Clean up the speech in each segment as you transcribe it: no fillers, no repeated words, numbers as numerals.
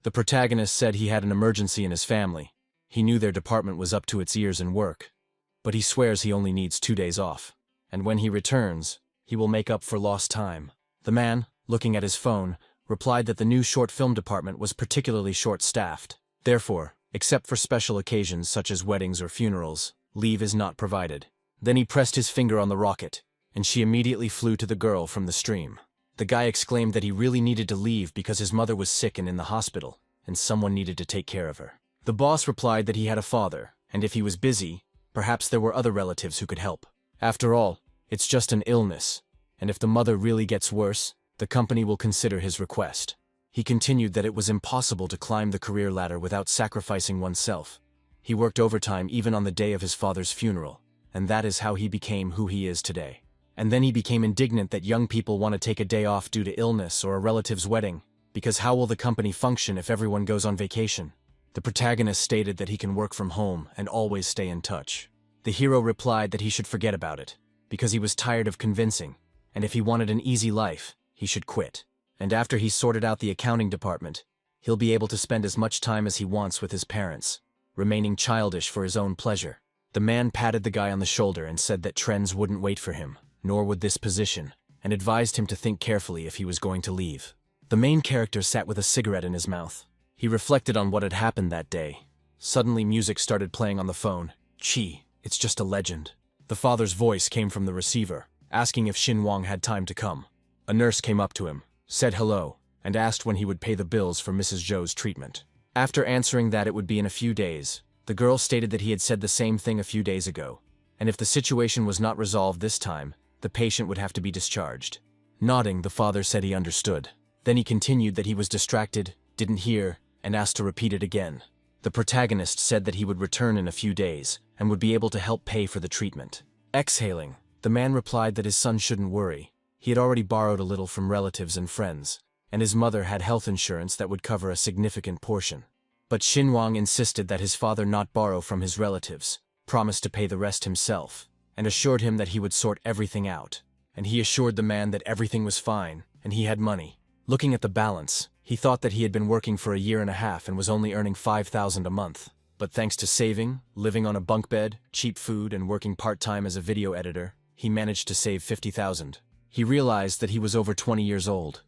The protagonist said he had an emergency in his family. He knew their department was up to its ears in work, but he swears he only needs 2 days off. And when he returns, he will make up for lost time. The man, looking at his phone, replied that the new short film department was particularly short-staffed. Therefore, except for special occasions such as weddings or funerals, leave is not provided. Then he pressed his finger on the rocket, and she immediately flew to the girl from the stream. The guy exclaimed that he really needed to leave because his mother was sick and in the hospital, and someone needed to take care of her. The boss replied that he had a father, and if he was busy, perhaps there were other relatives who could help. After all, it's just an illness, and if the mother really gets worse, the company will consider his request. He continued that it was impossible to climb the career ladder without sacrificing oneself. He worked overtime even on the day of his father's funeral, and that is how he became who he is today. And then he became indignant that young people want to take a day off due to illness or a relative's wedding, because how will the company function if everyone goes on vacation? The protagonist stated that he can work from home and always stay in touch. The hero replied that he should forget about it, because he was tired of convincing, and if he wanted an easy life, he should quit. And after he sorted out the accounting department, he'll be able to spend as much time as he wants with his parents, remaining childish for his own pleasure. The man patted the guy on the shoulder and said that trends wouldn't wait for him, nor would this position, and advised him to think carefully if he was going to leave. The main character sat with a cigarette in his mouth. He reflected on what had happened that day. Suddenly music started playing on the phone. "Chi, it's just a legend." The father's voice came from the receiver, asking if Shin-Wong had time to come. A nurse came up to him, said hello, and asked when he would pay the bills for Mrs. Zhou's treatment. After answering that it would be in a few days, the girl stated that he had said the same thing a few days ago, and if the situation was not resolved this time, the patient would have to be discharged. Nodding, the father said he understood. Then he continued that he was distracted, didn't hear, and asked to repeat it again. The protagonist said that he would return in a few days and would be able to help pay for the treatment. Exhaling, the man replied that his son shouldn't worry. He had already borrowed a little from relatives and friends, and his mother had health insurance that would cover a significant portion. But Shin-Wong insisted that his father not borrow from his relatives, promised to pay the rest himself, and assured him that he would sort everything out. And he assured the man that everything was fine, and he had money. Looking at the balance, he thought that he had been working for a year and a half and was only earning 5,000 a month. But thanks to saving, living on a bunk bed, cheap food, and working part-time as a video editor, he managed to save 50,000. He realized that he was over 20 years old,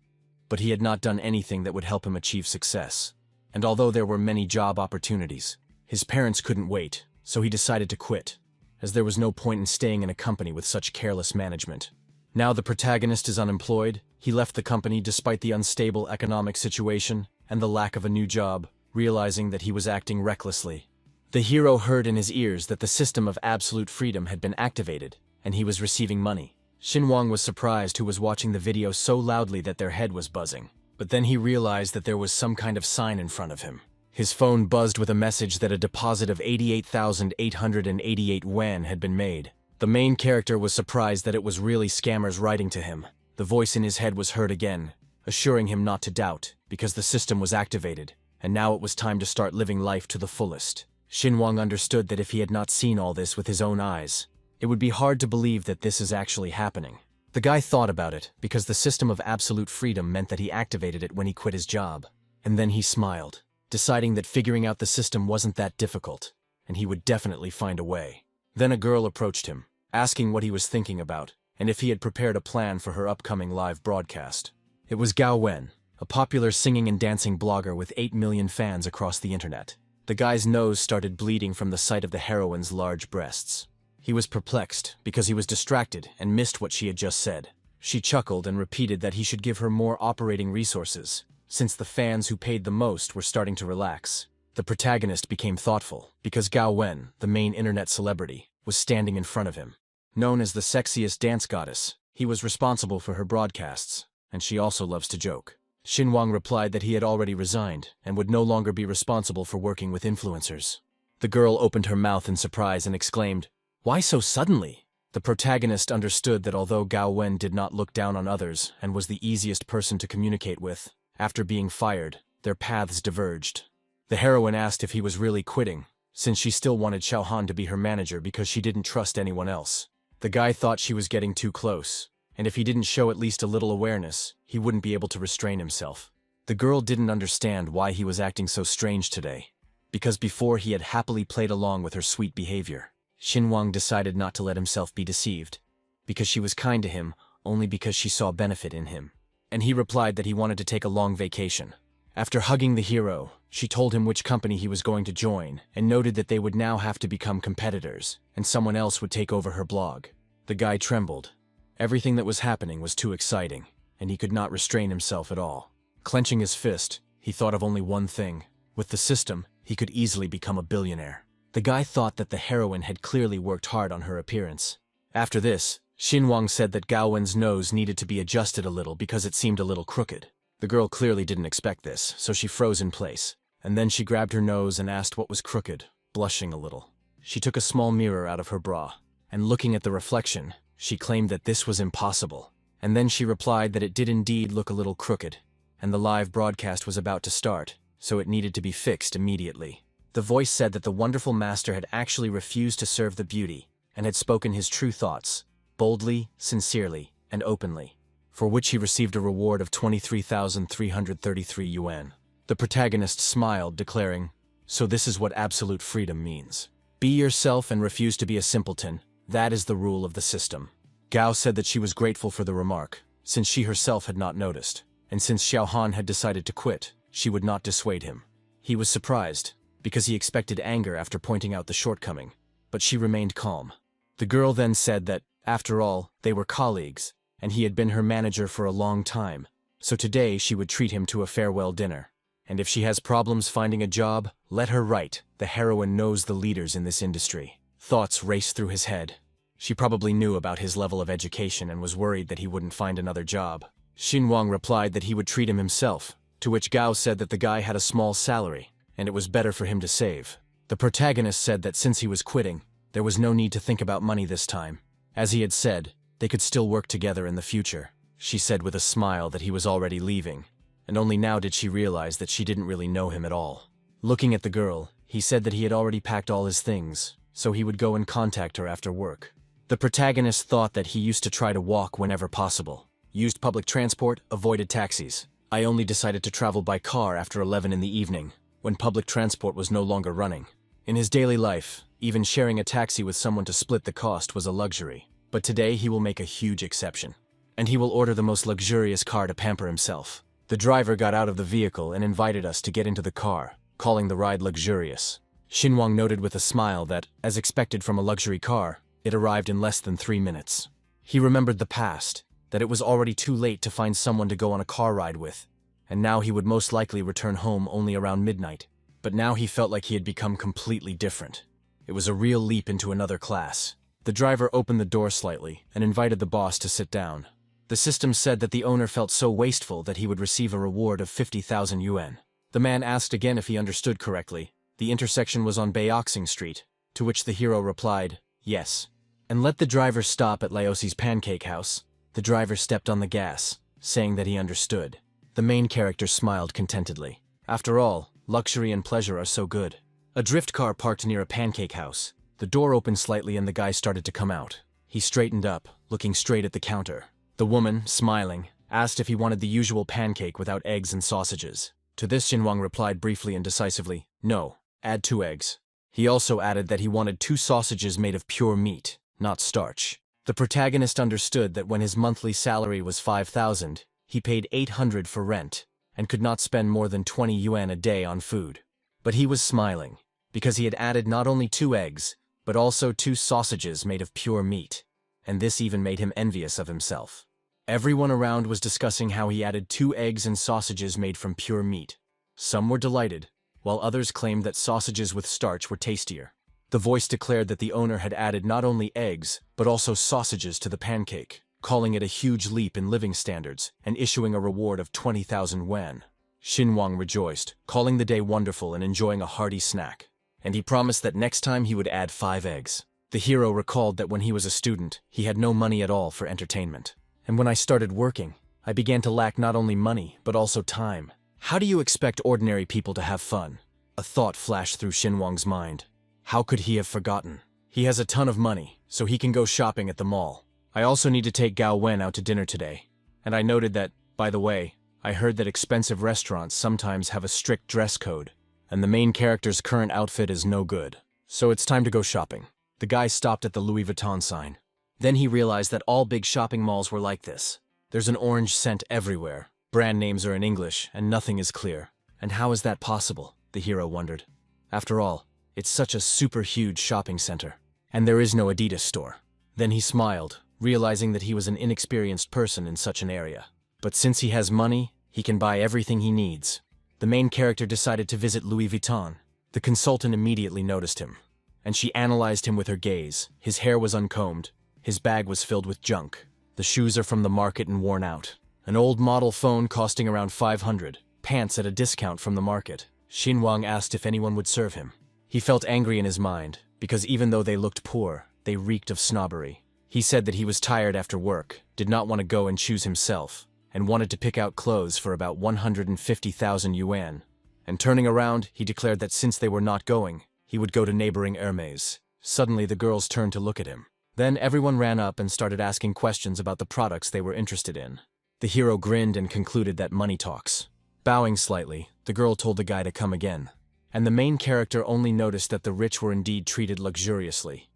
but he had not done anything that would help him achieve success. And although there were many job opportunities, his parents couldn't wait, so he decided to quit, as there was no point in staying in a company with such careless management. Now the protagonist is unemployed. He left the company despite the unstable economic situation and the lack of a new job, realizing that he was acting recklessly. The hero heard in his ears that the system of absolute freedom had been activated, and he was receiving money. Shin-Wong was surprised, who was watching the video so loudly that their head was buzzing. But then he realized that there was some kind of sign in front of him. His phone buzzed with a message that a deposit of 88,888 yuan had been made. The main character was surprised that it was really scammers writing to him. The voice in his head was heard again, assuring him not to doubt, because the system was activated, and now it was time to start living life to the fullest. Shin-Wong understood that if he had not seen all this with his own eyes, it would be hard to believe that this is actually happening. The guy thought about it, because the system of absolute freedom meant that he activated it when he quit his job. And then he smiled, deciding that figuring out the system wasn't that difficult, and he would definitely find a way. Then a girl approached him, asking what he was thinking about, and if he had prepared a plan for her upcoming live broadcast. It was Gao Wen, a popular singing and dancing blogger with 8 million fans across the internet. The guy's nose started bleeding from the sight of the heroine's large breasts. He was perplexed, because he was distracted and missed what she had just said. She chuckled and repeated that he should give her more operating resources, since the fans who paid the most were starting to relax. The protagonist became thoughtful, because Gao Wen, the main internet celebrity, was standing in front of him. Known as the sexiest dance goddess, he was responsible for her broadcasts, and she also loves to joke. Shin-Wong replied that he had already resigned and would no longer be responsible for working with influencers. The girl opened her mouth in surprise and exclaimed, "Why so suddenly?" The protagonist understood that although Gao Wen did not look down on others and was the easiest person to communicate with, after being fired, their paths diverged. The heroine asked if he was really quitting, since she still wanted Xiaohan to be her manager because she didn't trust anyone else. The guy thought she was getting too close, and if he didn't show at least a little awareness, he wouldn't be able to restrain himself. The girl didn't understand why he was acting so strange today, because before he had happily played along with her sweet behavior. Xinguang decided not to let himself be deceived, because she was kind to him only because she saw benefit in him. And he replied that he wanted to take a long vacation. After hugging the hero, she told him which company he was going to join and noted that they would now have to become competitors, and someone else would take over her blog. The guy trembled. Everything that was happening was too exciting, and he could not restrain himself at all. Clenching his fist, he thought of only one thing. With the system, he could easily become a billionaire. The guy thought that the heroine had clearly worked hard on her appearance. After this, Xinguang said that Gaowen's nose needed to be adjusted a little because it seemed a little crooked. The girl clearly didn't expect this, so she froze in place, and then she grabbed her nose and asked what was crooked, blushing a little. She took a small mirror out of her bra, and looking at the reflection, she claimed that this was impossible. And then she replied that it did indeed look a little crooked, and the live broadcast was about to start, so it needed to be fixed immediately. The voice said that the wonderful master had actually refused to serve the beauty, and had spoken his true thoughts, boldly, sincerely, and openly, for which he received a reward of 23,333 yuan. The protagonist smiled, declaring, "So this is what absolute freedom means. Be yourself and refuse to be a simpleton. That is the rule of the system." Gao said that she was grateful for the remark, since she herself had not noticed, and since Xiaohan had decided to quit, she would not dissuade him. He was surprised, because he expected anger after pointing out the shortcoming, but she remained calm. The girl then said that, after all, they were colleagues, and he had been her manager for a long time, so today she would treat him to a farewell dinner. And if she has problems finding a job, let her write. The heroine knows the leaders in this industry. Thoughts raced through his head. She probably knew about his level of education and was worried that he wouldn't find another job. Xinguang replied that he would treat him himself, to which Gao said that the guy had a small salary, and it was better for him to save. The protagonist said that since he was quitting, there was no need to think about money this time. As he had said, they could still work together in the future. She said with a smile that he was already leaving, and only now did she realize that she didn't really know him at all. Looking at the girl, he said that he had already packed all his things, so he would go and contact her after work. The protagonist thought that he used to try to walk whenever possible, used public transport, avoided taxis. I only decided to travel by car after 11 in the evening, when public transport was no longer running. In his daily life, even sharing a taxi with someone to split the cost was a luxury. But today he will make a huge exception. And he will order the most luxurious car to pamper himself. The driver got out of the vehicle and invited us to get into the car, calling the ride luxurious. Xinguang noted with a smile that, as expected from a luxury car, it arrived in less than 3 minutes. He remembered the past, that it was already too late to find someone to go on a car ride with, and now he would most likely return home only around midnight. But now he felt like he had become completely different. It was a real leap into another class. The driver opened the door slightly and invited the boss to sit down. The system said that the owner felt so wasteful that he would receive a reward of 50,000 yuan. The man asked again if he understood correctly. The intersection was on Baoxing Street, to which the hero replied, "Yes." And let the driver stop at Laosi's pancake house. The driver stepped on the gas, saying that he understood. The main character smiled contentedly. After all, luxury and pleasure are so good. A drift car parked near a pancake house. The door opened slightly and the guy started to come out. He straightened up, looking straight at the counter. The woman, smiling, asked if he wanted the usual pancake without eggs and sausages. To this Xinguang replied briefly and decisively, "No, add 2 eggs." He also added that he wanted 2 sausages made of pure meat, not starch. The protagonist understood that when his monthly salary was 5,000, he paid 800 for rent, and could not spend more than 20 yuan a day on food. But he was smiling, because he had added not only 2 eggs, but also 2 sausages made of pure meat, and this even made him envious of himself. Everyone around was discussing how he added 2 eggs and sausages made from pure meat. Some were delighted, while others claimed that sausages with starch were tastier. The voice declared that the owner had added not only eggs, but also sausages to the pancake, calling it a huge leap in living standards, and issuing a reward of 20,000 yuan. Xinguang rejoiced, calling the day wonderful and enjoying a hearty snack. And he promised that next time he would add 5 eggs. The hero recalled that when he was a student, he had no money at all for entertainment. And when I started working, I began to lack not only money, but also time. How do you expect ordinary people to have fun? A thought flashed through Xinguang's mind. How could he have forgotten? He has a ton of money, so he can go shopping at the mall. I also need to take Gao Wen out to dinner today. And I noted that, by the way, I heard that expensive restaurants sometimes have a strict dress code, and the main character's current outfit is no good. So it's time to go shopping. The guy stopped at the Louis Vuitton sign. Then he realized that all big shopping malls were like this. There's an orange scent everywhere. Brand names are in English, and nothing is clear. And how is that possible? The hero wondered. After all, it's such a super huge shopping center. And there is no Adidas store. Then he smiled, realizing that he was an inexperienced person in such an area. But since he has money, he can buy everything he needs. The main character decided to visit Louis Vuitton. The consultant immediately noticed him, and she analyzed him with her gaze. His hair was uncombed. His bag was filled with junk. The shoes are from the market and worn out. An old model phone costing around 500. Pants at a discount from the market. Xinwang asked if anyone would serve him. He felt angry in his mind, because even though they looked poor, they reeked of snobbery. He said that he was tired after work, did not want to go and choose himself, and wanted to pick out clothes for about 150,000 yuan. And turning around, he declared that since they were not going, he would go to neighboring Hermes. Suddenly the girls turned to look at him. Then everyone ran up and started asking questions about the products they were interested in. The hero grinned and concluded that money talks. Bowing slightly, the girl told the guy to come again. And the main character only noticed that the rich were indeed treated luxuriously,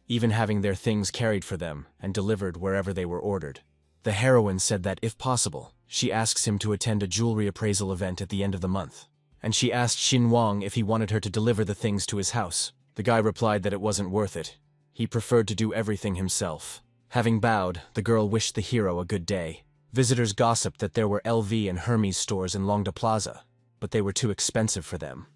even having their things carried for them and delivered wherever they were ordered. The heroine said that, if possible, she asks him to attend a jewelry appraisal event at the end of the month. And she asked Xinwang if he wanted her to deliver the things to his house. The guy replied that it wasn't worth it. He preferred to do everything himself. Having bowed, the girl wished the hero a good day. Visitors gossiped that there were LV and Hermes stores in Longda Plaza, but they were too expensive for them.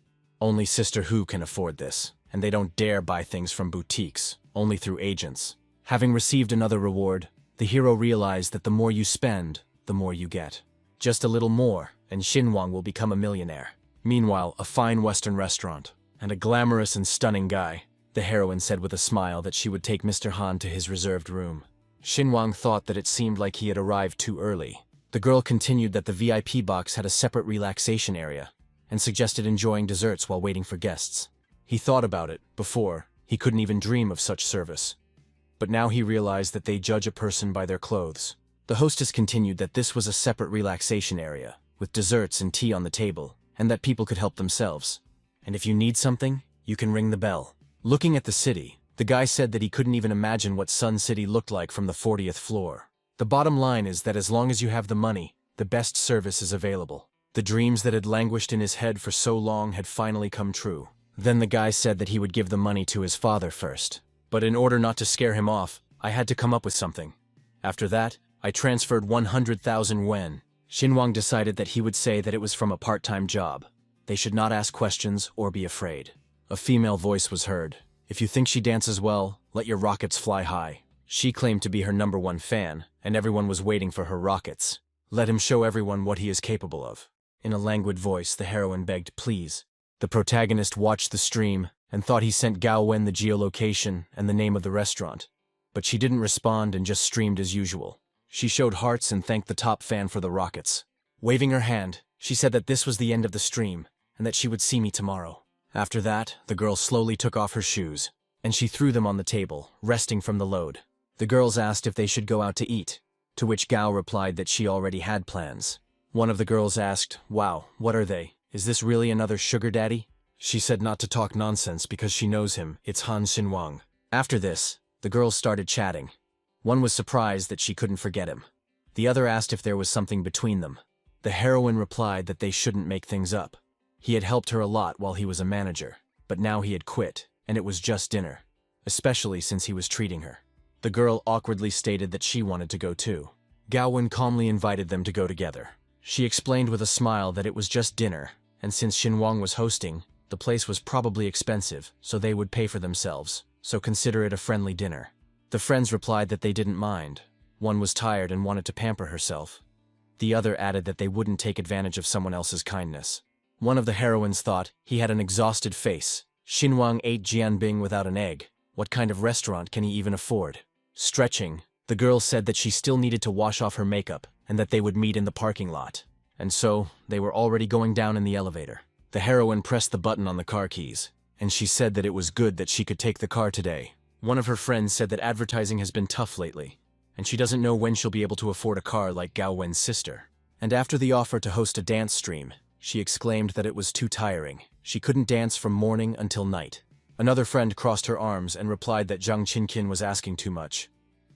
Only Sister Hu can afford this, and they don't dare buy things from boutiques, only through agents. Having received another reward, the hero realized that the more you spend, the more you get. Just a little more, and Xinwang will become a millionaire. Meanwhile, a fine Western restaurant, and a glamorous and stunning guy. The heroine said with a smile that she would take Mr. Han to his reserved room. Xinwang thought that it seemed like he had arrived too early. The girl continued that the VIP box had a separate relaxation area, and suggested enjoying desserts while waiting for guests. He thought about it. Before, he couldn't even dream of such service. But now he realized that they judge a person by their clothes. The hostess continued that this was a separate relaxation area, with desserts and tea on the table, and that people could help themselves. And if you need something, you can ring the bell. Looking at the city, the guy said that he couldn't even imagine what Sun City looked like from the 40th floor. The bottom line is that as long as you have the money, the best service is available. The dreams that had languished in his head for so long had finally come true. Then the guy said that he would give the money to his father first. But in order not to scare him off, I had to come up with something. After that, I transferred 100,000 yuan. Xinwang decided that he would say that it was from a part-time job. They should not ask questions or be afraid. A female voice was heard. If you think she dances well, let your rockets fly high. She claimed to be her #1 fan, and everyone was waiting for her rockets. Let him show everyone what he is capable of. In a languid voice, the heroine begged, please. The protagonist watched the stream and thought he sent Gao Wen the geolocation and the name of the restaurant. But she didn't respond and just streamed as usual. She showed hearts and thanked the top fan for the rockets. Waving her hand, she said that this was the end of the stream and that she would see me tomorrow. After that, the girl slowly took off her shoes, and she threw them on the table, resting from the load. The girls asked if they should go out to eat, to which Gao replied that she already had plans. One of the girls asked, wow, what are they? Is this really another sugar daddy? She said not to talk nonsense because she knows him, it's Han Xinwang. After this, the girls started chatting. One was surprised that she couldn't forget him. The other asked if there was something between them. The heroine replied that they shouldn't make things up. He had helped her a lot while he was a manager, but now he had quit, and it was just dinner, especially since he was treating her. The girl awkwardly stated that she wanted to go too. Gao Wen calmly invited them to go together. She explained with a smile that it was just dinner, and since Xinwang was hosting, the place was probably expensive, so they would pay for themselves, so consider it a friendly dinner. The friends replied that they didn't mind. One was tired and wanted to pamper herself. The other added that they wouldn't take advantage of someone else's kindness. One of the heroines thought he had an exhausted face. Xinwang ate jianbing without an egg. What kind of restaurant can he even afford? Stretching, the girl said that she still needed to wash off her makeup and that they would meet in the parking lot. And so, they were already going down in the elevator. The heroine pressed the button on the car keys, and she said that it was good that she could take the car today. One of her friends said that advertising has been tough lately, and she doesn't know when she'll be able to afford a car like Gao Wen's sister. And after the offer to host a dance stream, she exclaimed that it was too tiring. She couldn't dance from morning until night. Another friend crossed her arms and replied that Zhang Qinqin was asking too much,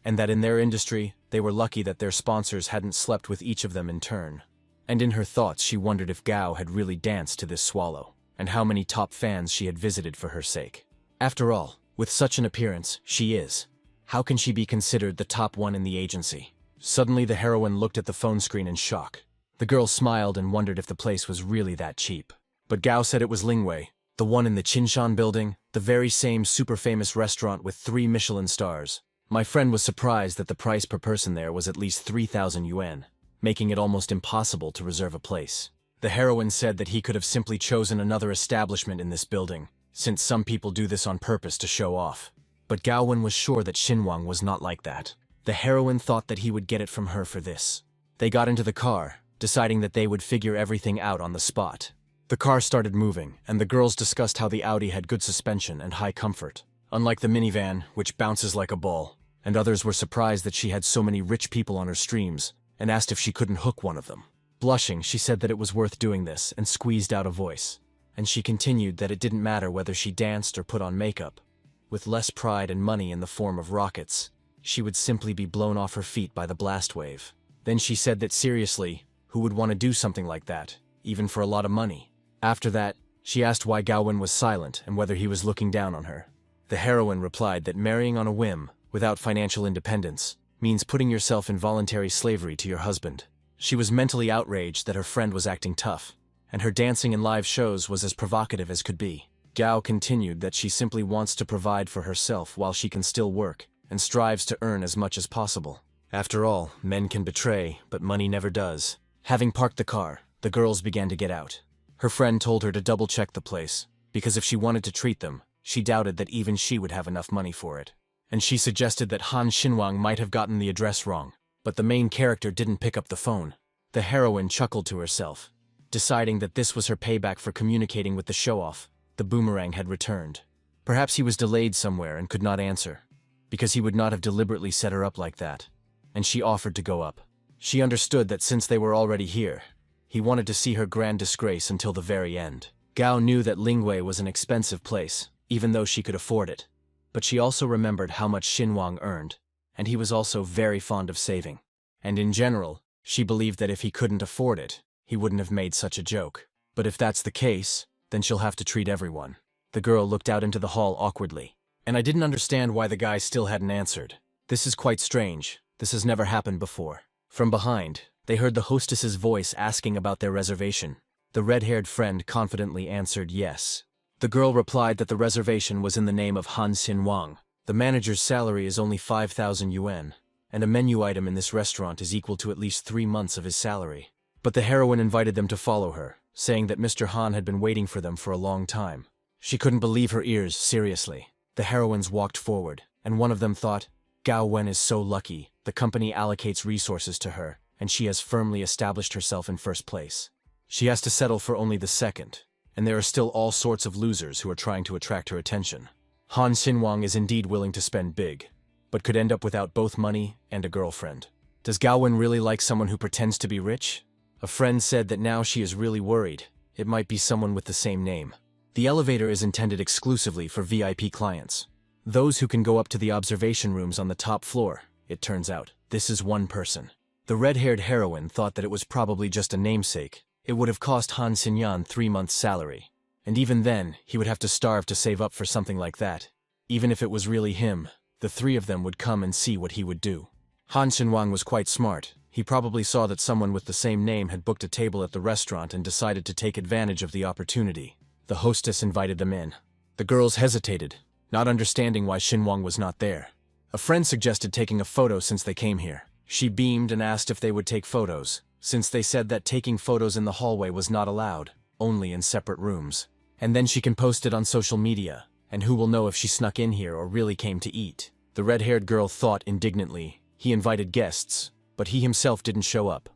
and that in their industry, they were lucky that their sponsors hadn't slept with each of them in turn. And in her thoughts she wondered if Gao had really danced to this swallow, and how many top fans she had visited for her sake. After all, with such an appearance, she is. How can she be considered the top one in the agency? Suddenly the heroine looked at the phone screen in shock. The girl smiled and wondered if the place was really that cheap. But Gao said it was Lingwei, the one in the Qinshan building, the very same super famous restaurant with 3 Michelin stars. My friend was surprised that the price per person there was at least 3,000 yuan, making it almost impossible to reserve a place. The heroine said that he could have simply chosen another establishment in this building, since some people do this on purpose to show off. But Gao Wen was sure that Xinwang was not like that. The heroine thought that he would get it from her for this. They got into the car, deciding that they would figure everything out on the spot. The car started moving, and the girls discussed how the Audi had good suspension and high comfort, unlike the minivan, which bounces like a ball. And others were surprised that she had so many rich people on her streams, and asked if she couldn't hook one of them. Blushing, she said that it was worth doing this, and squeezed out a voice. And she continued that it didn't matter whether she danced or put on makeup. With less pride and money in the form of rockets, she would simply be blown off her feet by the blast wave. Then she said that seriously, who would want to do something like that, even for a lot of money? After that, she asked why Gao Wen was silent and whether he was looking down on her. The heroine replied that marrying on a whim, without financial independence, means putting yourself in voluntary slavery to your husband. She was mentally outraged that her friend was acting tough, and her dancing in live shows was as provocative as could be. Gao continued that she simply wants to provide for herself while she can still work, and strives to earn as much as possible. After all, men can betray, but money never does. Having parked the car, the girls began to get out. Her friend told her to double-check the place, because if she wanted to treat them, she doubted that even she would have enough money for it. And she suggested that Han Xinwang might have gotten the address wrong, but the main character didn't pick up the phone. The heroine chuckled to herself, deciding that this was her payback for communicating with the show-off. The boomerang had returned. Perhaps he was delayed somewhere and could not answer, because he would not have deliberately set her up like that. And she offered to go up. She understood that since they were already here, he wanted to see her grand disgrace until the very end. Gao knew that Lingwei was an expensive place, even though she could afford it. But she also remembered how much Xinwang earned, and he was also very fond of saving. And in general, she believed that if he couldn't afford it, he wouldn't have made such a joke. But if that's the case, then she'll have to treat everyone. The girl looked out into the hall awkwardly. And I didn't understand why the guy still hadn't answered. This is quite strange. This has never happened before. From behind, they heard the hostess's voice asking about their reservation. The red-haired friend confidently answered yes. The girl replied that the reservation was in the name of Han Xinwang. The manager's salary is only 5,000 yuan, and a menu item in this restaurant is equal to at least 3 months of his salary. But the heroine invited them to follow her, saying that Mr. Han had been waiting for them for a long time. She couldn't believe her ears, seriously. The heroines walked forward, and one of them thought, Gao Wen is so lucky, the company allocates resources to her, and she has firmly established herself in first place. She has to settle for only the second, and there are still all sorts of losers who are trying to attract her attention. Han Xinwang is indeed willing to spend big, but could end up without both money and a girlfriend. Does Gao Wen really like someone who pretends to be rich? A friend said that now she is really worried. It might be someone with the same name. The elevator is intended exclusively for VIP clients. Those who can go up to the observation rooms on the top floor. It turns out, this is one person. The red-haired heroine thought that it was probably just a namesake. It would have cost Han Xinyan 3 months' salary. And even then, he would have to starve to save up for something like that. Even if it was really him, the 3 of them would come and see what he would do. Han Xinwang was quite smart. He probably saw that someone with the same name had booked a table at the restaurant and decided to take advantage of the opportunity. The hostess invited them in. The girls hesitated, not understanding why Xinwang was not there. A friend suggested taking a photo since they came here. She beamed and asked if they would take photos, since they said that taking photos in the hallway was not allowed, only in separate rooms. And then she can post it on social media, and who will know if she snuck in here or really came to eat? The red-haired girl thought indignantly. He invited guests, but he himself didn't show up.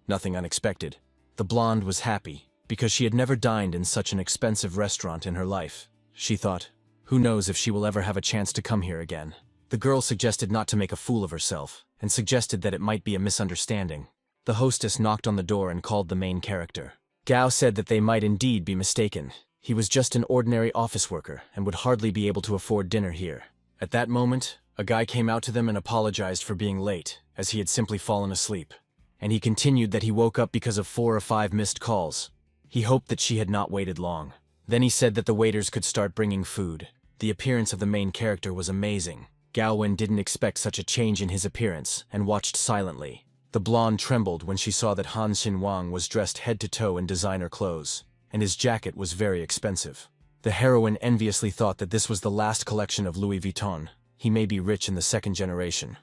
Nothing unexpected. The blonde was happy, because she had never dined in such an expensive restaurant in her life. She thought, who knows if she will ever have a chance to come here again. The girl suggested not to make a fool of herself, and suggested that it might be a misunderstanding. The hostess knocked on the door and called the main character. Gao said that they might indeed be mistaken. He was just an ordinary office worker and would hardly be able to afford dinner here. At that moment, a guy came out to them and apologized for being late, as he had simply fallen asleep. And he continued that he woke up because of 4 or 5 missed calls. He hoped that she had not waited long. Then he said that the waiters could start bringing food. The appearance of the main character was amazing. Gao Wen didn't expect such a change in his appearance and watched silently. The blonde trembled when she saw that Han Xinwang was dressed head to toe in designer clothes, and his jacket was very expensive. The heroine enviously thought that this was the last collection of Louis Vuitton. He may be rich in the 2nd generation,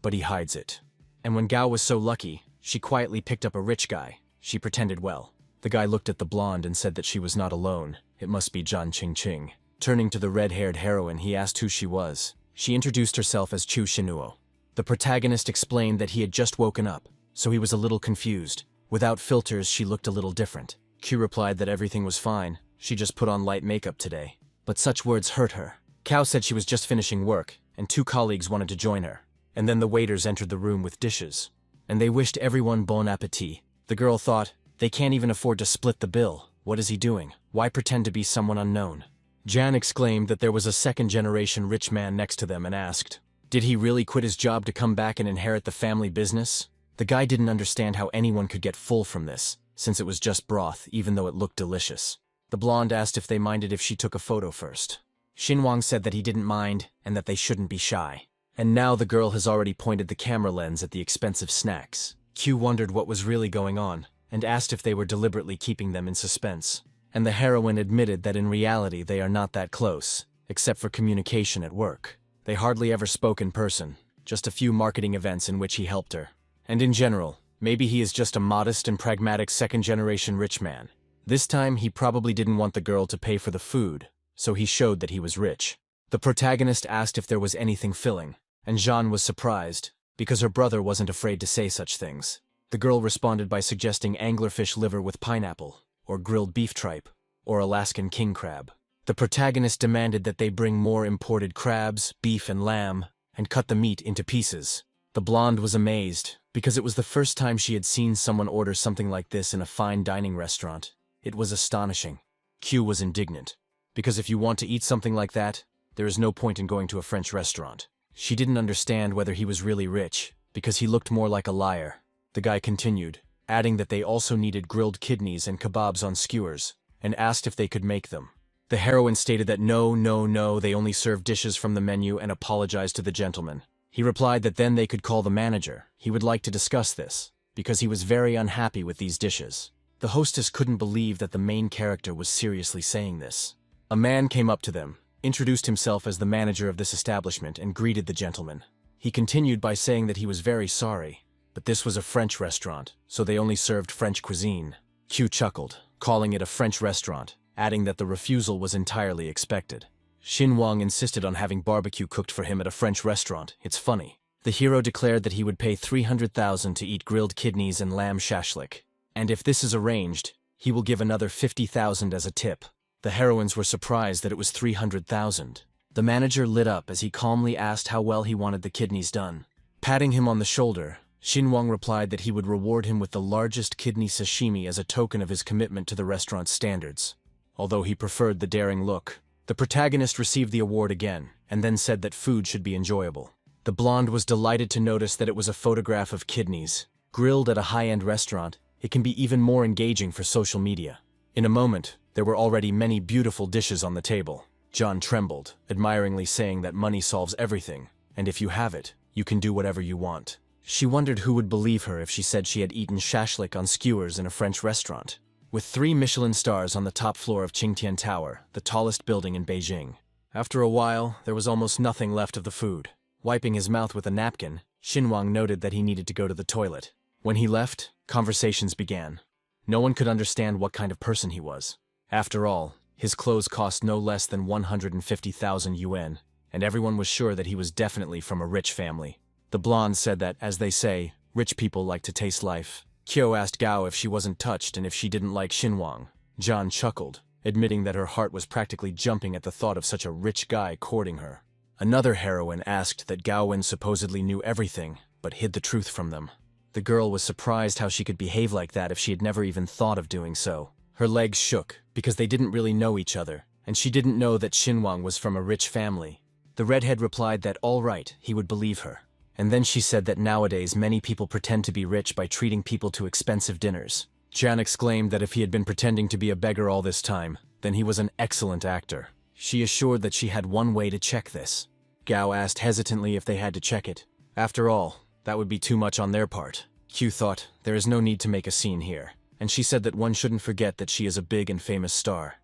but he hides it. And when Gao was so lucky, she quietly picked up a rich guy. She pretended well. The guy looked at the blonde and said that she was not alone. It must be Zhan Qingqing. Turning to the red-haired heroine, he asked who she was. She introduced herself as Chu Xinuo. The protagonist explained that he had just woken up, so he was a little confused. Without filters, she looked a little different. Q replied that everything was fine. She just put on light makeup today. But such words hurt her. Cao said she was just finishing work, and 2 colleagues wanted to join her. And then the waiters entered the room with dishes. And they wished everyone bon appétit. The girl thought, they can't even afford to split the bill. What is he doing? Why pretend to be someone unknown? Jan exclaimed that there was a 2nd-generation rich man next to them and asked, did he really quit his job to come back and inherit the family business? The guy didn't understand how anyone could get full from this, since it was just broth, even though it looked delicious. The blonde asked if they minded if she took a photo first. Xinwang said that he didn't mind, and that they shouldn't be shy. And now the girl has already pointed the camera lens at the expensive snacks. Q wondered what was really going on, and asked if they were deliberately keeping them in suspense. And the heroine admitted that in reality they are not that close, except for communication at work. They hardly ever spoke in person, just a few marketing events in which he helped her. And in general, maybe he is just a modest and pragmatic 2nd-generation rich man. This time he probably didn't want the girl to pay for the food, so he showed that he was rich. The protagonist asked if there was anything filling, and Jean was surprised, because her brother wasn't afraid to say such things. The girl responded by suggesting anglerfish liver with pineapple, or grilled beef tripe, or Alaskan king crab. The protagonist demanded that they bring more imported crabs, beef, and lamb, and cut the meat into pieces. The blonde was amazed, because it was the first time she had seen someone order something like this in a fine dining restaurant. It was astonishing. Q was indignant, because if you want to eat something like that, there is no point in going to a French restaurant. She didn't understand whether he was really rich, because he looked more like a liar. The guy continued, adding that they also needed grilled kidneys and kebabs on skewers, and asked if they could make them. The heroine stated that no, they only served dishes from the menu and apologized to the gentleman. He replied that then they could call the manager. He would like to discuss this, because he was very unhappy with these dishes. The hostess couldn't believe that the main character was seriously saying this. A man came up to them, introduced himself as the manager of this establishment, and greeted the gentleman. He continued by saying that he was very sorry, but this was a French restaurant, so they only served French cuisine. Q chuckled, calling it a French restaurant, adding that the refusal was entirely expected. Xinwang insisted on having barbecue cooked for him at a French restaurant. It's funny. The hero declared that he would pay 300,000 to eat grilled kidneys and lamb shashlik. And if this is arranged, he will give another 50,000 as a tip. The heroines were surprised that it was 300,000. The manager lit up as he calmly asked how well he wanted the kidneys done. Patting him on the shoulder, Xinwang replied that he would reward him with the largest kidney sashimi as a token of his commitment to the restaurant's standards. Although he preferred the daring look, the protagonist received the award again, and then said that food should be enjoyable. The blonde was delighted to notice that it was a photograph of kidneys. Grilled at a high-end restaurant, it can be even more engaging for social media. In a moment, there were already many beautiful dishes on the table. John trembled, admiringly saying that money solves everything, and if you have it, you can do whatever you want. She wondered who would believe her if she said she had eaten shashlik on skewers in a French restaurant. With 3 Michelin stars on the top floor of Qingtian Tower, the tallest building in Beijing. After a while, there was almost nothing left of the food. Wiping his mouth with a napkin, Xinwang noted that he needed to go to the toilet. When he left, conversations began. No one could understand what kind of person he was. After all, his clothes cost no less than 150,000 yuan, and everyone was sure that he was definitely from a rich family. The blonde said that, as they say, rich people like to taste life. Kyo asked Gao if she wasn't touched and if she didn't like Xinwang. John chuckled, admitting that her heart was practically jumping at the thought of such a rich guy courting her. Another heroine asked that Gao Wen supposedly knew everything, but hid the truth from them. The girl was surprised how she could behave like that if she had never even thought of doing so. Her legs shook, because they didn't really know each other, and she didn't know that Shinwang was from a rich family. The redhead replied that all right, he would believe her. And then she said that nowadays many people pretend to be rich by treating people to expensive dinners. Jan exclaimed that if he had been pretending to be a beggar all this time, then he was an excellent actor. She assured that she had one way to check this. Gao asked hesitantly if they had to check it. After all, that would be too much on their part. Q thought, there is no need to make a scene here. And she said that one shouldn't forget that she is a big and famous star.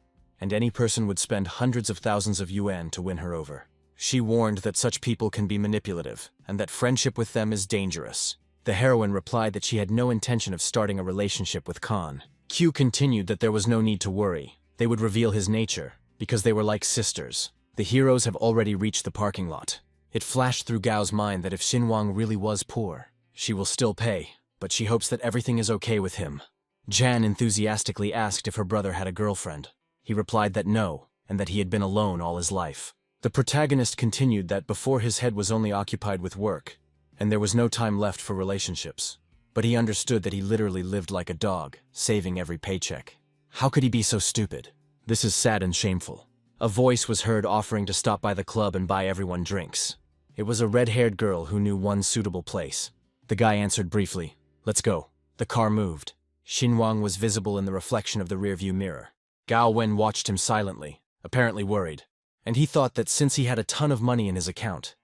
And any person would spend hundreds of thousands of yuan to win her over. She warned that such people can be manipulative, and that friendship with them is dangerous. The heroine replied that she had no intention of starting a relationship with Khan. Q continued that there was no need to worry. They would reveal his nature, because they were like sisters. The heroes have already reached the parking lot. It flashed through Gao's mind that if Shinwang really was poor, she will still pay, but she hopes that everything is okay with him. Jan enthusiastically asked if her brother had a girlfriend. He replied that no, and that he had been alone all his life. The protagonist continued that before his head was only occupied with work, and there was no time left for relationships. But he understood that he literally lived like a dog, saving every paycheck. How could he be so stupid? This is sad and shameful. A voice was heard offering to stop by the club and buy everyone drinks. It was a red-haired girl who knew one suitable place. The guy answered briefly, "Let's go." The car moved. Shinwang was visible in the reflection of the rearview mirror. Gao Wen watched him silently, apparently worried. And he thought that since he had a ton of money in his account,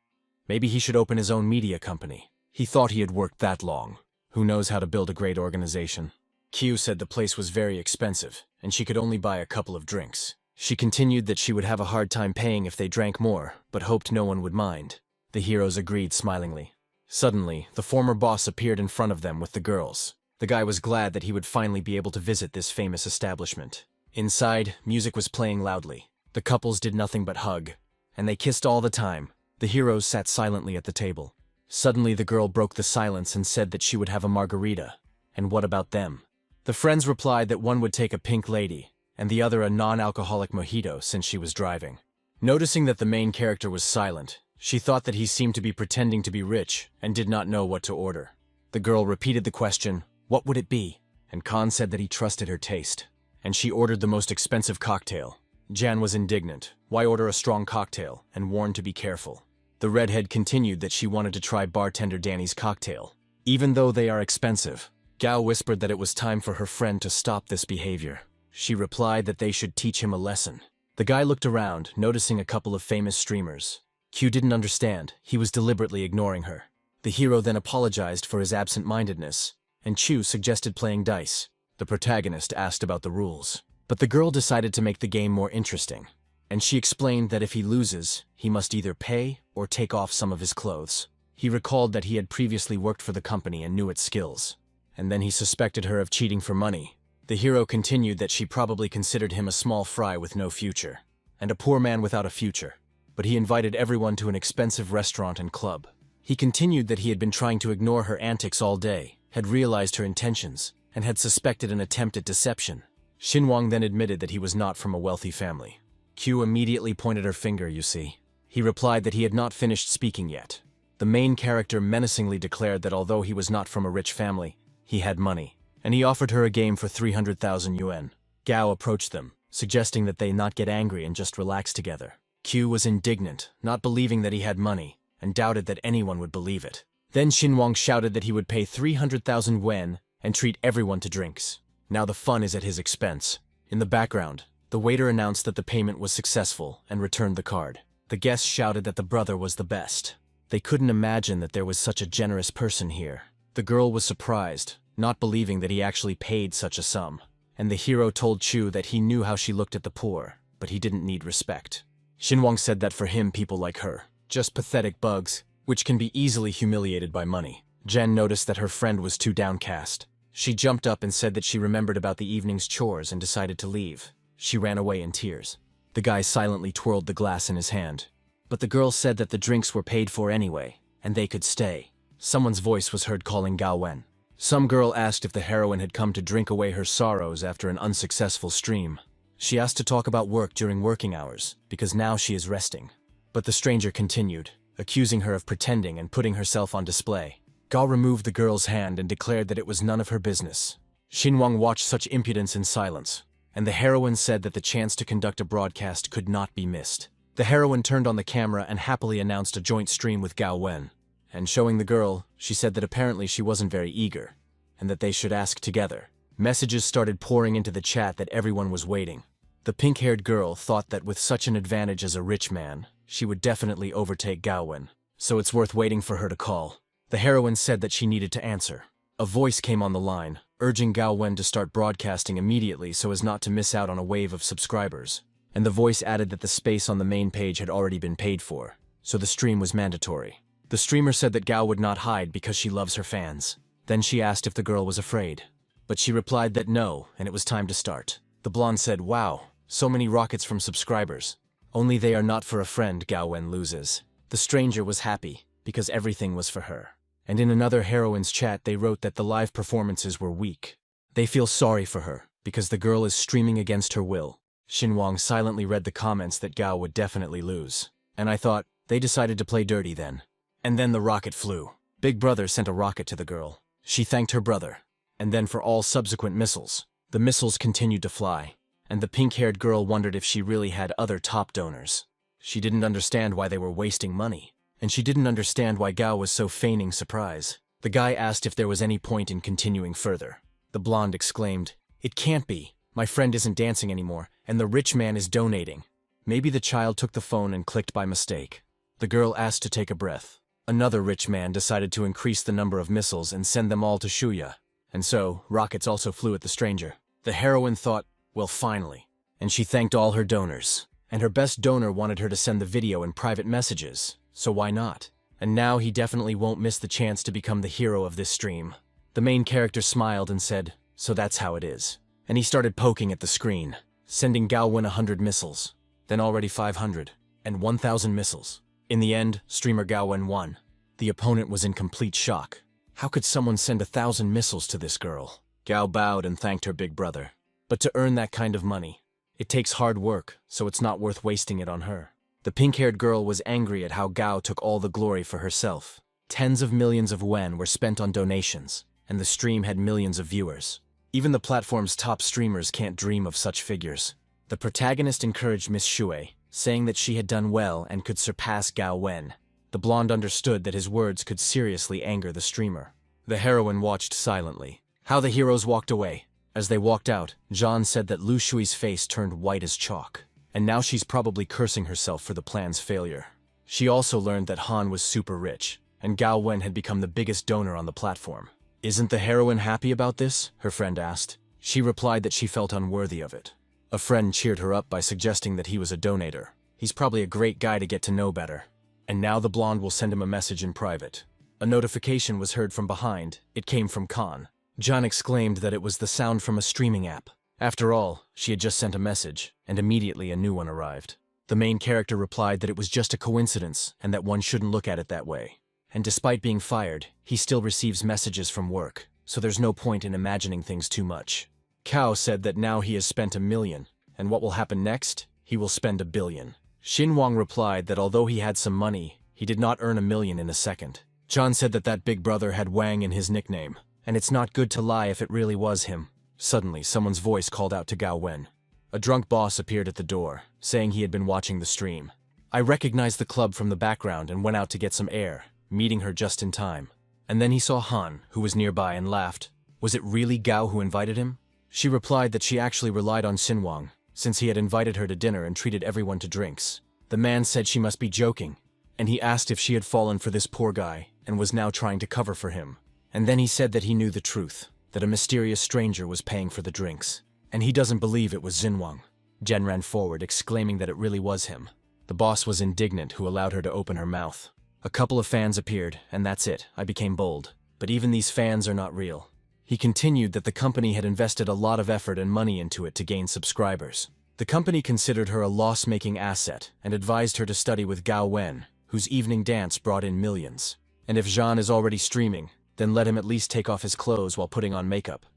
maybe he should open his own media company. He thought he had worked that long. Who knows how to build a great organization? Q said the place was very expensive, and she could only buy a couple of drinks. She continued that she would have a hard time paying if they drank more, but hoped no one would mind. The heroes agreed smilingly. Suddenly, the former boss appeared in front of them with the girls. The guy was glad that he would finally be able to visit this famous establishment. Inside, music was playing loudly. The couples did nothing but hug, and they kissed all the time. The heroes sat silently at the table. Suddenly the girl broke the silence and said that she would have a margarita. And what about them? The friends replied that one would take a pink lady, and the other a non-alcoholic mojito since she was driving. Noticing that the main character was silent, she thought that he seemed to be pretending to be rich and did not know what to order. The girl repeated the question, "What would it be?" And Khan said that he trusted her taste. And she ordered the most expensive cocktail. Jan was indignant. Why order a strong cocktail, and warned to be careful. The redhead continued that she wanted to try bartender Danny's cocktail. Even though they are expensive, Gao whispered that it was time for her friend to stop this behavior. She replied that they should teach him a lesson. The guy looked around, noticing a couple of famous streamers. Q didn't understand. He was deliberately ignoring her. The hero then apologized for his absent-mindedness, and Chu suggested playing dice. The protagonist asked about the rules. But the girl decided to make the game more interesting, and she explained that if he loses, he must either pay or take off some of his clothes. He recalled that he had previously worked for the company and knew its skills, and then he suspected her of cheating for money. The hero continued that she probably considered him a small fry with no future, and a poor man without a future, but he invited everyone to an expensive restaurant and club. He continued that he had been trying to ignore her antics all day, had realized her intentions, and had suspected an attempt at deception. Shinwang then admitted that he was not from a wealthy family. Q immediately pointed her finger, you see. He replied that he had not finished speaking yet. The main character menacingly declared that although he was not from a rich family, he had money, and he offered her a game for 300,000 yuan. Gao approached them, suggesting that they not get angry and just relax together. Q was indignant, not believing that he had money, and doubted that anyone would believe it. Then Shinwang shouted that he would pay 300,000 yuan and treat everyone to drinks. Now the fun is at his expense. In the background, the waiter announced that the payment was successful and returned the card. The guests shouted that the brother was the best. They couldn't imagine that there was such a generous person here. The girl was surprised, not believing that he actually paid such a sum. And the hero told Chu that he knew how she looked at the poor, but he didn't need respect. Shinwang said that for him, people like her, just pathetic bugs, which can be easily humiliated by money. Jen noticed that her friend was too downcast. She jumped up and said that she remembered about the evening's chores and decided to leave. She ran away in tears. The guy silently twirled the glass in his hand. But the girl said that the drinks were paid for anyway, and they could stay. Someone's voice was heard calling Gao Wen. Some girl asked if the heroine had come to drink away her sorrows after an unsuccessful stream. She asked to talk about work during working hours, because now she is resting. But the stranger continued, accusing her of pretending and putting herself on display. Gao removed the girl's hand and declared that it was none of her business. Xinhuang watched such impudence in silence, and the heroine said that the chance to conduct a broadcast could not be missed. The heroine turned on the camera and happily announced a joint stream with Gao Wen. And showing the girl, she said that apparently she wasn't very eager, and that they should ask together. Messages started pouring into the chat that everyone was waiting. The pink-haired girl thought that with such an advantage as a rich man, she would definitely overtake Gao Wen, so it's worth waiting for her to call. The heroine said that she needed to answer. A voice came on the line, urging Gao Wen to start broadcasting immediately so as not to miss out on a wave of subscribers. And the voice added that the space on the main page had already been paid for, so the stream was mandatory. The streamer said that Gao would not hide because she loves her fans. Then she asked if the girl was afraid. But she replied that no, and it was time to start. The blonde said, "Wow, so many rockets from subscribers. Only they are not for a friend," Gao Wen loses. The stranger was happy, because everything was for her. And in another heroine's chat they wrote that the live performances were weak. They feel sorry for her, because the girl is streaming against her will. Xinhuang silently read the comments that Gao would definitely lose. And I thought, they decided to play dirty then. And then the rocket flew. Big Brother sent a rocket to the girl. She thanked her brother. And then for all subsequent missiles. The missiles continued to fly. And the pink-haired girl wondered if she really had other top donors. She didn't understand why they were wasting money. And she didn't understand why Gao was so feigning surprise. The guy asked if there was any point in continuing further. The blonde exclaimed, "It can't be. My friend isn't dancing anymore, and the rich man is donating." Maybe the child took the phone and clicked by mistake. The girl asked to take a breath. Another rich man decided to increase the number of missiles and send them all to Shuya. And so, rockets also flew at the stranger. The heroine thought, well, finally. And she thanked all her donors. And her best donor wanted her to send the video in private messages. So why not? And now he definitely won't miss the chance to become the hero of this stream. The main character smiled and said, "So that's how it is." And he started poking at the screen, sending Gao Wen 100 missiles, then already 500, and 1,000 missiles. In the end, streamer Gao Wen won. The opponent was in complete shock. How could someone send 1,000 missiles to this girl? Gao bowed and thanked her big brother. But to earn that kind of money, it takes hard work, so it's not worth wasting it on her. The pink-haired girl was angry at how Gao took all the glory for herself. Tens of millions of wen were spent on donations, and the stream had millions of viewers. Even the platform's top streamers can't dream of such figures. The protagonist encouraged Miss Shui, saying that she had done well and could surpass Gao Wen. The blonde understood that his words could seriously anger the streamer. The heroine watched silently. How the heroes walked away. As they walked out, John said that Lu Shui's face turned white as chalk. And now she's probably cursing herself for the plan's failure. She also learned that Han was super rich, and Gao Wen had become the biggest donor on the platform. "Isn't the heroine happy about this?" her friend asked. She replied that she felt unworthy of it. A friend cheered her up by suggesting that he was a donator. He's probably a great guy to get to know better. And now the blonde will send him a message in private. A notification was heard from behind. It came from Khan. John exclaimed that it was the sound from a streaming app. After all, she had just sent a message, and immediately a new one arrived. The main character replied that it was just a coincidence and that one shouldn't look at it that way. And despite being fired, he still receives messages from work, so there's no point in imagining things too much. Cao said that now he has spent 1 million, and what will happen next? He will spend 1 billion. Xinhuang replied that although he had some money, he did not earn 1 million in a second. John said that big brother had Wang in his nickname, and it's not good to lie if it really was him. Suddenly, someone's voice called out to Gao Wen. A drunk boss appeared at the door, saying he had been watching the stream. I recognized the club from the background and went out to get some air, meeting her just in time. And then he saw Han, who was nearby, and laughed. Was it really Gao who invited him? She replied that she actually relied on Xinhuang, since he had invited her to dinner and treated everyone to drinks. The man said she must be joking, and he asked if she had fallen for this poor guy and was now trying to cover for him. And then he said that he knew the truth, that a mysterious stranger was paying for the drinks. And he doesn't believe it was Xinhuang. Jen ran forward, exclaiming that it really was him. The boss was indignant, who allowed her to open her mouth. A couple of fans appeared, and that's it. I became bold. But even these fans are not real. He continued that the company had invested a lot of effort and money into it to gain subscribers. The company considered her a loss-making asset and advised her to study with Gao Wen, whose evening dance brought in millions. And if Jean is already streaming, then let him at least take off his clothes while putting on makeup.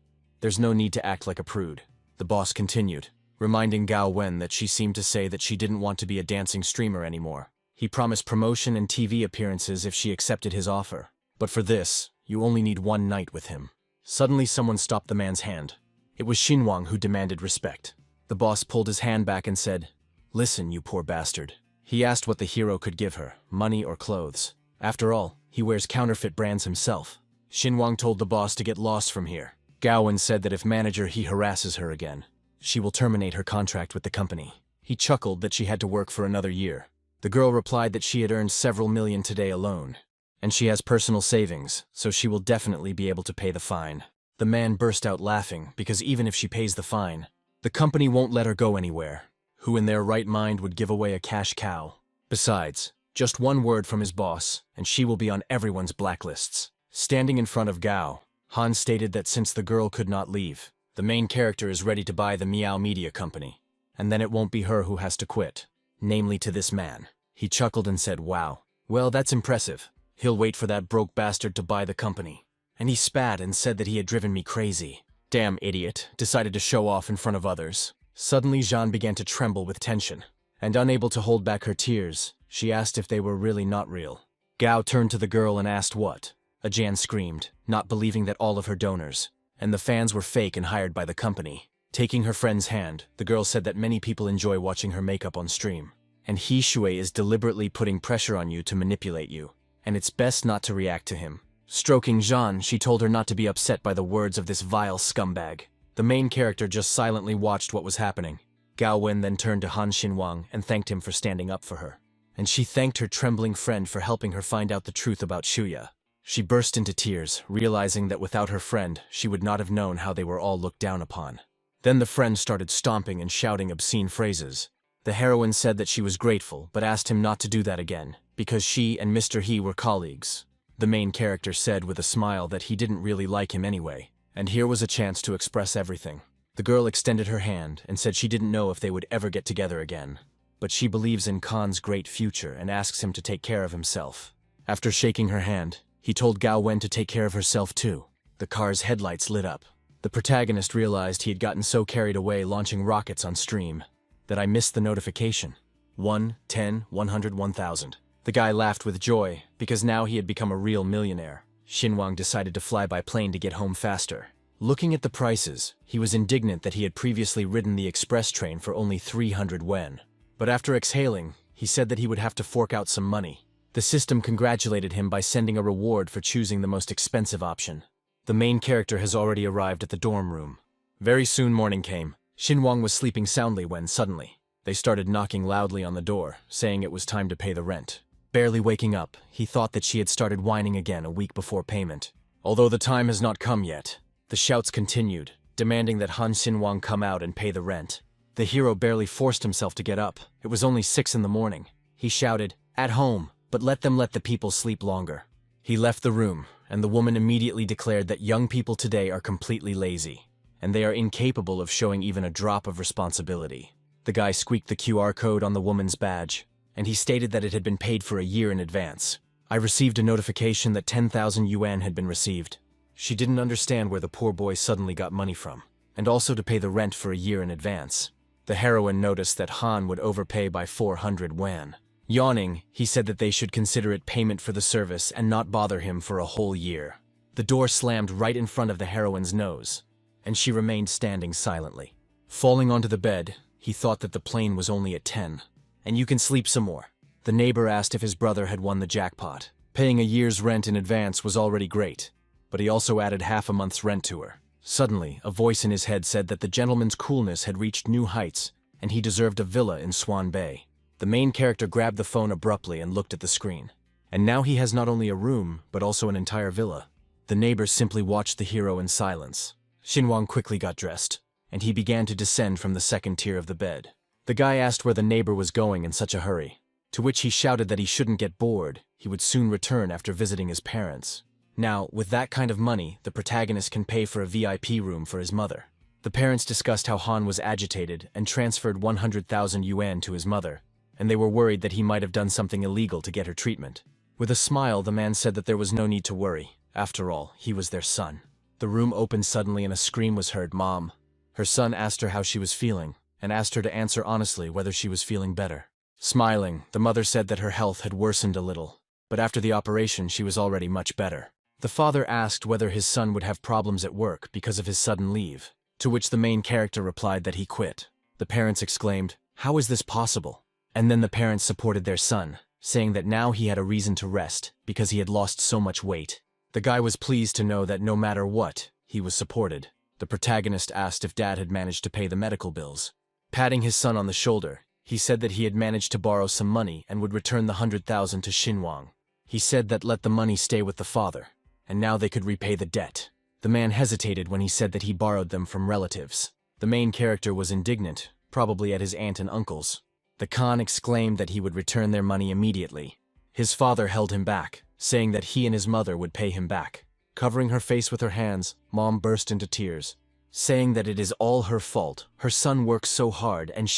There's no need to act like a prude. The boss continued, reminding Gao Wen that she seemed to say that she didn't want to be a dancing streamer anymore. He promised promotion and TV appearances if she accepted his offer. But for this, You only need one night with him. Suddenly someone stopped the man's hand. It was Xinguang who demanded respect. The boss pulled his hand back and said, "Listen, you poor bastard." He asked what the hero could give her, money or clothes. After all, he wears counterfeit brands himself. Xinguang told the boss to get lost from here. Gaowen said that if manager he harasses her again, she will terminate her contract with the company. He chuckled that she had to work for another year. The girl replied that she had earned several million today alone, and she has personal savings, so she will definitely be able to pay the fine. The man burst out laughing because even if she pays the fine, the company won't let her go anywhere. Who in their right mind would give away a cash cow? Besides, just one word from his boss, and she will be on everyone's blacklists. Standing in front of Gao, Han stated that since the girl could not leave, the main character is ready to buy the Meow Media Company, and then it won't be her who has to quit, namely to this man. He chuckled and said, "Wow, well that's impressive. He'll wait for that broke bastard to buy the company." And he spat and said that he had driven me crazy. Damn idiot, decided to show off in front of others. Suddenly Jeanne began to tremble with tension, and unable to hold back her tears, she asked if they were really not real. Gao turned to the girl and asked what. Jeanne screamed, not believing that all of her donors and the fans were fake and hired by the company. Taking her friend's hand, the girl said that many people enjoy watching her makeup on stream, and he Shui is deliberately putting pressure on you to manipulate you, and it's best not to react to him. Stroking Jeanne, she told her not to be upset by the words of this vile scumbag. The main character just silently watched what was happening. Gao Wen then turned to Han Xinguang and thanked him for standing up for her, and she thanked her trembling friend for helping her find out the truth about Shuya. She burst into tears, realizing that without her friend, she would not have known how they were all looked down upon. Then the friend started stomping and shouting obscene phrases. The heroine said that she was grateful, but asked him not to do that again, because she and Mr. He were colleagues. The main character said with a smile that he didn't really like him anyway, and here was a chance to express everything. The girl extended her hand and said she didn't know if they would ever get together again, but she believes in Khan's great future and asks him to take care of himself. After shaking her hand, he told Gao Wen to take care of herself too. The car's headlights lit up. The protagonist realized he had gotten so carried away launching rockets on stream that I missed the notification. 1, 10, 100, 1000. The guy laughed with joy because now he had become a real millionaire. Xinguang decided to fly by plane to get home faster. Looking at the prices, he was indignant that he had previously ridden the express train for only 300 wen. But after exhaling, he said that he would have to fork out some money. The system congratulated him by sending a reward for choosing the most expensive option. The main character has already arrived at the dorm room. Very soon morning came. Xinguang was sleeping soundly when, suddenly, they started knocking loudly on the door, saying it was time to pay the rent. Barely waking up, he thought that she had started whining again a week before payment. Although the time has not come yet, the shouts continued, demanding that Han Xinguang come out and pay the rent. The hero barely forced himself to get up. It was only 6 in the morning. He shouted, "At home, but let the people sleep longer." He left the room, and the woman immediately declared that young people today are completely lazy, and they are incapable of showing even a drop of responsibility. The guy squeaked the QR code on the woman's badge, and he stated that it had been paid for a year in advance. I received a notification that 10,000 yuan had been received. She didn't understand where the poor boy suddenly got money from, and also to pay the rent for a year in advance. The heroine noticed that Han would overpay by 400 yuan. Yawning, he said that they should consider it payment for the service and not bother him for a whole year. The door slammed right in front of the heroine's nose, and she remained standing silently. Falling onto the bed, he thought that the plane was only at 10. "And you can sleep some more." The neighbor asked if his brother had won the jackpot. Paying a year's rent in advance was already great, but he also added half a month's rent to her. Suddenly, a voice in his head said that the gentleman's coolness had reached new heights, and he deserved a villa in Swan Bay. The main character grabbed the phone abruptly and looked at the screen. And now he has not only a room, but also an entire villa. The neighbor simply watched the hero in silence. Xinguang quickly got dressed, and he began to descend from the second tier of the bed. The guy asked where the neighbor was going in such a hurry, to which he shouted that he shouldn't get bored, he would soon return after visiting his parents. Now, with that kind of money, the protagonist can pay for a VIP room for his mother. The parents discussed how Han was agitated and transferred 100,000 yuan to his mother, and they were worried that he might have done something illegal to get her treatment. With a smile, the man said that there was no need to worry. After all, he was their son. The room opened suddenly and a scream was heard, "Mom." Her son asked her how she was feeling, and asked her to answer honestly whether she was feeling better. Smiling, the mother said that her health had worsened a little, but after the operation she was already much better. The father asked whether his son would have problems at work because of his sudden leave, to which the main character replied that he quit. The parents exclaimed, "How is this possible?" And then the parents supported their son, saying that now he had a reason to rest because he had lost so much weight. The guy was pleased to know that no matter what, he was supported. The protagonist asked if dad had managed to pay the medical bills. Patting his son on the shoulder, he said that he had managed to borrow some money and would return the 100,000 to Xinhuang. He said that let the money stay with the father, and now they could repay the debt. The man hesitated when he said that he borrowed them from relatives. The main character was indignant, probably at his aunt and uncles. The Khan exclaimed that he would return their money immediately. His father held him back, saying that he and his mother would pay him back. Covering her face with her hands, Mom burst into tears, saying that it is all her fault. Her son works so hard and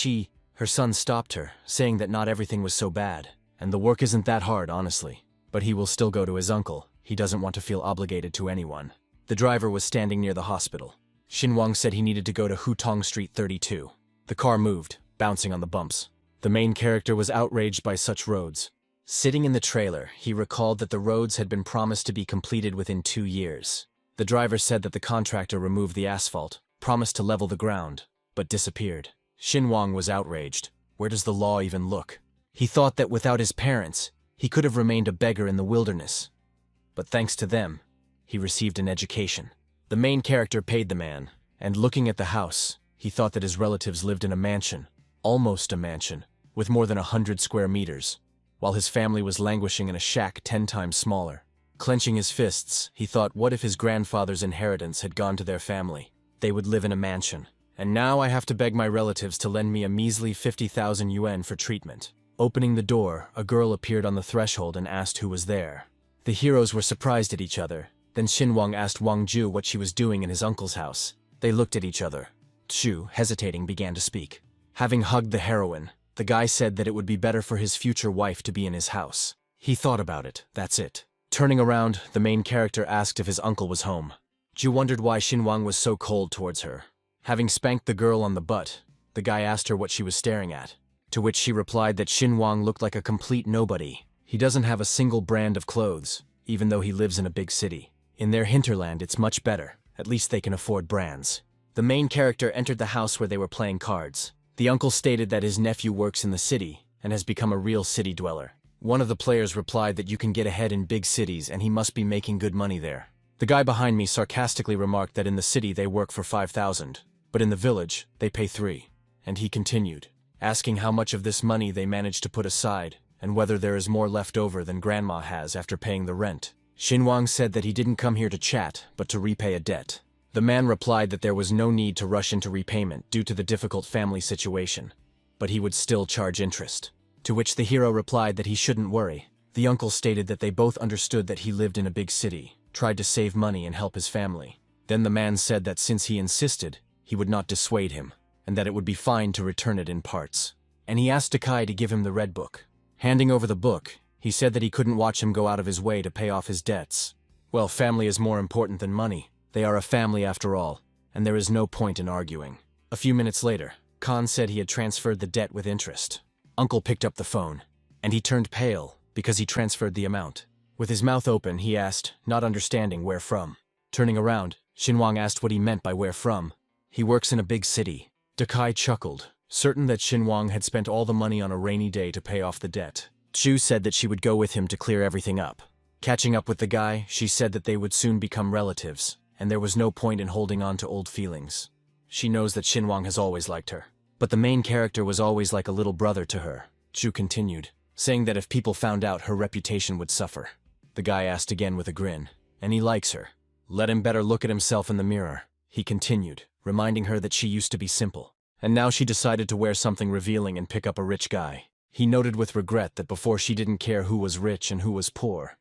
her son stopped her, saying that not everything was so bad. And the work isn't that hard, honestly. But he will still go to his uncle. He doesn't want to feel obligated to anyone. The driver was standing near the hospital. Xinhuang said he needed to go to Hutong Street 32. The car moved, bouncing on the bumps. The main character was outraged by such roads. Sitting in the trailer, he recalled that the roads had been promised to be completed within 2 years. The driver said that the contractor removed the asphalt, promised to level the ground, but disappeared. Xinhuang was outraged. Where does the law even look? He thought that without his parents, he could have remained a beggar in the wilderness. But thanks to them, he received an education. The main character paid the man, and looking at the house, he thought that his relatives lived in a mansion, almost a mansion, with more than 100 square meters, while his family was languishing in a shack 10 times smaller. Clenching his fists, he thought, what if his grandfather's inheritance had gone to their family? They would live in a mansion. And now I have to beg my relatives to lend me a measly 50,000 yuan for treatment. Opening the door, a girl appeared on the threshold and asked who was there. The heroes were surprised at each other. Then Xinhuang asked Wang Ju what she was doing in his uncle's house. They looked at each other. Chu, hesitating, began to speak. Having hugged the heroine, the guy said that it would be better for his future wife to be in his house. He thought about it, that's it. Turning around, the main character asked if his uncle was home. Ju wondered why Xinhuang was so cold towards her. Having spanked the girl on the butt, the guy asked her what she was staring at, to which she replied that Xinhuang looked like a complete nobody. He doesn't have a single brand of clothes, even though he lives in a big city. In their hinterland, it's much better. At least they can afford brands. The main character entered the house where they were playing cards. The uncle stated that his nephew works in the city and has become a real city dweller. One of the players replied that you can get ahead in big cities and he must be making good money there. The guy behind me sarcastically remarked that in the city they work for 5,000, but in the village they pay 3. And he continued, asking how much of this money they managed to put aside and whether there is more left over than grandma has after paying the rent. Xinhuang said that he didn't come here to chat, but to repay a debt. The man replied that there was no need to rush into repayment due to the difficult family situation, but he would still charge interest. To which the hero replied that he shouldn't worry. The uncle stated that they both understood that he lived in a big city, tried to save money and help his family. Then the man said that since he insisted, he would not dissuade him, and that it would be fine to return it in parts. And he asked Dakai to give him the red book. Handing over the book, he said that he couldn't watch him go out of his way to pay off his debts. Well, family is more important than money. They are a family after all, and there is no point in arguing. A few minutes later, Khan said he had transferred the debt with interest. Uncle picked up the phone, and he turned pale because he transferred the amount. With his mouth open, he asked, not understanding where from. Turning around, Xinhuang asked what he meant by where from. He works in a big city. Dakai chuckled, certain that Xinhuang had spent all the money on a rainy day to pay off the debt. Chu said that she would go with him to clear everything up. Catching up with the guy, she said that they would soon become relatives, and there was no point in holding on to old feelings. She knows that Xinhuang has always liked her, but the main character was always like a little brother to her. Chu continued, saying that if people found out, her reputation would suffer. The guy asked again with a grin, and he likes her. Let him better look at himself in the mirror, he continued, reminding her that she used to be simple. And now she decided to wear something revealing and pick up a rich guy. He noted with regret that before she didn't care who was rich and who was poor.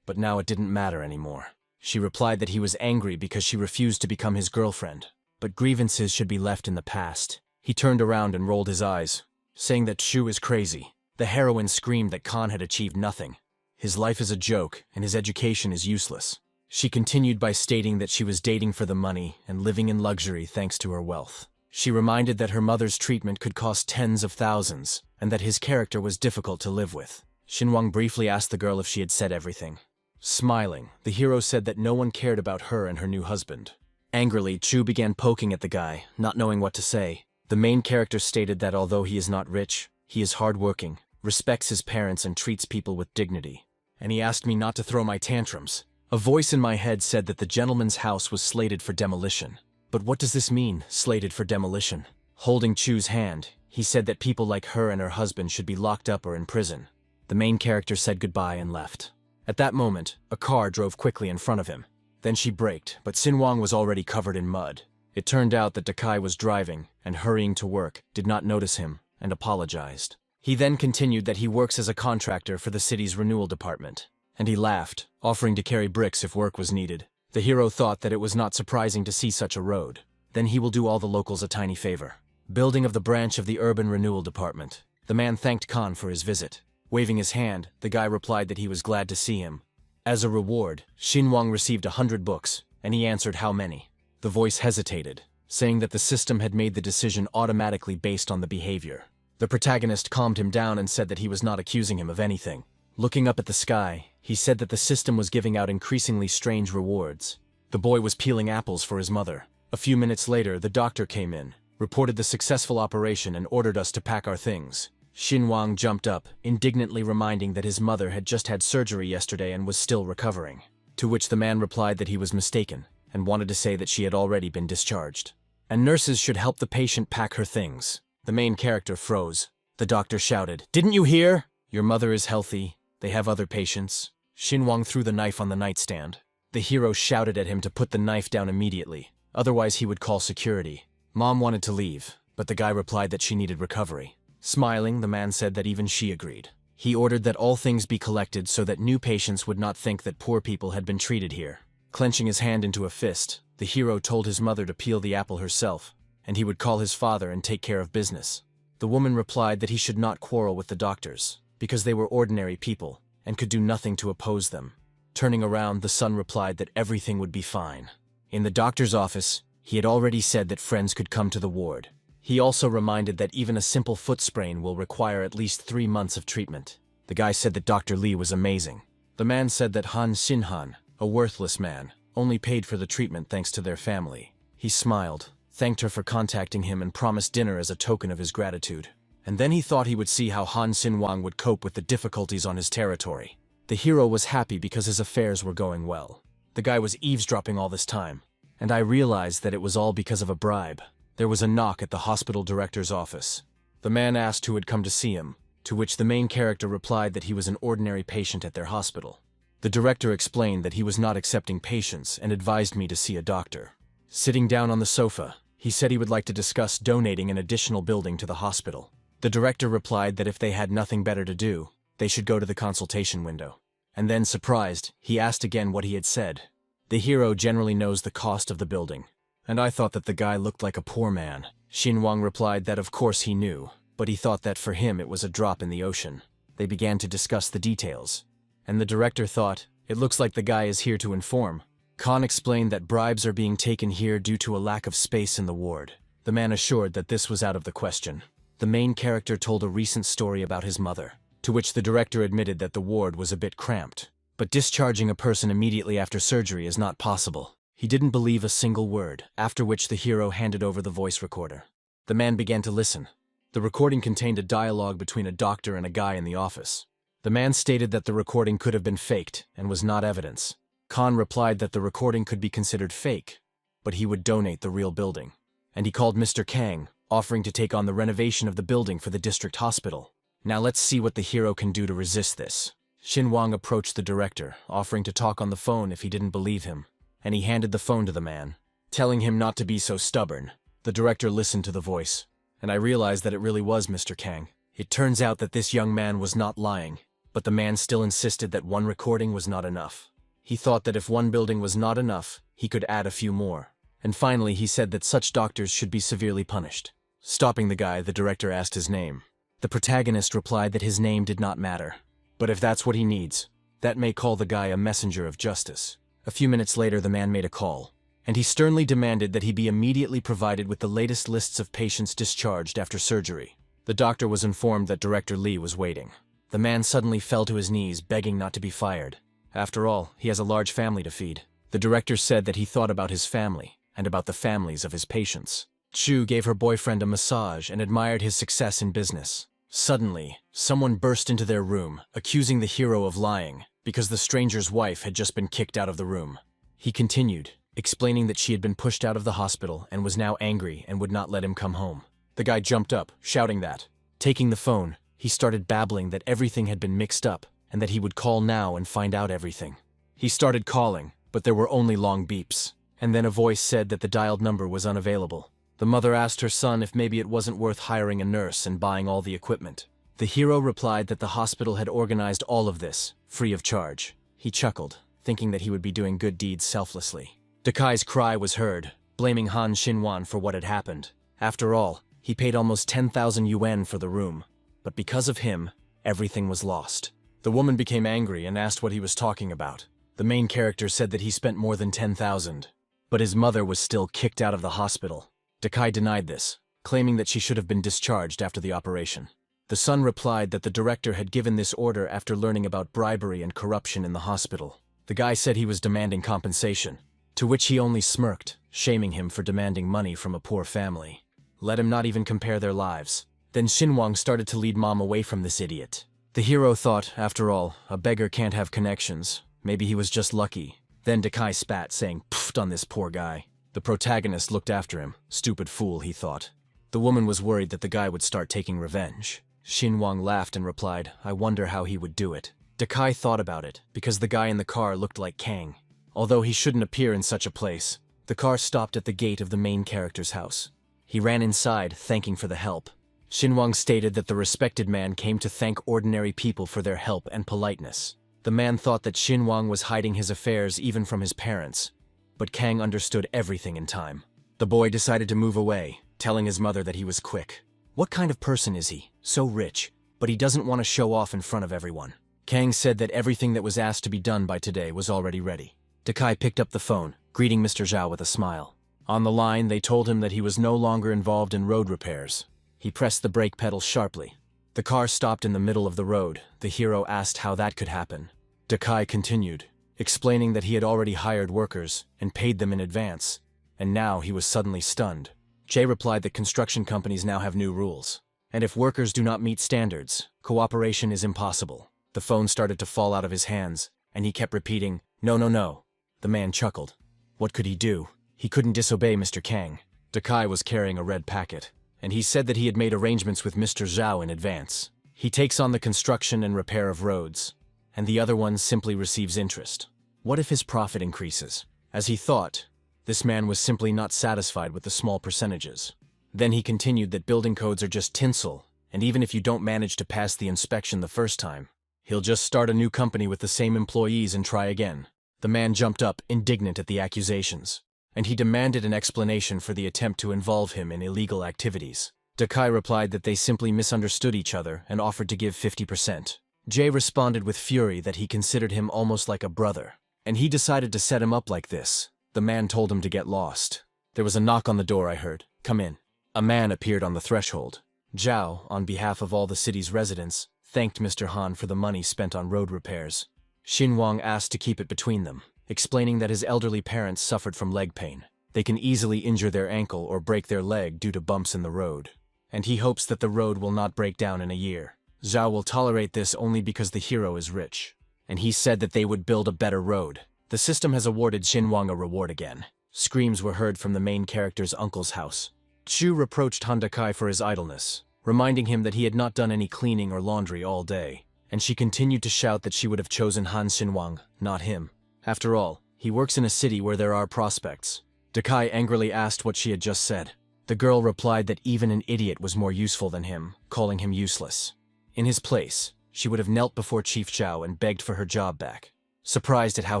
But now it didn't matter anymore. She replied that he was angry because she refused to become his girlfriend. But grievances should be left in the past. He turned around and rolled his eyes, saying that Shu is crazy. The heroine screamed that Khan had achieved nothing. His life is a joke, and his education is useless. She continued by stating that she was dating for the money and living in luxury thanks to her wealth. She reminded that her mother's treatment could cost tens of thousands, and that his character was difficult to live with. Xinhuang briefly asked the girl if she had said everything. Smiling, the hero said that no one cared about her and her new husband. Angrily, Chu began poking at the guy, not knowing what to say. The main character stated that although he is not rich, he is hardworking, respects his parents and treats people with dignity. And he asked me not to throw my tantrums. A voice in my head said that the gentleman's house was slated for demolition. But what does this mean, slated for demolition? Holding Chu's hand, he said that people like her and her husband should be locked up or in prison. The main character said goodbye and left. At that moment, a car drove quickly in front of him. Then she braked, but Xinguang was already covered in mud. It turned out that Dakai was driving and hurrying to work, did not notice him, and apologized. He then continued that he works as a contractor for the city's renewal department. And he laughed, offering to carry bricks if work was needed. The hero thought that it was not surprising to see such a road. Then he will do all the locals a tiny favor. Building of the branch of the urban renewal department. The man thanked Khan for his visit. Waving his hand, the guy replied that he was glad to see him. As a reward, Xinguang received 100 books, and he answered how many. The voice hesitated, saying that the system had made the decision automatically based on the behavior. The protagonist calmed him down and said that he was not accusing him of anything. Looking up at the sky, he said that the system was giving out increasingly strange rewards. The boy was peeling apples for his mother. A few minutes later, the doctor came in, reported the successful operation and ordered us to pack our things. Xinguang jumped up, indignantly reminding that his mother had just had surgery yesterday and was still recovering. To which the man replied that he was mistaken, and wanted to say that she had already been discharged. And nurses should help the patient pack her things. The main character froze. The doctor shouted, "Didn't you hear? Your mother is healthy. They have other patients." Xinguang threw the knife on the nightstand. The hero shouted at him to put the knife down immediately, otherwise he would call security. Mom wanted to leave, but the guy replied that she needed recovery. Smiling, the man said that even she agreed. He ordered that all things be collected so that new patients would not think that poor people had been treated here. Clenching his hand into a fist, the hero told his mother to peel the apple herself, and he would call his father and take care of business. The woman replied that he should not quarrel with the doctors, because they were ordinary people, and could do nothing to oppose them. Turning around, the son replied that everything would be fine. In the doctor's office, he had already said that friends could come to the ward. He also reminded that even a simple foot sprain will require at least 3 months of treatment. The guy said that Dr. Li was amazing. The man said that Han Xinhan, a worthless man, only paid for the treatment thanks to their family. He smiled, thanked her for contacting him and promised dinner as a token of his gratitude. And then he thought he would see how Han Xinguang would cope with the difficulties on his territory. The hero was happy because his affairs were going well. The guy was eavesdropping all this time, and I realized that it was all because of a bribe. There was a knock at the hospital director's office. The man asked who had come to see him, to which the main character replied that he was an ordinary patient at their hospital. The director explained that he was not accepting patients and advised me to see a doctor. Sitting down on the sofa, he said he would like to discuss donating an additional building to the hospital. The director replied that if they had nothing better to do, they should go to the consultation window. And then, surprised, he asked again what he had said. The hero generally knows the cost of the building, and I thought that the guy looked like a poor man. Xinguang replied that of course he knew, but he thought that for him it was a drop in the ocean. They began to discuss the details, and the director thought, it looks like the guy is here to inform. Khan explained that bribes are being taken here due to a lack of space in the ward. The man assured that this was out of the question. The main character told a recent story about his mother, to which the director admitted that the ward was a bit cramped. But discharging a person immediately after surgery is not possible. He didn't believe a single word, after which the hero handed over the voice recorder. The man began to listen. The recording contained a dialogue between a doctor and a guy in the office. The man stated that the recording could have been faked and was not evidence. Khan replied that the recording could be considered fake, but he would donate the real building. And he called Mr. Kang, offering to take on the renovation of the building for the district hospital. Now let's see what the hero can do to resist this. Xinguang approached the director, offering to talk on the phone if he didn't believe him, and he handed the phone to the man, telling him not to be so stubborn. The director listened to the voice, and I realized that it really was Mr. Kang. It turns out that this young man was not lying, but the man still insisted that one recording was not enough. He thought that if one building was not enough, he could add a few more. And finally he said that such doctors should be severely punished. Stopping the guy, the director asked his name. The protagonist replied that his name did not matter. But if that's what he needs, that may call the guy a messenger of justice. A few minutes later, the man made a call, and he sternly demanded that he be immediately provided with the latest lists of patients discharged after surgery. The doctor was informed that Director Li was waiting. The man suddenly fell to his knees, begging not to be fired. After all, he has a large family to feed. The director said that he thought about his family, and about the families of his patients. Chu gave her boyfriend a massage and admired his success in business. Suddenly, someone burst into their room, accusing the hero of lying, because the stranger's wife had just been kicked out of the room. He continued, explaining that she had been pushed out of the hospital and was now angry and would not let him come home. The guy jumped up, shouting that. Taking the phone, he started babbling that everything had been mixed up, and that he would call now and find out everything. He started calling, but there were only long beeps, and then a voice said that the dialed number was unavailable. The mother asked her son if maybe it wasn't worth hiring a nurse and buying all the equipment. The hero replied that the hospital had organized all of this, free of charge. He chuckled, thinking that he would be doing good deeds selflessly. Dakai's cry was heard, blaming Han Xinwan for what had happened. After all, he paid almost 10,000 yuan for the room, but because of him, everything was lost. The woman became angry and asked what he was talking about. The main character said that he spent more than 10,000, but his mother was still kicked out of the hospital. Dakai denied this, claiming that she should have been discharged after the operation. The son replied that the director had given this order after learning about bribery and corruption in the hospital. The guy said he was demanding compensation, to which he only smirked, shaming him for demanding money from a poor family. Let him not even compare their lives. Then Xinwang started to lead Mom away from this idiot. The hero thought, after all, a beggar can't have connections. Maybe he was just lucky. Then Dakai spat, saying, "Pfft on this poor guy." The protagonist looked after him. Stupid fool, he thought. The woman was worried that the guy would start taking revenge. Xinwang laughed and replied, "I wonder how he would do it." Dakai thought about it, because the guy in the car looked like Kang. Although he shouldn't appear in such a place, the car stopped at the gate of the main character's house. He ran inside, thanking for the help. Xinwang stated that the respected man came to thank ordinary people for their help and politeness. The man thought that Xinwang was hiding his affairs even from his parents, but Kang understood everything in time. The boy decided to move away, telling his mother that he was quick. What kind of person is he? So rich, but he doesn't want to show off in front of everyone. Kang said that everything that was asked to be done by today was already ready. Dakai picked up the phone, greeting Mr. Zhao with a smile. On the line, they told him that he was no longer involved in road repairs. He pressed the brake pedal sharply. The car stopped in the middle of the road. The hero asked how that could happen. Dakai continued, explaining that he had already hired workers and paid them in advance, and now he was suddenly stunned. Jay replied that construction companies now have new rules, and if workers do not meet standards, cooperation is impossible. The phone started to fall out of his hands, and he kept repeating, "No, no, no." The man chuckled. What could he do? He couldn't disobey Mr. Kang. Dakai was carrying a red packet, and he said that he had made arrangements with Mr. Zhao in advance. He takes on the construction and repair of roads, and the other one simply receives interest. What if his profit increases? As he thought, this man was simply not satisfied with the small percentages. Then he continued that building codes are just tinsel, and even if you don't manage to pass the inspection the first time, he'll just start a new company with the same employees and try again. The man jumped up, indignant at the accusations, and he demanded an explanation for the attempt to involve him in illegal activities. Dakai replied that they simply misunderstood each other and offered to give 50%. Jay responded with fury that he considered him almost like a brother, and he decided to set him up like this. The man told him to get lost. There was a knock on the door, I heard. Come in. A man appeared on the threshold. Zhao, on behalf of all the city's residents, thanked Mr. Han for the money spent on road repairs. Xinwang asked to keep it between them, explaining that his elderly parents suffered from leg pain. They can easily injure their ankle or break their leg due to bumps in the road, and he hopes that the road will not break down in a year. Zhao will tolerate this only because the hero is rich, and he said that they would build a better road. The system has awarded Xinwang a reward again. Screams were heard from the main character's uncle's house. Chu reproached Han Dakai for his idleness, reminding him that he had not done any cleaning or laundry all day, and she continued to shout that she would have chosen Han Xinwang, not him. After all, he works in a city where there are prospects. Dakai angrily asked what she had just said. The girl replied that even an idiot was more useful than him, calling him useless. In his place, she would have knelt before Chief Zhao and begged for her job back, surprised at how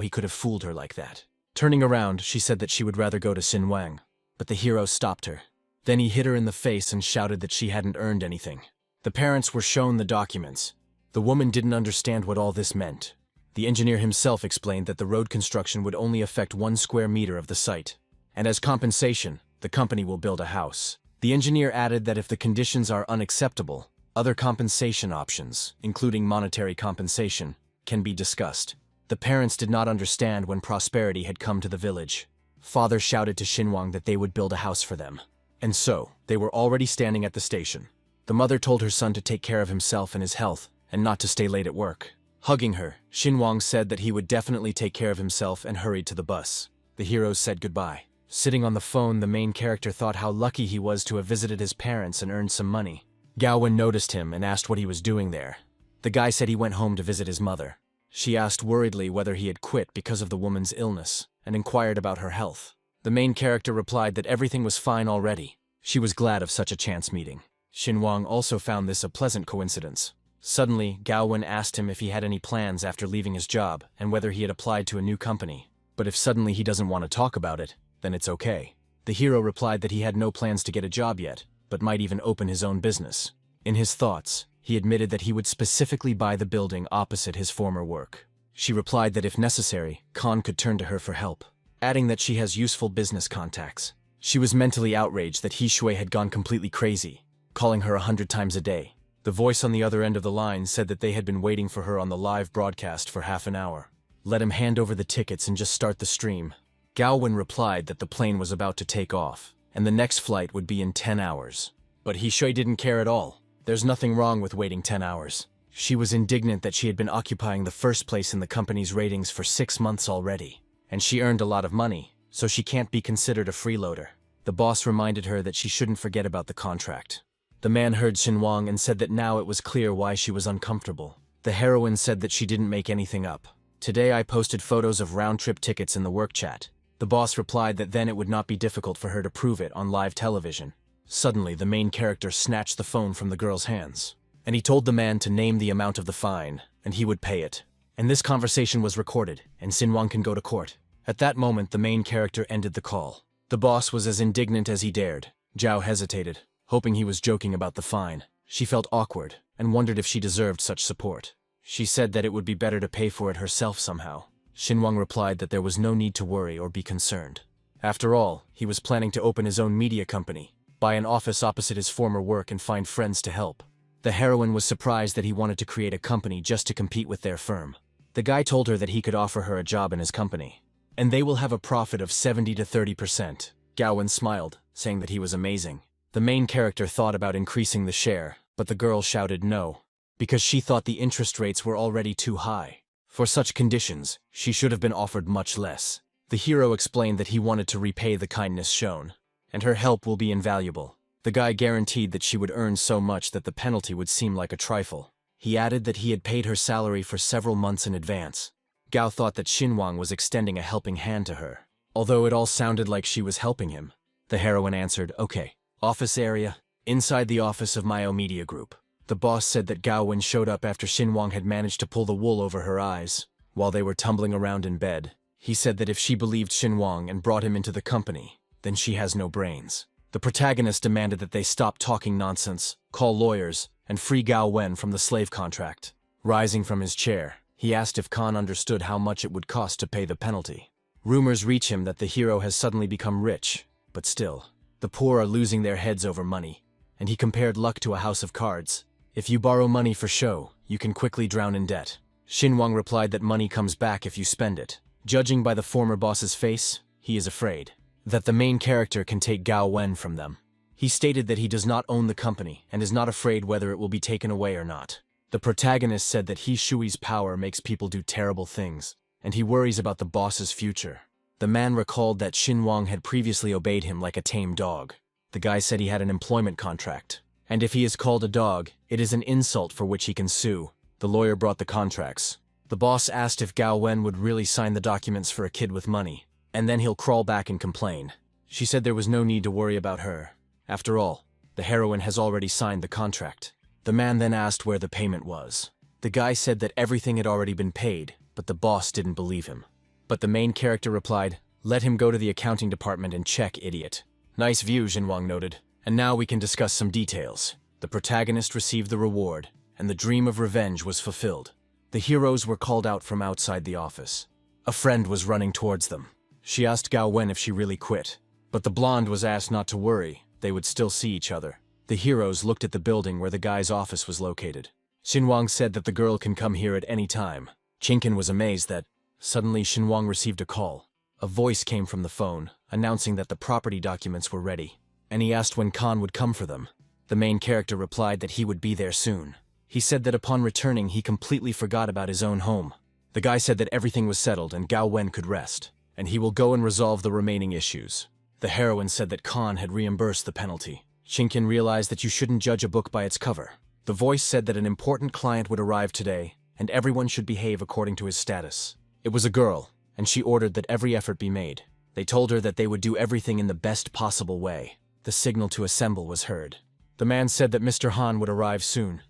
he could have fooled her like that. Turning around, she said that she would rather go to Xinwang, but the hero stopped her. Then he hit her in the face and shouted that she hadn't earned anything. The parents were shown the documents. The woman didn't understand what all this meant. The engineer himself explained that the road construction would only affect 1 square meter of the site, and as compensation, the company will build a house. The engineer added that if the conditions are unacceptable, other compensation options, including monetary compensation, can be discussed. The parents did not understand when prosperity had come to the village. Father shouted to Xinguang that they would build a house for them. And so, they were already standing at the station. The mother told her son to take care of himself and his health, and not to stay late at work. Hugging her, Xinguang said that he would definitely take care of himself and hurried to the bus. The heroes said goodbye. Sitting on the phone, the main character thought how lucky he was to have visited his parents and earned some money. Gaowen noticed him and asked what he was doing there. The guy said he went home to visit his mother. She asked worriedly whether he had quit because of the woman's illness, and inquired about her health. The main character replied that everything was fine already. She was glad of such a chance meeting. Xinguang also found this a pleasant coincidence. Suddenly, Gaowen asked him if he had any plans after leaving his job, and whether he had applied to a new company. But if suddenly he doesn't want to talk about it, then it's okay. The hero replied that he had no plans to get a job yet, but might even open his own business. In his thoughts, he admitted that he would specifically buy the building opposite his former work. She replied that if necessary, Khan could turn to her for help, adding that she has useful business contacts. She was mentally outraged that He Shui had gone completely crazy, calling her 100 times a day. The voice on the other end of the line said that they had been waiting for her on the live broadcast for half an hour. Let him hand over the tickets and just start the stream. Gaowen replied that the plane was about to take off, and the next flight would be in 10 hours. But He Shui didn't care at all. There's nothing wrong with waiting 10 hours. She was indignant that she had been occupying the first place in the company's ratings for 6 months already. And she earned a lot of money, so she can't be considered a freeloader. The boss reminded her that she shouldn't forget about the contract. The man heard Xinguang and said that now it was clear why she was uncomfortable. The heroine said that she didn't make anything up. Today I posted photos of round-trip tickets in the work chat. The boss replied that then it would not be difficult for her to prove it on live television. Suddenly, the main character snatched the phone from the girl's hands, and he told the man to name the amount of the fine, and he would pay it. And this conversation was recorded, and Xinguang can go to court. At that moment, the main character ended the call. The boss was as indignant as he dared. Zhao hesitated, hoping he was joking about the fine. She felt awkward, and wondered if she deserved such support. She said that it would be better to pay for it herself somehow. Xinguang replied that there was no need to worry or be concerned. After all, he was planning to open his own media company, buy an office opposite his former work and find friends to help. The heroine was surprised that he wanted to create a company just to compete with their firm. The guy told her that he could offer her a job in his company, and they will have a profit of 70 to 30%. Gaowen smiled, saying that he was amazing. The main character thought about increasing the share, but the girl shouted no, because she thought the interest rates were already too high. For such conditions, she should have been offered much less. The hero explained that he wanted to repay the kindness shown, and her help will be invaluable. The guy guaranteed that she would earn so much that the penalty would seem like a trifle. He added that he had paid her salary for several months in advance. Gao thought that Xinguang was extending a helping hand to her, although it all sounded like she was helping him. The heroine answered, okay. Office area, inside the office of Myo Media Group. The boss said that Gaowen showed up after Xinguang had managed to pull the wool over her eyes. While they were tumbling around in bed, he said that if she believed Xinguang and brought him into the company, then she has no brains. The protagonist demanded that they stop talking nonsense, call lawyers, and free Gaowen from the slave contract. Rising from his chair, he asked if Khan understood how much it would cost to pay the penalty. Rumors reach him that the hero has suddenly become rich, but still, the poor are losing their heads over money, and he compared luck to a house of cards. If you borrow money for show, you can quickly drown in debt. Xinguang replied that money comes back if you spend it. Judging by the former boss's face, he is afraid that the main character can take Gaowen from them. He stated that he does not own the company and is not afraid whether it will be taken away or not. The protagonist said that He Shui's power makes people do terrible things, and he worries about the boss's future. The man recalled that Xinguang had previously obeyed him like a tame dog. The guy said he had an employment contract, and if he is called a dog, it is an insult for which he can sue. The lawyer brought the contracts. The boss asked if Gaowen would really sign the documents for a kid with money, and then he'll crawl back and complain. She said there was no need to worry about her. After all, the heroine has already signed the contract. The man then asked where the payment was. The guy said that everything had already been paid, but the boss didn't believe him. But the main character replied, "Let him go to the accounting department and check, idiot." Nice view, Xinguang noted. And now we can discuss some details. The protagonist received the reward, and the dream of revenge was fulfilled. The heroes were called out from outside the office. A friend was running towards them. She asked Gaowen if she really quit, but the blonde was asked not to worry, they would still see each other. The heroes looked at the building where the guy's office was located. Xinguang said that the girl can come here at any time. Chinkin was amazed that, Suddenly, Shinwang received a call. A voice came from the phone, announcing that the property documents were ready, and he asked when Khan would come for them. The main character replied that he would be there soon. He said that upon returning, he completely forgot about his own home. The guy said that everything was settled and Gao Wen could rest, and he will go and resolve the remaining issues. The heroine said that Khan had reimbursed the penalty. Shinkin realized that you shouldn't judge a book by its cover. The voice said that an important client would arrive today, and everyone should behave according to his status. It was a girl, and she ordered that every effort be made. They told her that they would do everything in the best possible way. The signal to assemble was heard. The man said that Mr. Han would arrive soon,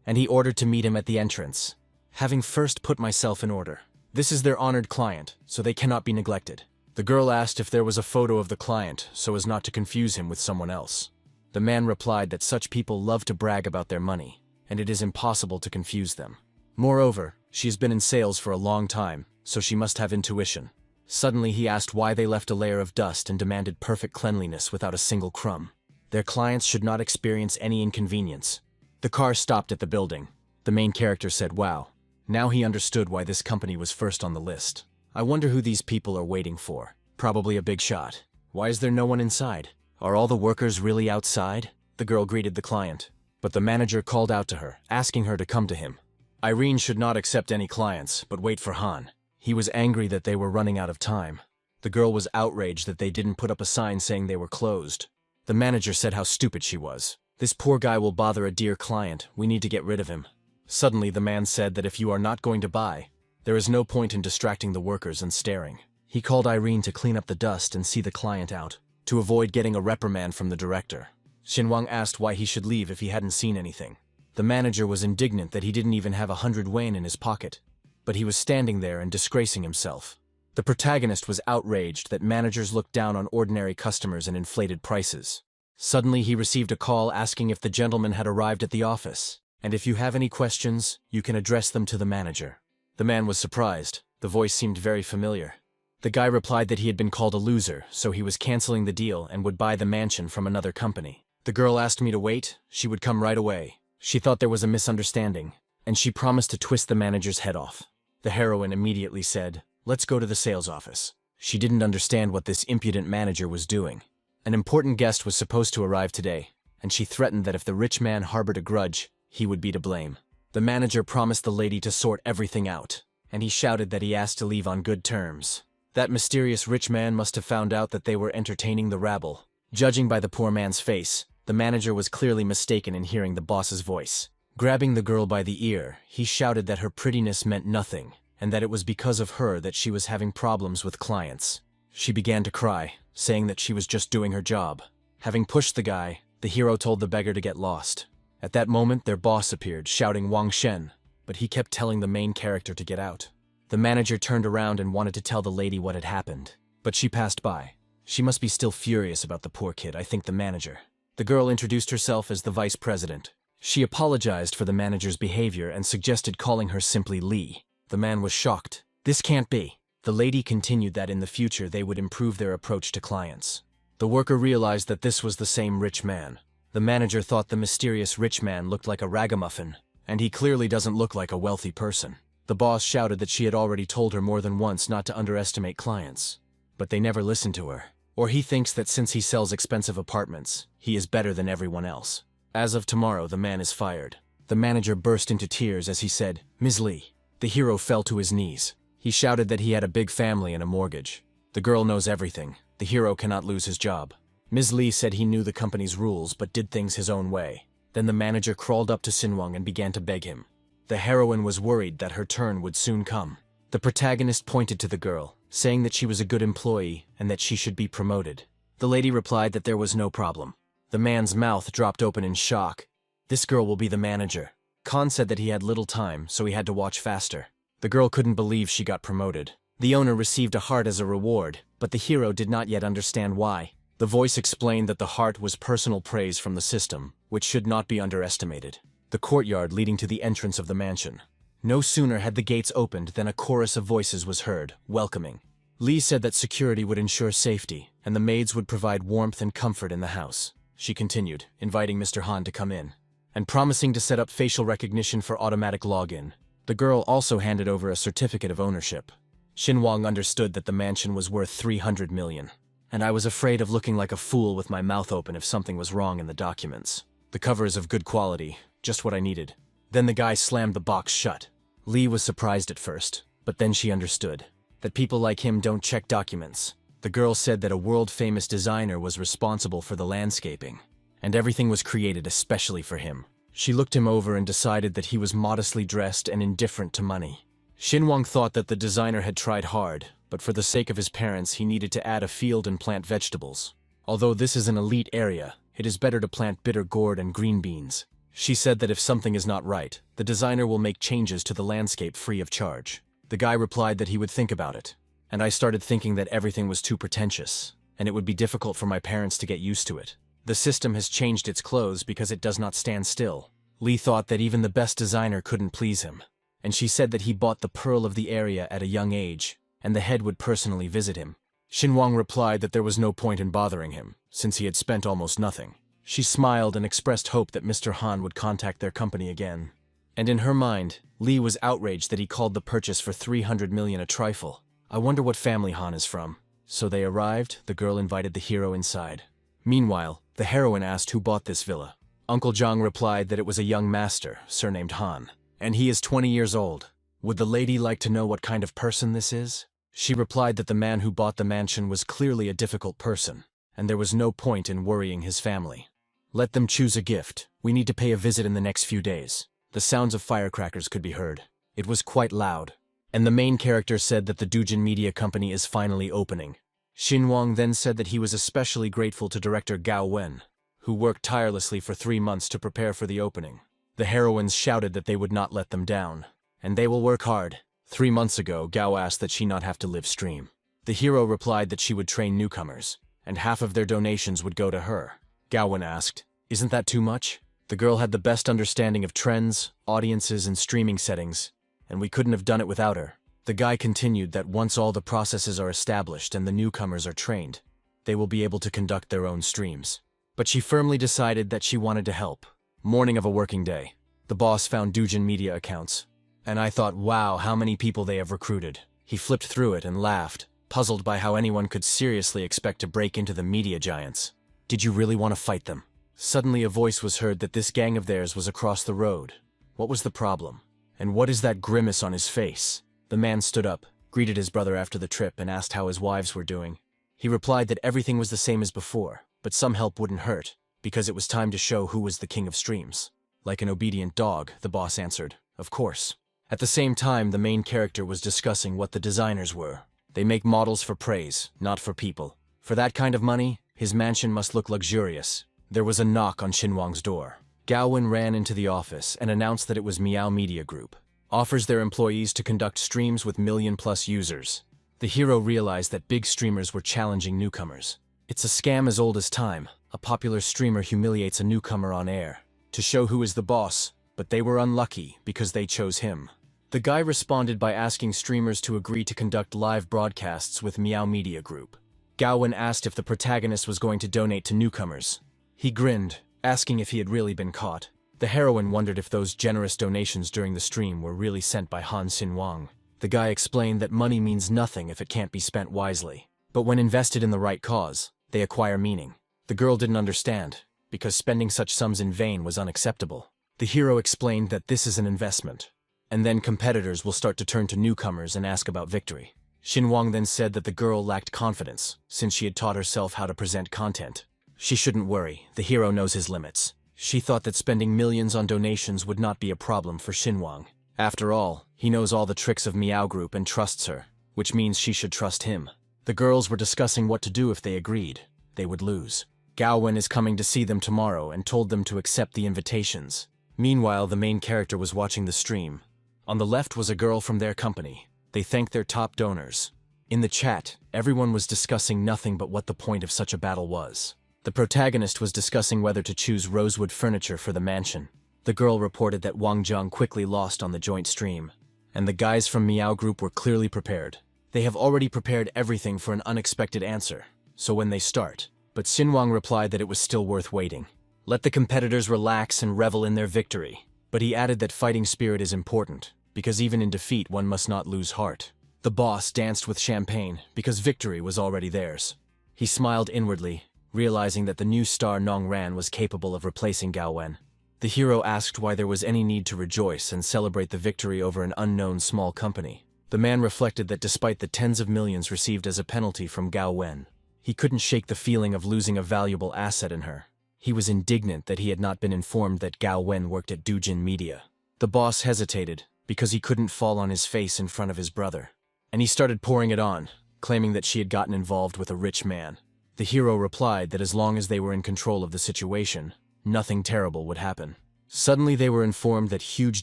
and he ordered to meet him at the entrance. Having first put myself in order. This is their honored client, so they cannot be neglected. The girl asked if there was a photo of the client, so as not to confuse him with someone else. The man replied that such people love to brag about their money, and it is impossible to confuse them. Moreover, she has been in sales for a long time, so she must have intuition. Suddenly he asked why they left a layer of dust and demanded perfect cleanliness without a single crumb. Their clients should not experience any inconvenience. The car stopped at the building. The main character said, "Wow." Now he understood why this company was first on the list. I wonder who these people are waiting for. Probably a big shot. Why is there no one inside? Are all the workers really outside? The girl greeted the client, but the manager called out to her, asking her to come to him. Irene should not accept any clients, but wait for Han. He was angry that they were running out of time. The girl was outraged that they didn't put up a sign saying they were closed. The manager said how stupid she was. This poor guy will bother a dear client. We need to get rid of him. Suddenly, the man said that if you are not going to buy, there is no point in distracting the workers and staring. He called Irene to clean up the dust and see the client out, to avoid getting a reprimand from the director. Shinwang asked why he should leave if he hadn't seen anything. The manager was indignant that he didn't even have 100 yuan in his pocket, but he was standing there and disgracing himself. The protagonist was outraged that managers looked down on ordinary customers and inflated prices. Suddenly, he received a call asking if the gentleman had arrived at the office, and if you have any questions, you can address them to the manager. The man was surprised. The voice seemed very familiar. The guy replied that he had been called a loser, so he was canceling the deal and would buy the mansion from another company. The girl asked me to wait. She would come right away. She thought there was a misunderstanding, and she promised to twist the manager's head off. The heroine immediately said, "Let's go to the sales office." She didn't understand what this impudent manager was doing. An important guest was supposed to arrive today, and she threatened that if the rich man harbored a grudge, he would be to blame. The manager promised the lady to sort everything out, and he shouted that he asked to leave on good terms. That mysterious rich man must have found out that they were entertaining the rabble. Judging by the poor man's face, the manager was clearly mistaken in hearing the boss's voice. Grabbing the girl by the ear, he shouted that her prettiness meant nothing, and that it was because of her that she was having problems with clients. She began to cry, saying that she was just doing her job. Having pushed the guy, the hero told the beggar to get lost. At that moment, their boss appeared, shouting Wang Shen, but he kept telling the main character to get out. The manager turned around and wanted to tell the lady what had happened, but she passed by. She must be still furious about the poor kid, I think the manager. The girl introduced herself as the vice president. She apologized for the manager's behavior and suggested calling her simply Lee. The man was shocked. This can't be. The lady continued that in the future they would improve their approach to clients. The worker realized that this was the same rich man. The manager thought the mysterious rich man looked like a ragamuffin, and he clearly doesn't look like a wealthy person. The boss shouted that she had already told her more than once not to underestimate clients, but they never listened to her. Or he thinks that since he sells expensive apartments, he is better than everyone else. As of tomorrow, the man is fired. The manager burst into tears as he said, "Ms. Lee." The hero fell to his knees. He shouted that he had a big family and a mortgage. The girl knows everything. The hero cannot lose his job. Ms. Lee said he knew the company's rules but did things his own way. Then the manager crawled up to Sinwang and began to beg him. The heroine was worried that her turn would soon come. The protagonist pointed to the girl, saying that she was a good employee and that she should be promoted. The lady replied that there was no problem. The man's mouth dropped open in shock. This girl will be the manager. Khan said that he had little time, so he had to watch faster. The girl couldn't believe she got promoted. The owner received a heart as a reward, but the hero did not yet understand why. The voice explained that the heart was personal praise from the system, which should not be underestimated. The courtyard leading to the entrance of the mansion. No sooner had the gates opened than a chorus of voices was heard, welcoming. Lee said that security would ensure safety, and the maids would provide warmth and comfort in the house. She continued, inviting Mr. Han to come in, and promising to set up facial recognition for automatic login. The girl also handed over a certificate of ownership. Xinhuang understood that the mansion was worth 300 million, and I was afraid of looking like a fool with my mouth open if something was wrong in the documents. The cover is of good quality, just what I needed. Then the guy slammed the box shut. Lee was surprised at first, but then she understood that people like him don't check documents. The girl said that a world-famous designer was responsible for the landscaping, and everything was created especially for him. She looked him over and decided that he was modestly dressed and indifferent to money. Xinhuang thought that the designer had tried hard, but for the sake of his parents he needed to add a field and plant vegetables. Although this is an elite area, it is better to plant bitter gourd and green beans. She said that if something is not right, the designer will make changes to the landscape free of charge. The guy replied that he would think about it, and I started thinking that everything was too pretentious, and it would be difficult for my parents to get used to it. The system has changed its clothes because it does not stand still. Lee thought that even the best designer couldn't please him, and she said that he bought the pearl of the area at a young age, and the head would personally visit him. Xinhuang replied that there was no point in bothering him, since he had spent almost nothing. She smiled and expressed hope that Mr. Han would contact their company again. And in her mind, Lee was outraged that he called the purchase for 300 million a trifle. I wonder what family Han is from. So they arrived, the girl invited the hero inside. Meanwhile, the heroine asked who bought this villa. Uncle Zhang replied that it was a young master, surnamed Han, and he is 20 years old. Would the lady like to know what kind of person this is? She replied that the man who bought the mansion was clearly a difficult person, and there was no point in worrying his family. Let them choose a gift. We need to pay a visit in the next few days. The sounds of firecrackers could be heard. It was quite loud. And the main character said that the Dujin Media Company is finally opening. Xinhuang then said that he was especially grateful to director Gao Wen, who worked tirelessly for 3 months to prepare for the opening. The heroines shouted that they would not let them down, and they will work hard. 3 months ago, Gao asked that she not have to live stream. The hero replied that she would train newcomers, and half of their donations would go to her. Gao Wen asked, "Isn't that too much?" The girl had the best understanding of trends, audiences, and streaming settings, and we couldn't have done it without her. The guy continued that once all the processes are established and the newcomers are trained, they will be able to conduct their own streams. But she firmly decided that she wanted to help. Morning of a working day, the boss found Dujin Media accounts, and I thought, wow, how many people they have recruited. He flipped through it and laughed, puzzled by how anyone could seriously expect to break into the media giants. Did you really want to fight them? Suddenly a voice was heard that this gang of theirs was across the road. What was the problem? And what is that grimace on his face? The man stood up, greeted his brother after the trip, and asked how his wives were doing. He replied that everything was the same as before, but some help wouldn't hurt, because it was time to show who was the king of streams. Like an obedient dog, the boss answered, "Of course." At the same time, the main character was discussing what the designers were. They make models for praise, not for people. For that kind of money, his mansion must look luxurious. There was a knock on Xinhuang's door. Gao Wen ran into the office and announced that it was Meow Media Group. Offers their employees to conduct streams with million-plus users. The hero realized that big streamers were challenging newcomers. It's a scam as old as time. A popular streamer humiliates a newcomer on air to show who is the boss, but they were unlucky because they chose him. The guy responded by asking streamers to agree to conduct live broadcasts with Meow Media Group. Gao Wen asked if the protagonist was going to donate to newcomers. He grinned, asking if he had really been caught. The heroine wondered if those generous donations during the stream were really sent by Han Xinhuang. The guy explained that money means nothing if it can't be spent wisely. But when invested in the right cause, they acquire meaning. The girl didn't understand, because spending such sums in vain was unacceptable. The hero explained that this is an investment, and then competitors will start to turn to newcomers and ask about victory. Xinhuang then said that the girl lacked confidence, since she had taught herself how to present content. She shouldn't worry, the hero knows his limits. She thought that spending millions on donations would not be a problem for Xinhuang. After all, he knows all the tricks of Meow Group and trusts her, which means she should trust him. The girls were discussing what to do if they agreed. They would lose. Gao Wen is coming to see them tomorrow and told them to accept the invitations. Meanwhile, the main character was watching the stream. On the left was a girl from their company. They thanked their top donors. In the chat, everyone was discussing nothing but what the point of such a battle was. The protagonist was discussing whether to choose rosewood furniture for the mansion. The girl reported that Wang Zhang quickly lost on the joint stream, and the guys from Meow Group were clearly prepared. They have already prepared everything for an unexpected answer, so when they start. But Xinhuang replied that it was still worth waiting. Let the competitors relax and revel in their victory. But he added that fighting spirit is important, because even in defeat one must not lose heart. The boss danced with champagne because victory was already theirs. He smiled inwardly, realizing that the new star Nong Ran was capable of replacing Gao Wen. The hero asked why there was any need to rejoice and celebrate the victory over an unknown small company. The man reflected that despite the tens of millions received as a penalty from Gao Wen, he couldn't shake the feeling of losing a valuable asset in her. He was indignant that he had not been informed that Gao Wen worked at Dujin Media. The boss hesitated because he couldn't fall on his face in front of his brother. And he started pouring it on, claiming that she had gotten involved with a rich man. The hero replied that as long as they were in control of the situation, nothing terrible would happen. Suddenly they were informed that huge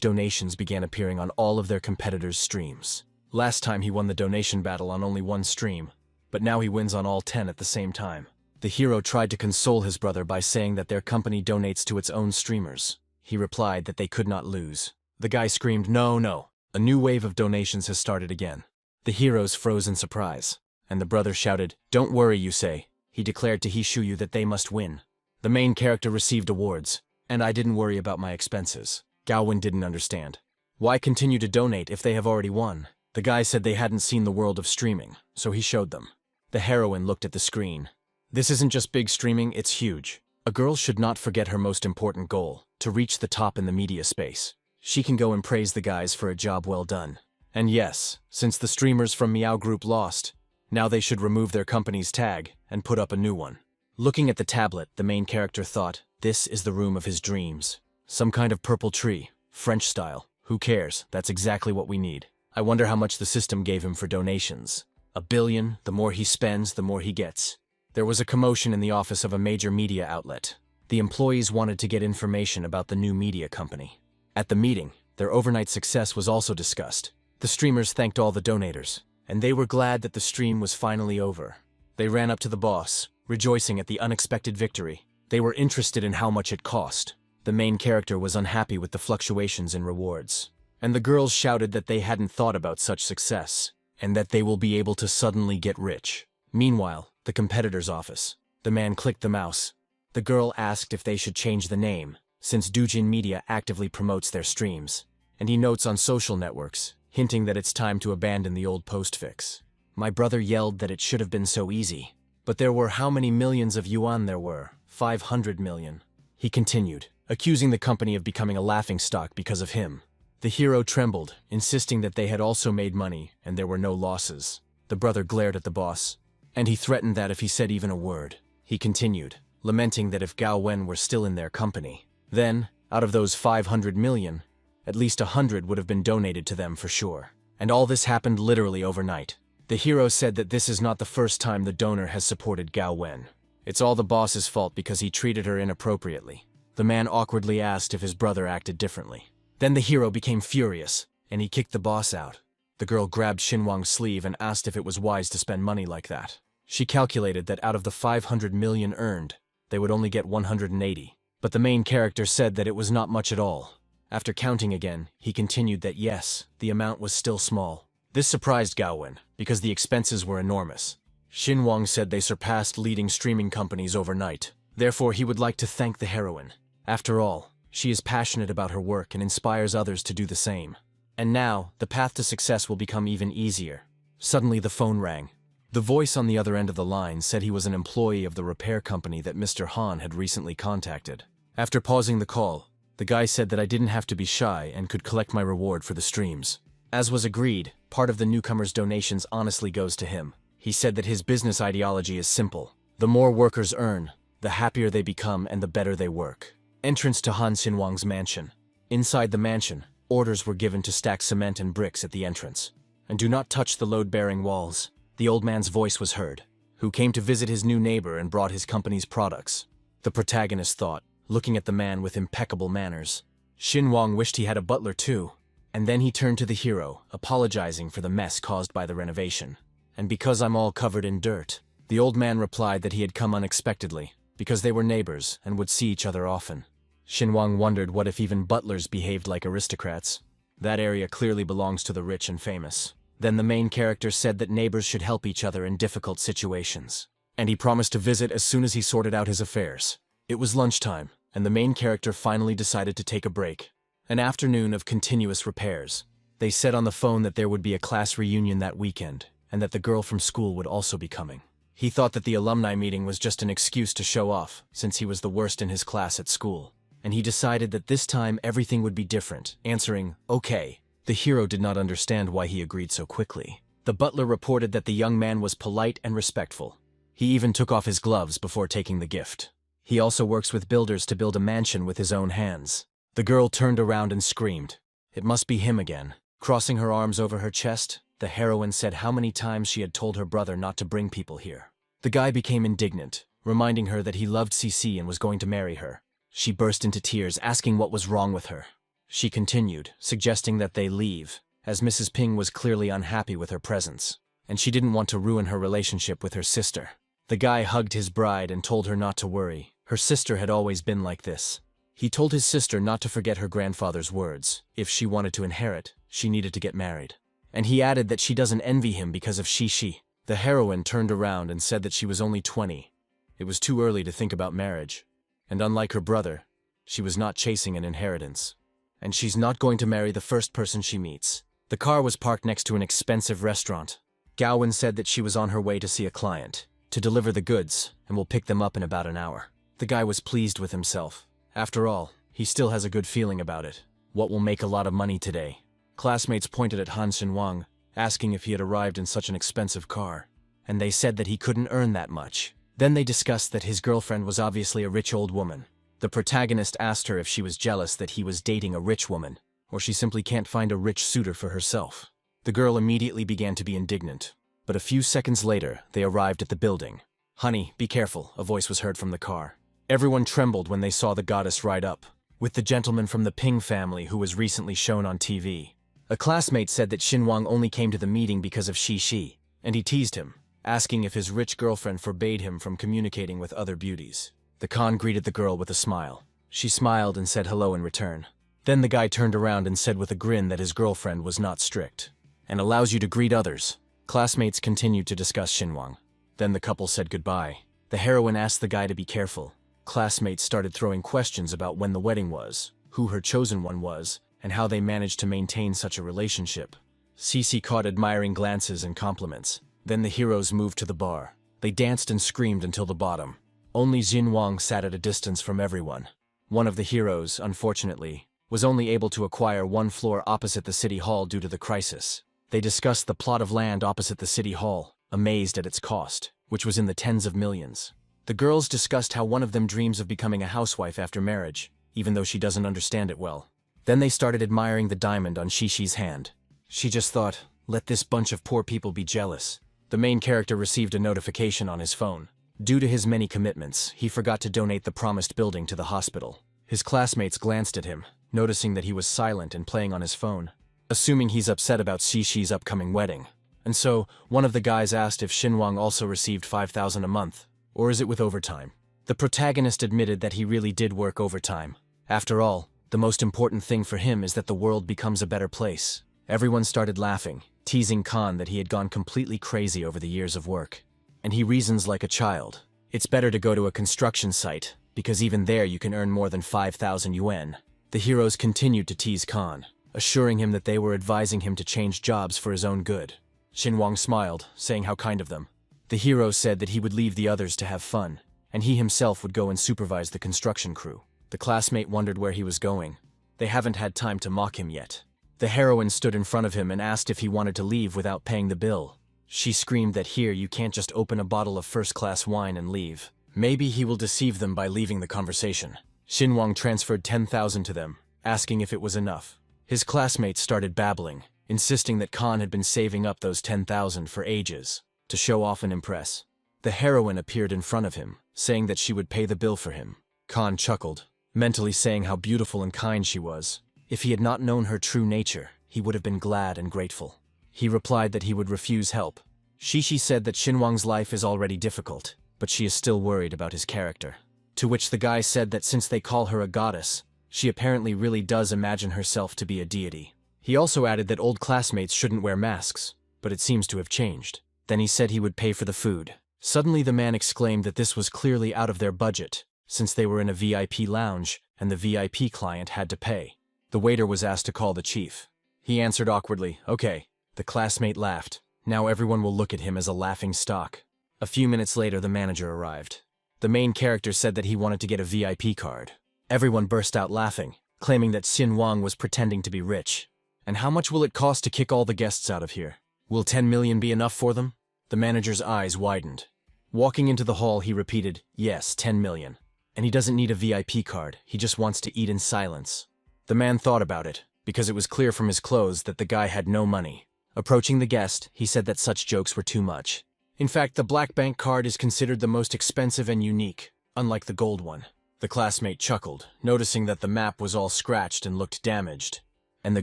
donations began appearing on all of their competitors' streams. Last time he won the donation battle on only one stream, but now he wins on all 10 at the same time. The hero tried to console his brother by saying that their company donates to its own streamers. He replied that they could not lose. The guy screamed, "No, no. A new wave of donations has started again." The heroes froze in surprise, and the brother shouted, "Don't worry, you say." He declared to Hishuyu that they must win. The main character received awards, and I didn't worry about my expenses. Gaowen didn't understand. Why continue to donate if they have already won? The guy said they hadn't seen the world of streaming, so he showed them. The heroine looked at the screen. This isn't just big streaming, it's huge. A girl should not forget her most important goal, to reach the top in the media space. She can go and praise the guys for a job well done. And yes, since the streamers from Meow Group lost, now they should remove their company's tag and put up a new one. Looking at the tablet, the main character thought, this is the room of his dreams. Some kind of purple tree, French style. Who cares? That's exactly what we need. I wonder how much the system gave him for donations. 1 billion, the more he spends, the more he gets. There was a commotion in the office of a major media outlet. The employees wanted to get information about the new media company. At the meeting, their overnight success was also discussed. The streamers thanked all the donators, and they were glad that the stream was finally over. They ran up to the boss, rejoicing at the unexpected victory. They were interested in how much it cost. The main character was unhappy with the fluctuations in rewards. And the girls shouted that they hadn't thought about such success, and that they will be able to suddenly get rich. Meanwhile, the competitor's office. The man clicked the mouse. The girl asked if they should change the name, since Dujin Media actively promotes their streams. And he notes on social networks, hinting that it's time to abandon the old postfix. My brother yelled that it should have been so easy. But there were how many millions of yuan there were? 500 million. He continued, accusing the company of becoming a laughingstock because of him. The hero trembled, insisting that they had also made money and there were no losses. The brother glared at the boss, and he threatened that if he said even a word. He continued, lamenting that if Gao Wen were still in their company, then, out of those 500 million, at least 100 would have been donated to them for sure. And all this happened literally overnight. The hero said that this is not the first time the donor has supported Gao Wen. It's all the boss's fault because he treated her inappropriately. The man awkwardly asked if his brother acted differently. Then the hero became furious, and he kicked the boss out. The girl grabbed Xinwang's sleeve and asked if it was wise to spend money like that. She calculated that out of the 500 million earned, they would only get 180. But the main character said that it was not much at all. After counting again, he continued that yes, the amount was still small. This surprised Gaowen, because the expenses were enormous. Xinwang said they surpassed leading streaming companies overnight. Therefore, he would like to thank the heroine. After all, she is passionate about her work and inspires others to do the same. And now, the path to success will become even easier. Suddenly the phone rang. The voice on the other end of the line said he was an employee of the repair company that Mr. Han had recently contacted. After pausing the call, the guy said that I didn't have to be shy and could collect my reward for the streams. As was agreed, part of the newcomer's donations honestly goes to him. He said that his business ideology is simple. The more workers earn, the happier they become and the better they work. Entrance to Han Xinwang's mansion. Inside the mansion, orders were given to stack cement and bricks at the entrance. And do not touch the load-bearing walls. The old man's voice was heard, who came to visit his new neighbor and brought his company's products. The protagonist thought, looking at the man with impeccable manners. Xinwang wished he had a butler too. And then he turned to the hero, apologizing for the mess caused by the renovation. And because I'm all covered in dirt, the old man replied that he had come unexpectedly, because they were neighbors and would see each other often. Xinwang wondered what if even butlers behaved like aristocrats. That area clearly belongs to the rich and famous. Then the main character said that neighbors should help each other in difficult situations. And he promised to visit as soon as he sorted out his affairs. It was lunchtime, and the main character finally decided to take a break. An afternoon of continuous repairs. They said on the phone that there would be a class reunion that weekend, and that the girl from school would also be coming. He thought that the alumni meeting was just an excuse to show off, since he was the worst in his class at school. And he decided that this time everything would be different, answering, "Okay." The hero did not understand why he agreed so quickly. The butler reported that the young man was polite and respectful. He even took off his gloves before taking the gift. He also works with builders to build a mansion with his own hands. The girl turned around and screamed. It must be him again. Crossing her arms over her chest, the heroine said how many times she had told her brother not to bring people here. The guy became indignant, reminding her that he loved CC and was going to marry her. She burst into tears, asking what was wrong with her. She continued, suggesting that they leave, as Mrs. Ping was clearly unhappy with her presence, and she didn't want to ruin her relationship with her sister. The guy hugged his bride and told her not to worry. Her sister had always been like this. He told his sister not to forget her grandfather's words. If she wanted to inherit, she needed to get married. And he added that she doesn't envy him because of she. The heroine turned around and said that she was only 20. It was too early to think about marriage. And unlike her brother, she was not chasing an inheritance. And she's not going to marry the first person she meets. The car was parked next to an expensive restaurant. Gawain said that she was on her way to see a client, to deliver the goods, and will pick them up in about an hour. The guy was pleased with himself. After all, he still has a good feeling about it. What will make a lot of money today? Classmates pointed at Han Xinwang, asking if he had arrived in such an expensive car, and they said that he couldn't earn that much. Then they discussed that his girlfriend was obviously a rich old woman. The protagonist asked her if she was jealous that he was dating a rich woman, or she simply can't find a rich suitor for herself. The girl immediately began to be indignant, but a few seconds later, they arrived at the building. "Honey, be careful," a voice was heard from the car. Everyone trembled when they saw the goddess ride up, with the gentleman from the Ping family who was recently shown on TV. A classmate said that Xinwang only came to the meeting because of Shi, and he teased him, asking if his rich girlfriend forbade him from communicating with other beauties. The Khan greeted the girl with a smile. She smiled and said hello in return. Then the guy turned around and said with a grin that his girlfriend was not strict, and allows you to greet others. Classmates continued to discuss Xinwang. Then the couple said goodbye. The heroine asked the guy to be careful. Classmates started throwing questions about when the wedding was, who her chosen one was, and how they managed to maintain such a relationship. Cece caught admiring glances and compliments. Then the heroes moved to the bar. They danced and screamed until the bottom. Only Xinwang sat at a distance from everyone. One of the heroes, unfortunately, was only able to acquire one floor opposite the city hall due to the crisis. They discussed the plot of land opposite the city hall, amazed at its cost, which was in the tens of millions. The girls discussed how one of them dreams of becoming a housewife after marriage, even though she doesn't understand it well. Then they started admiring the diamond on Shishi's hand. She just thought, let this bunch of poor people be jealous. The main character received a notification on his phone. Due to his many commitments, he forgot to donate the promised building to the hospital. His classmates glanced at him, noticing that he was silent and playing on his phone, assuming he's upset about Shishi's upcoming wedding. And so, one of the guys asked if Xinwang also received 5,000 a month. Or is it with overtime? The protagonist admitted that he really did work overtime. After all, the most important thing for him is that the world becomes a better place. Everyone started laughing, teasing Khan that he had gone completely crazy over the years of work. And he reasons like a child. It's better to go to a construction site, because even there you can earn more than 5,000 yuan. The heroes continued to tease Khan, assuring him that they were advising him to change jobs for his own good. Xinwang smiled, saying how kind of them. The hero said that he would leave the others to have fun, and he himself would go and supervise the construction crew. The classmate wondered where he was going. They haven't had time to mock him yet. The heroine stood in front of him and asked if he wanted to leave without paying the bill. She screamed that here you can't just open a bottle of first-class wine and leave. Maybe he will deceive them by leaving the conversation. Xinwang transferred 10,000 to them, asking if it was enough. His classmates started babbling, insisting that Khan had been saving up those 10,000 for ages, to show off and impress. The heroine appeared in front of him, saying that she would pay the bill for him. Khan chuckled, mentally saying how beautiful and kind she was. If he had not known her true nature, he would have been glad and grateful. He replied that he would refuse help. Shishi said that Xinwang's life is already difficult, but she is still worried about his character. To which the guy said that since they call her a goddess, she apparently really does imagine herself to be a deity. He also added that old classmates shouldn't wear masks, but it seems to have changed. Then he said he would pay for the food. Suddenly the man exclaimed that this was clearly out of their budget, since they were in a VIP lounge and the VIP client had to pay. The waiter was asked to call the chief. He answered awkwardly, okay. The classmate laughed. Now everyone will look at him as a laughing stock. A few minutes later, the manager arrived. The main character said that he wanted to get a VIP card. Everyone burst out laughing, claiming that Xin Wang was pretending to be rich. And how much will it cost to kick all the guests out of here? Will 10 million be enough for them? The manager's eyes widened. Walking into the hall, he repeated, yes, 10 million. And he doesn't need a VIP card, he just wants to eat in silence. The man thought about it, because it was clear from his clothes that the guy had no money. Approaching the guest, he said that such jokes were too much. In fact, the black bank card is considered the most expensive and unique, unlike the gold one. The classmate chuckled, noticing that the map was all scratched and looked damaged. And the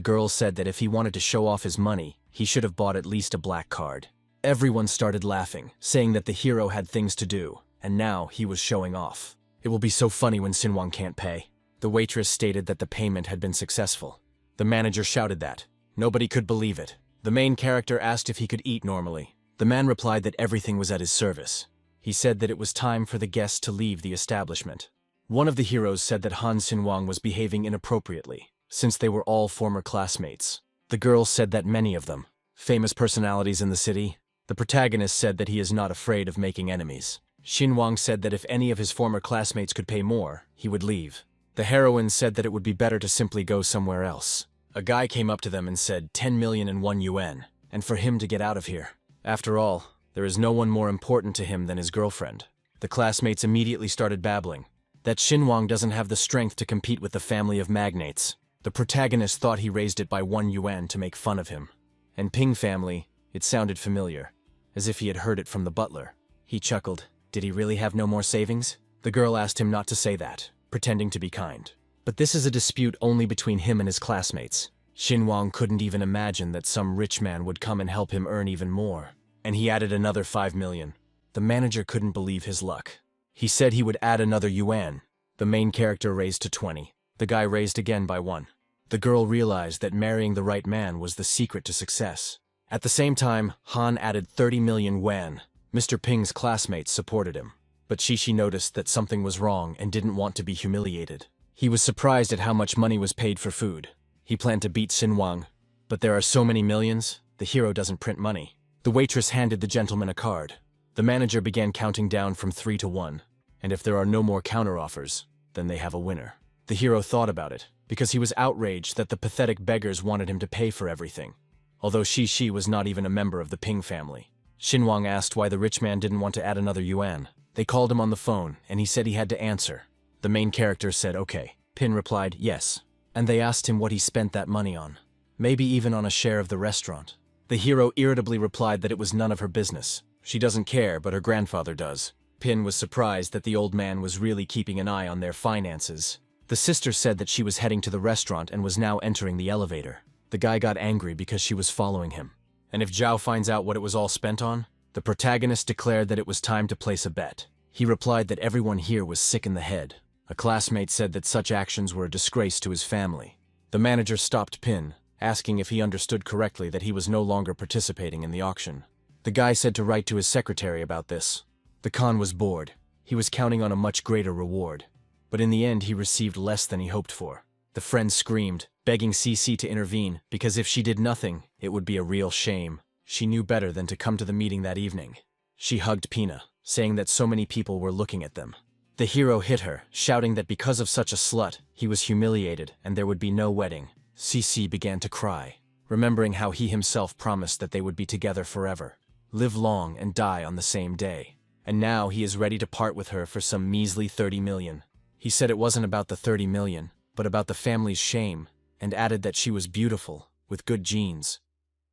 girl said that if he wanted to show off his money, he should have bought at least a black card. Everyone started laughing, saying that the hero had things to do, and now he was showing off. It will be so funny when Xin Wang can't pay. The waitress stated that the payment had been successful. The manager shouted that. Nobody could believe it. The main character asked if he could eat normally. The man replied that everything was at his service. He said that it was time for the guests to leave the establishment. One of the heroes said that Han Xin Wang was behaving inappropriately, since they were all former classmates. The girl said that many of them, famous personalities in the city. The protagonist said that he is not afraid of making enemies. Xin Wang said that if any of his former classmates could pay more, he would leave. The heroine said that it would be better to simply go somewhere else. A guy came up to them and said 10 million and 1 yuan, and for him to get out of here. After all, there is no one more important to him than his girlfriend. The classmates immediately started babbling that Xin Wang doesn't have the strength to compete with the family of magnates. The protagonist thought he raised it by 1 yuan to make fun of him. And Ping family, it sounded familiar, as if he had heard it from the butler. He chuckled. Did he really have no more savings? The girl asked him not to say that, pretending to be kind. But this is a dispute only between him and his classmates. Xin Wang couldn't even imagine that some rich man would come and help him earn even more. And he added another 5 million. The manager couldn't believe his luck. He said he would add another yuan. The main character raised to 20. The guy raised again by 1. The girl realized that marrying the right man was the secret to success. At the same time, Han added 30 million yuan. Mr. Ping's classmates supported him. But Shishi noticed that something was wrong and didn't want to be humiliated. He was surprised at how much money was paid for food. He planned to beat Xin Wang. But there are so many millions, the hero doesn't print money. The waitress handed the gentleman a card. The manager began counting down from 3 to 1. And if there are no more counteroffers, then they have a winner. The hero thought about it, because he was outraged that the pathetic beggars wanted him to pay for everything. Although Shi was not even a member of the Ping family. Xin Wang asked why the rich man didn't want to add another yuan. They called him on the phone, and he said he had to answer. The main character said okay. Pin replied yes. And they asked him what he spent that money on. Maybe even on a share of the restaurant. The hero irritably replied that it was none of her business. She doesn't care, but her grandfather does. Pin was surprised that the old man was really keeping an eye on their finances. The sister said that she was heading to the restaurant and was now entering the elevator. The guy got angry because she was following him. And if Zhao finds out what it was all spent on, the protagonist declared that it was time to place a bet. He replied that everyone here was sick in the head. A classmate said that such actions were a disgrace to his family. The manager stopped Pin, asking if he understood correctly that he was no longer participating in the auction. The guy said to write to his secretary about this. The Khan was bored. He was counting on a much greater reward. But in the end, he received less than he hoped for. The friend screamed, begging CC to intervene, because if she did nothing, it would be a real shame. She knew better than to come to the meeting that evening. She hugged Pina, saying that so many people were looking at them. The hero hit her, shouting that because of such a slut, he was humiliated and there would be no wedding. CC began to cry, remembering how he himself promised that they would be together forever, live long and die on the same day. And now he is ready to part with her for some measly 30 million. He said it wasn't about the 30 million, but about the family's shame, and added that she was beautiful, with good genes.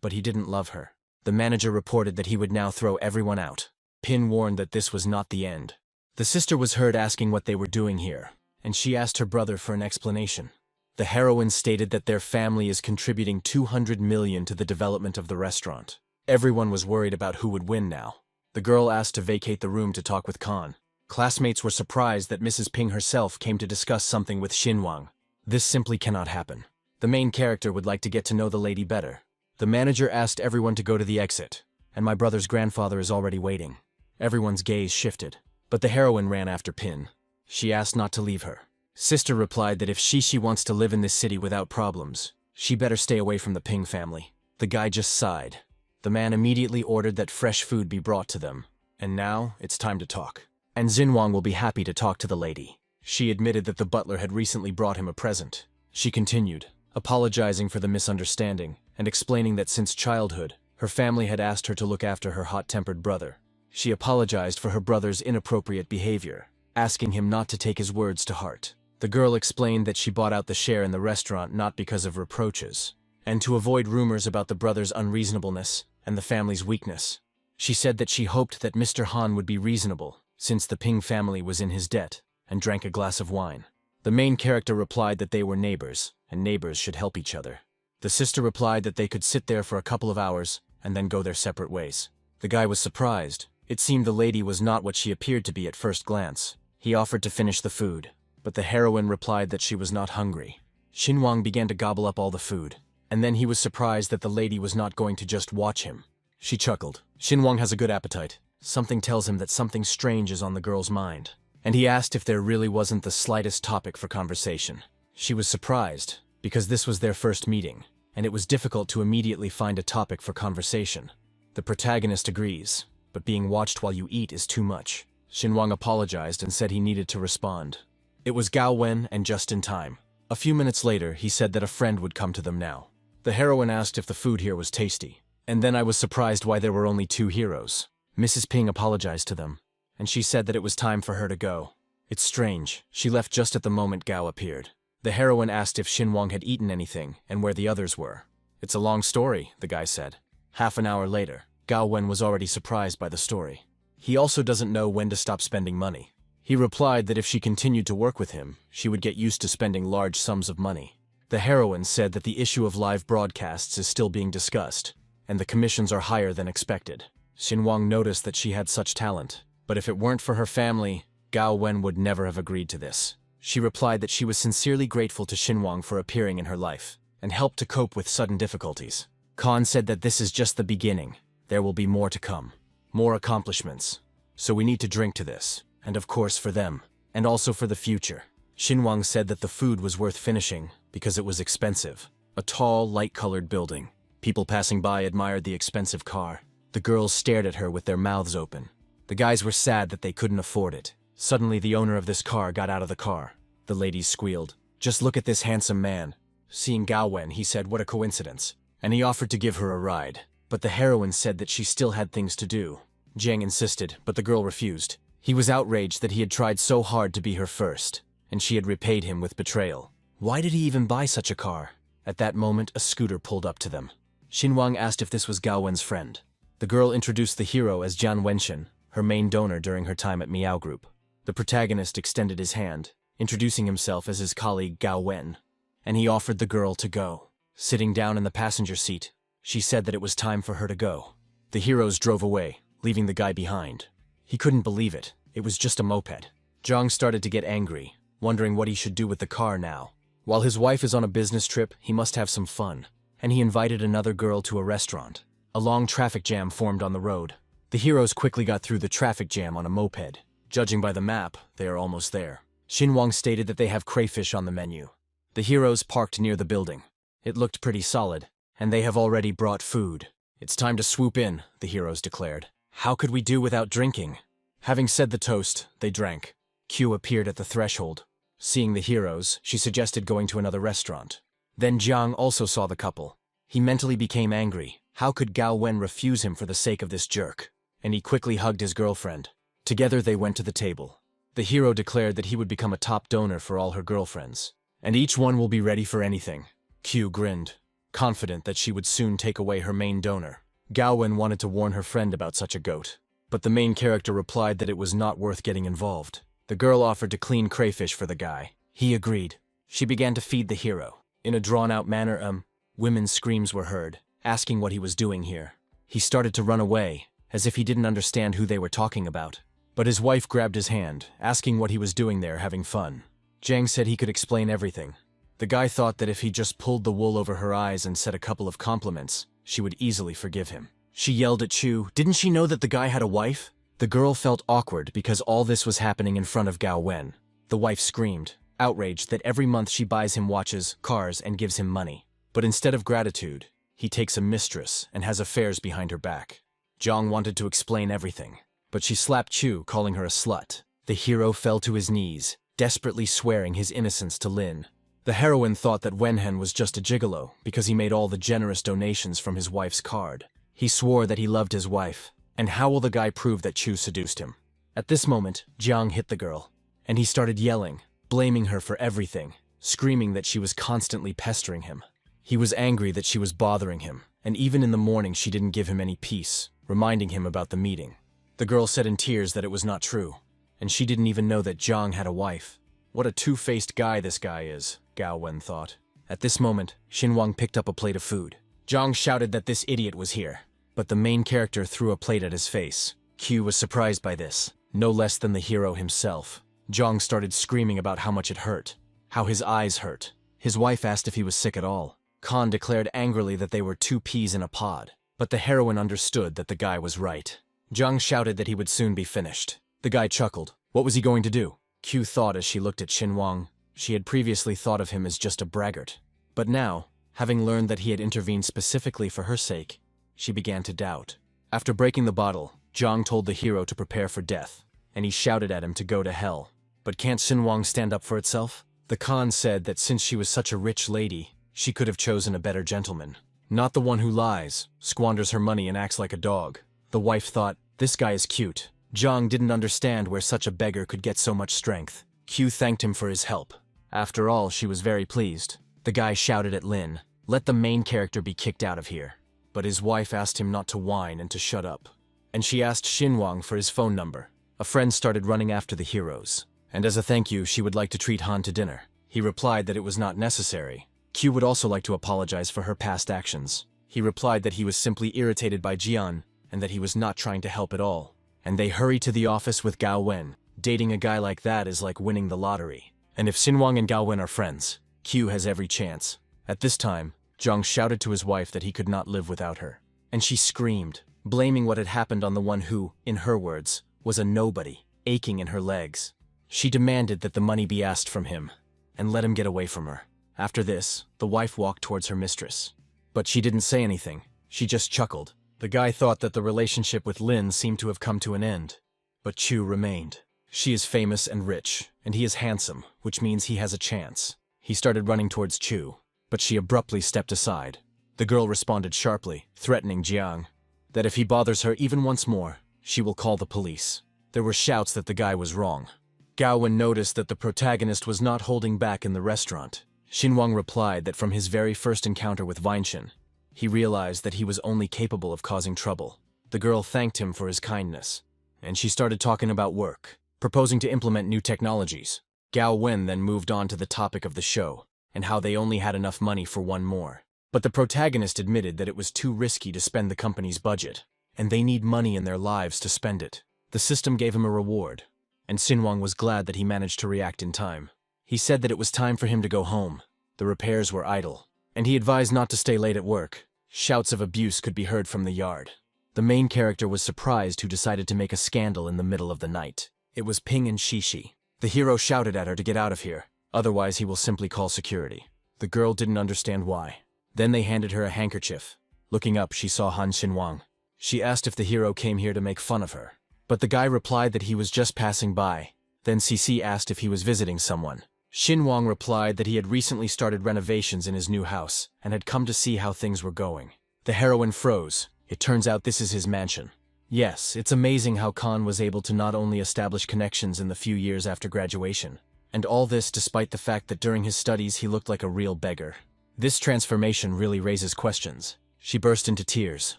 But he didn't love her. The manager reported that he would now throw everyone out. Pin warned that this was not the end. The sister was heard asking what they were doing here, and she asked her brother for an explanation. The heroine stated that their family is contributing 200 million to the development of the restaurant. Everyone was worried about who would win now. The girl asked to vacate the room to talk with Khan. Classmates were surprised that Mrs. Ping herself came to discuss something with Xin Wang. This simply cannot happen. The main character would like to get to know the lady better. The manager asked everyone to go to the exit, and my brother's grandfather is already waiting. Everyone's gaze shifted, but the heroine ran after Pin. She asked not to leave her. Sister replied that if she wants to live in this city without problems, She better stay away from the Ping family. The guy just sighed. The man immediately ordered that fresh food be brought to them. And now, it's time to talk. And Xinhuang will be happy to talk to the lady. She admitted that the butler had recently brought him a present. She continued, apologizing for the misunderstanding, and explaining that since childhood, her family had asked her to look after her hot-tempered brother. She apologized for her brother's inappropriate behavior, asking him not to take his words to heart. The girl explained that she bought out the share in the restaurant not because of reproaches, and to avoid rumors about the brother's unreasonableness and the family's weakness. She said that she hoped that Mr. Han would be reasonable, since the Ping family was in his debt, and drank a glass of wine. The main character replied that they were neighbors, and neighbors should help each other. The sister replied that they could sit there for a couple of hours, and then go their separate ways. The guy was surprised. It seemed the lady was not what she appeared to be at first glance. He offered to finish the food, but the heroine replied that she was not hungry. Xinhuang began to gobble up all the food, and then he was surprised that the lady was not going to just watch him. She chuckled. Xinhuang has a good appetite. Something tells him that something strange is on the girl's mind, and he asked if there really wasn't the slightest topic for conversation. She was surprised, because this was their first meeting, and it was difficult to immediately find a topic for conversation. The protagonist agrees, but being watched while you eat is too much. Xinhuang apologized and said he needed to respond. It was Gao Wen, and just in time. A few minutes later, he said that a friend would come to them now. The heroine asked if the food here was tasty, and then I was surprised why there were only 2 heroes. Mrs. Ping apologized to them, and she said that it was time for her to go. It's strange, she left just at the moment Gao appeared. The heroine asked if Xinhuang had eaten anything and where the others were. It's a long story, the guy said. Half an hour later, Gao Wen was already surprised by the story. He also doesn't know when to stop spending money. He replied that if she continued to work with him, she would get used to spending large sums of money. The heroine said that the issue of live broadcasts is still being discussed, and the commissions are higher than expected. Xinhuang noticed that she had such talent, but if it weren't for her family, Gao Wen would never have agreed to this. She replied that she was sincerely grateful to Xinhuang for appearing in her life, and helped to cope with sudden difficulties. Khan said that this is just the beginning. There will be more to come. More accomplishments. So we need to drink to this, and of course for them, and also for the future. Xinhuang said that the food was worth finishing, because it was expensive. A tall, light-colored building. People passing by admired the expensive car. The girls stared at her with their mouths open. The guys were sad that they couldn't afford it. Suddenly the owner of this car got out of the car. The ladies squealed. Just look at this handsome man. Seeing Gao Wen, he said what a coincidence. And he offered to give her a ride. But the heroine said that she still had things to do. Jiang insisted, but the girl refused. He was outraged that he had tried so hard to be her first, and she had repaid him with betrayal. Why did he even buy such a car? At that moment, a scooter pulled up to them. Xinhuang asked if this was Gao Wen's friend. The girl introduced the hero as Jian Wenshin, her main donor during her time at Miao Group. The protagonist extended his hand, introducing himself as his colleague Gao Wen, and he offered the girl to go. Sitting down in the passenger seat, she said that it was time for her to go. The heroes drove away, leaving the guy behind. He couldn't believe it. It was just a moped. Zhang started to get angry, wondering what he should do with the car now. While his wife is on a business trip, he must have some fun, and he invited another girl to a restaurant. A long traffic jam formed on the road. The heroes quickly got through the traffic jam on a moped. Judging by the map, they are almost there. Xinhuang stated that they have crayfish on the menu. The heroes parked near the building. It looked pretty solid, and they have already brought food. It's time to swoop in, the heroes declared. How could we do without drinking? Having said the toast, they drank. Q appeared at the threshold. Seeing the heroes, she suggested going to another restaurant. Then Jiang also saw the couple. He mentally became angry. How could Gao Wen refuse him for the sake of this jerk? And he quickly hugged his girlfriend. Together they went to the table. The hero declared that he would become a top donor for all her girlfriends, and each one will be ready for anything. Q grinned, confident that she would soon take away her main donor. Gao Wen wanted to warn her friend about such a goat, but the main character replied that it was not worth getting involved. The girl offered to clean crayfish for the guy. He agreed. She began to feed the hero. In a drawn-out manner, women's screams were heard, asking what he was doing here. He started to run away, as if he didn't understand who they were talking about. But his wife grabbed his hand, asking what he was doing there having fun. Jiang said he could explain everything. The guy thought that if he just pulled the wool over her eyes and said a couple of compliments, she would easily forgive him. She yelled at Chu, didn't she know that the guy had a wife? The girl felt awkward because all this was happening in front of Gao Wen. The wife screamed, outraged that every month she buys him watches, cars, and gives him money. But instead of gratitude, he takes a mistress and has affairs behind her back. Jiang wanted to explain everything, but she slapped Chu, calling her a slut. The hero fell to his knees, desperately swearing his innocence to Lin. The heroine thought that Wenhen was just a gigolo because he made all the generous donations from his wife's card. He swore that he loved his wife, and how will the guy prove that Chu seduced him? At this moment, Jiang hit the girl, and he started yelling, blaming her for everything, screaming that she was constantly pestering him. He was angry that she was bothering him, and even in the morning she didn't give him any peace, reminding him about the meeting. The girl said in tears that it was not true, and she didn't even know that Jiang had a wife. What a two-faced guy this guy is, Gao Wen thought. At this moment, Xinhuang picked up a plate of food. Jiang shouted that this idiot was here, but the main character threw a plate at his face. Q was surprised by this, no less than the hero himself. Jiang started screaming about how much it hurt, how his eyes hurt. His wife asked if he was sick at all. Khan declared angrily that they were two peas in a pod, but the heroine understood that the guy was right. Jiang shouted that he would soon be finished. The guy chuckled. What was he going to do? Q thought as she looked at Xinhuang. She had previously thought of him as just a braggart. But now, having learned that he had intervened specifically for her sake, she began to doubt. After breaking the bottle, Jiang told the hero to prepare for death, and he shouted at him to go to hell. But can't Xinhuang stand up for itself? The Khan said that since she was such a rich lady, she could have chosen a better gentleman. Not the one who lies, squanders her money and acts like a dog. The wife thought, this guy is cute. Jiang didn't understand where such a beggar could get so much strength. Q thanked him for his help. After all, she was very pleased. The guy shouted at Lin, let the main character be kicked out of here. But his wife asked him not to whine and to shut up. And she asked Xinhuang for his phone number. A friend started running after the heroes, and as a thank you, she would like to treat Han to dinner. He replied that it was not necessary. Q would also like to apologize for her past actions. He replied that he was simply irritated by Jian, and that he was not trying to help at all. And they hurried to the office with Gao Wen. Dating a guy like that is like winning the lottery. And if Xinhuang and Gao Wen are friends, Q has every chance. At this time, Jiang shouted to his wife that he could not live without her. And she screamed, blaming what had happened on the one who, in her words, was a nobody, aching in her legs. She demanded that the money be asked from him, and let him get away from her. After this, the wife walked towards her mistress. But she didn't say anything, she just chuckled. The guy thought that the relationship with Lin seemed to have come to an end. But Chu remained. She is famous and rich, and he is handsome, which means he has a chance. He started running towards Chu, but she abruptly stepped aside. The girl responded sharply, threatening Jiang that if he bothers her even once more, she will call the police. There were shouts that the guy was wrong. Gao Wen noticed that the protagonist was not holding back in the restaurant. Xinhuang replied that from his very first encounter with Weinchen, he realized that he was only capable of causing trouble. The girl thanked him for his kindness, and she started talking about work, proposing to implement new technologies. Gao Wen then moved on to the topic of the show, and how they only had enough money for one more. But the protagonist admitted that it was too risky to spend the company's budget, and they need money in their lives to spend it. The system gave him a reward, and Xinhuang was glad that he managed to react in time. He said that it was time for him to go home. The repairs were idle, and he advised not to stay late at work. Shouts of abuse could be heard from the yard. The main character was surprised who decided to make a scandal in the middle of the night. It was Ping and Shishi. The hero shouted at her to get out of here, otherwise he will simply call security. The girl didn't understand why. Then they handed her a handkerchief. Looking up, she saw Han Xinhuang. She asked if the hero came here to make fun of her, but the guy replied that he was just passing by. Then Cici asked if he was visiting someone. Xinhuang replied that he had recently started renovations in his new house and had come to see how things were going. The heroine froze. It turns out this is his mansion. Yes, it's amazing how Khan was able to not only establish connections in the few years after graduation, and all this despite the fact that during his studies he looked like a real beggar. This transformation really raises questions. She burst into tears,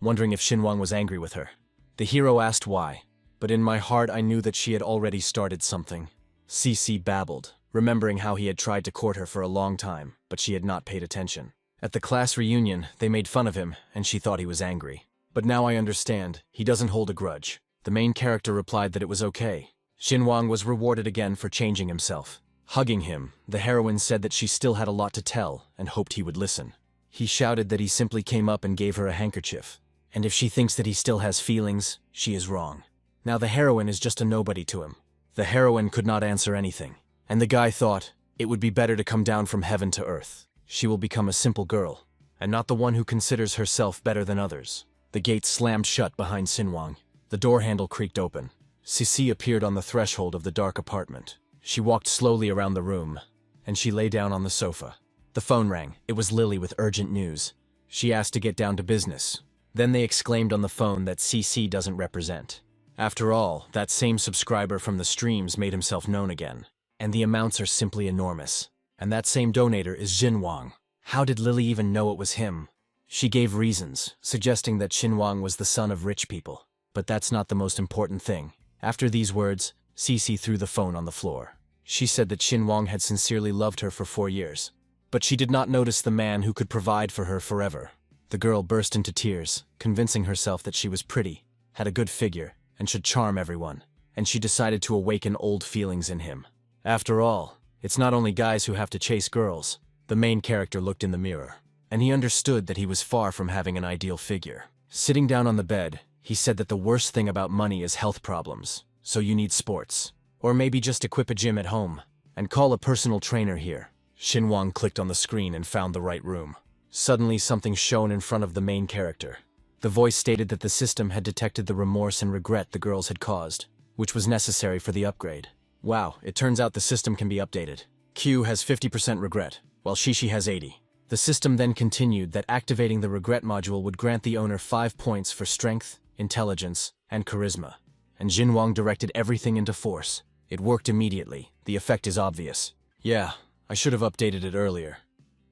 wondering if Xinhuang was angry with her. The hero asked why, but in my heart I knew that she had already started something. Cici babbled, remembering how he had tried to court her for a long time, but she had not paid attention. At the class reunion, they made fun of him, and she thought he was angry. But now I understand, he doesn't hold a grudge. The main character replied that it was okay. Xinhuang was rewarded again for changing himself. Hugging him, the heroine said that she still had a lot to tell and hoped he would listen. He shouted that he simply came up and gave her a handkerchief. And if she thinks that he still has feelings, she is wrong. Now the heroine is just a nobody to him. The heroine could not answer anything. And the guy thought, it would be better to come down from heaven to earth. She will become a simple girl. and not the one who considers herself better than others. The gate slammed shut behind Xinhuang. The door handle creaked open. Sisi appeared on the threshold of the dark apartment. She walked slowly around the room, and she lay down on the sofa. The phone rang. It was Lily with urgent news. She asked to get down to business. Then they exclaimed on the phone that CC doesn't represent. After all, that same subscriber from the streams made himself known again. And the amounts are simply enormous. And that same donator is Xinhuang. How did Lily even know it was him? She gave reasons, suggesting that Xinhuang was the son of rich people. But that's not the most important thing. After these words, Cece threw the phone on the floor. She said that Xinhuang had sincerely loved her for 4 years. But she did not notice the man who could provide for her forever. The girl burst into tears, convincing herself that she was pretty, had a good figure, and should charm everyone. And she decided to awaken old feelings in him. After all, it's not only guys who have to chase girls. The main character looked in the mirror, and he understood that he was far from having an ideal figure. Sitting down on the bed, he said that the worst thing about money is health problems, so you need sports. Or maybe just equip a gym at home, and call a personal trainer here. Xinhuang clicked on the screen and found the right room. Suddenly something shone in front of the main character. The voice stated that the system had detected the remorse and regret the girls had caused, which was necessary for the upgrade. Wow, it turns out the system can be updated. Q has 50% regret, while Shishi has 80. The system then continued that activating the regret module would grant the owner 5 points for strength, intelligence, and charisma. And Xinhuang directed everything into force. It worked immediately. The effect is obvious. Yeah, I should have updated it earlier.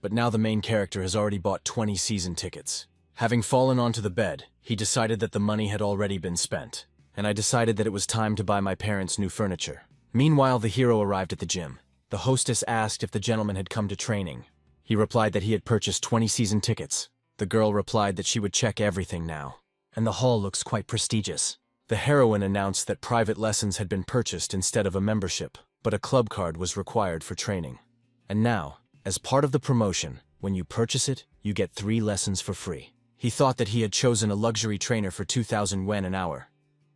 But now the main character has already bought 20 season tickets. Having fallen onto the bed, he decided that the money had already been spent. And I decided that it was time to buy my parents new furniture. Meanwhile, the hero arrived at the gym. The hostess asked if the gentleman had come to training. He replied that he had purchased 20 season tickets. The girl replied that she would check everything now. And the hall looks quite prestigious. The heroine announced that private lessons had been purchased instead of a membership, but a club card was required for training. And now, as part of the promotion, when you purchase it, you get 3 lessons for free. He thought that he had chosen a luxury trainer for 2,000 yuan an hour,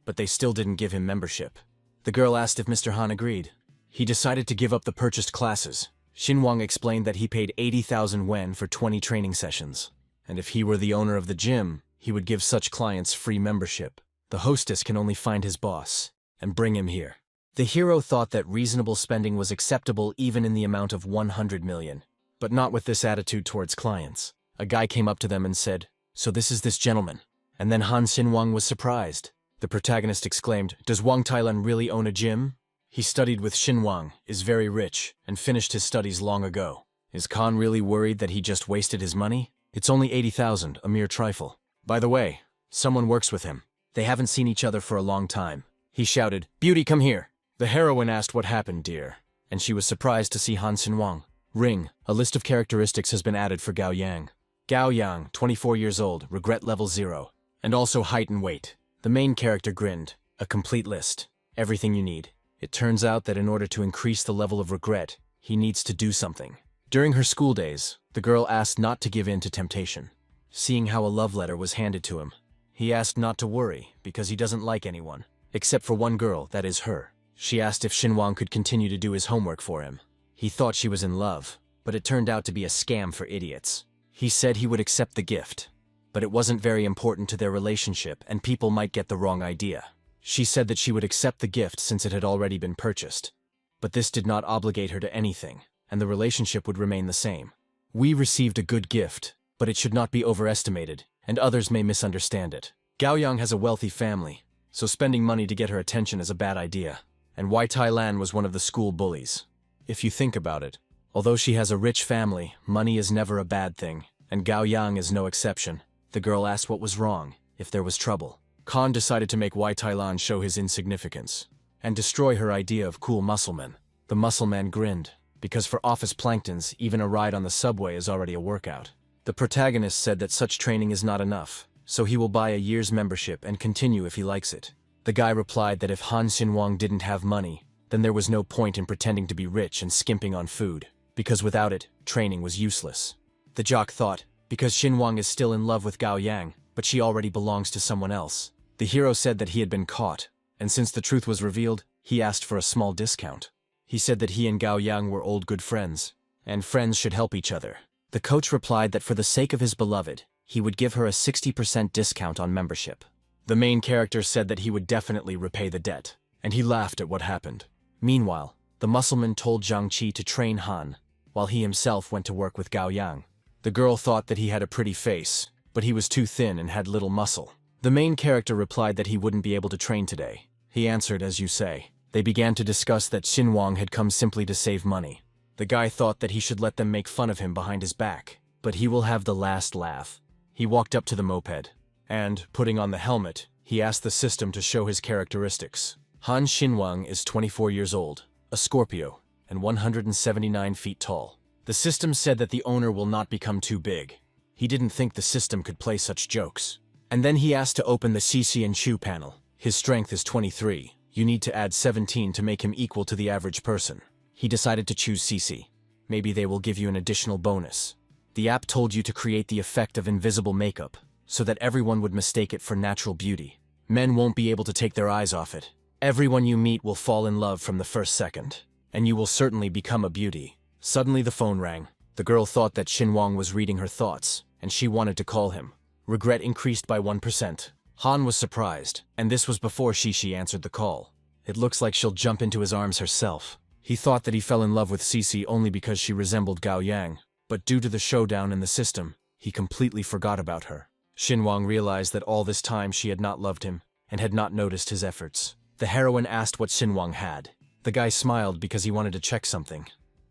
but they still didn't give him membership. The girl asked if Mr. Han agreed. He decided to give up the purchased classes. Xinhuang explained that he paid 80,000 yuan for 20 training sessions, and if he were the owner of the gym, he would give such clients free membership. The hostess can only find his boss and bring him here. The hero thought that reasonable spending was acceptable even in the amount of 100 million, but not with this attitude towards clients. A guy came up to them and said, "So this is this gentleman." And then Han Xinhuang was surprised. The protagonist exclaimed, "Does Wang Tailan really own a gym?" He studied with Xinhuang, is very rich, and finished his studies long ago. Is Khan really worried that he just wasted his money? It's only 80,000, a mere trifle. By the way, someone works with him. They haven't seen each other for a long time. He shouted, "Beauty, come here." The heroine asked what happened, dear, and she was surprised to see Han Xinhuang. Ring, a list of characteristics has been added for Gao Yang. Gao Yang, 24 years old, regret level 0, and also height and weight. The main character grinned. A complete list. Everything you need. It turns out that in order to increase the level of regret, he needs to do something. During her school days, the girl asked not to give in to temptation. Seeing how a love letter was handed to him, he asked not to worry because he doesn't like anyone, except for one girl, that is her. She asked if Xinhuang could continue to do his homework for him. He thought she was in love, but it turned out to be a scam for idiots. He said he would accept the gift, but it wasn't very important to their relationship and people might get the wrong idea. She said that she would accept the gift since it had already been purchased, but this did not obligate her to anything, and the relationship would remain the same. We received a good gift, but it should not be overestimated, and others may misunderstand it. Gao Yang has a wealthy family, so spending money to get her attention is a bad idea. And Wai Tailan was one of the school bullies. If you think about it, although she has a rich family, money is never a bad thing, and Gao Yang is no exception. The girl asked what was wrong, if there was trouble. Khan decided to make Wai Tailan show his insignificance, and destroy her idea of cool muscleman. The muscleman grinned, because for office planktons, even a ride on the subway is already a workout. The protagonist said that such training is not enough, so he will buy a year's membership and continue if he likes it. The guy replied that if Han Xinhuang didn't have money, then there was no point in pretending to be rich and skimping on food, because without it, training was useless. The jock thought, because Xinhuang is still in love with Gao Yang, but she already belongs to someone else. The hero said that he had been caught, and since the truth was revealed, he asked for a small discount. He said that he and Gao Yang were old good friends, and friends should help each other. The coach replied that for the sake of his beloved, he would give her a 60% discount on membership. The main character said that he would definitely repay the debt, and he laughed at what happened. Meanwhile, the muscleman told Zhang Qi to train Han, while he himself went to work with Gao Yang. The girl thought that he had a pretty face, but he was too thin and had little muscle. The main character replied that he wouldn't be able to train today. He answered, as you say. They began to discuss that Xinhuang had come simply to save money. The guy thought that he should let them make fun of him behind his back, but he will have the last laugh. He walked up to the moped, and, putting on the helmet, he asked the system to show his characteristics. Han Xinhuang is 24 years old, a Scorpio, and 179 feet tall. The system said that the owner will not become too big. He didn't think the system could play such jokes. And then he asked to open the CC and Chu panel. His strength is 23. You need to add 17 to make him equal to the average person. He decided to choose CC. Maybe they will give you an additional bonus. The app told you to create the effect of invisible makeup, so that everyone would mistake it for natural beauty. Men won't be able to take their eyes off it. Everyone you meet will fall in love from the first second, and you will certainly become a beauty. Suddenly the phone rang. The girl thought that Xinhuang was reading her thoughts, and she wanted to call him. Regret increased by 1%. Han was surprised, and this was before Shishi answered the call. It looks like she'll jump into his arms herself. He thought that he fell in love with Cici only because she resembled Gao Yang, but due to the showdown in the system, he completely forgot about her. Xinhuang realized that all this time she had not loved him, and had not noticed his efforts. The heroine asked what Xinhuang had. The guy smiled because he wanted to check something.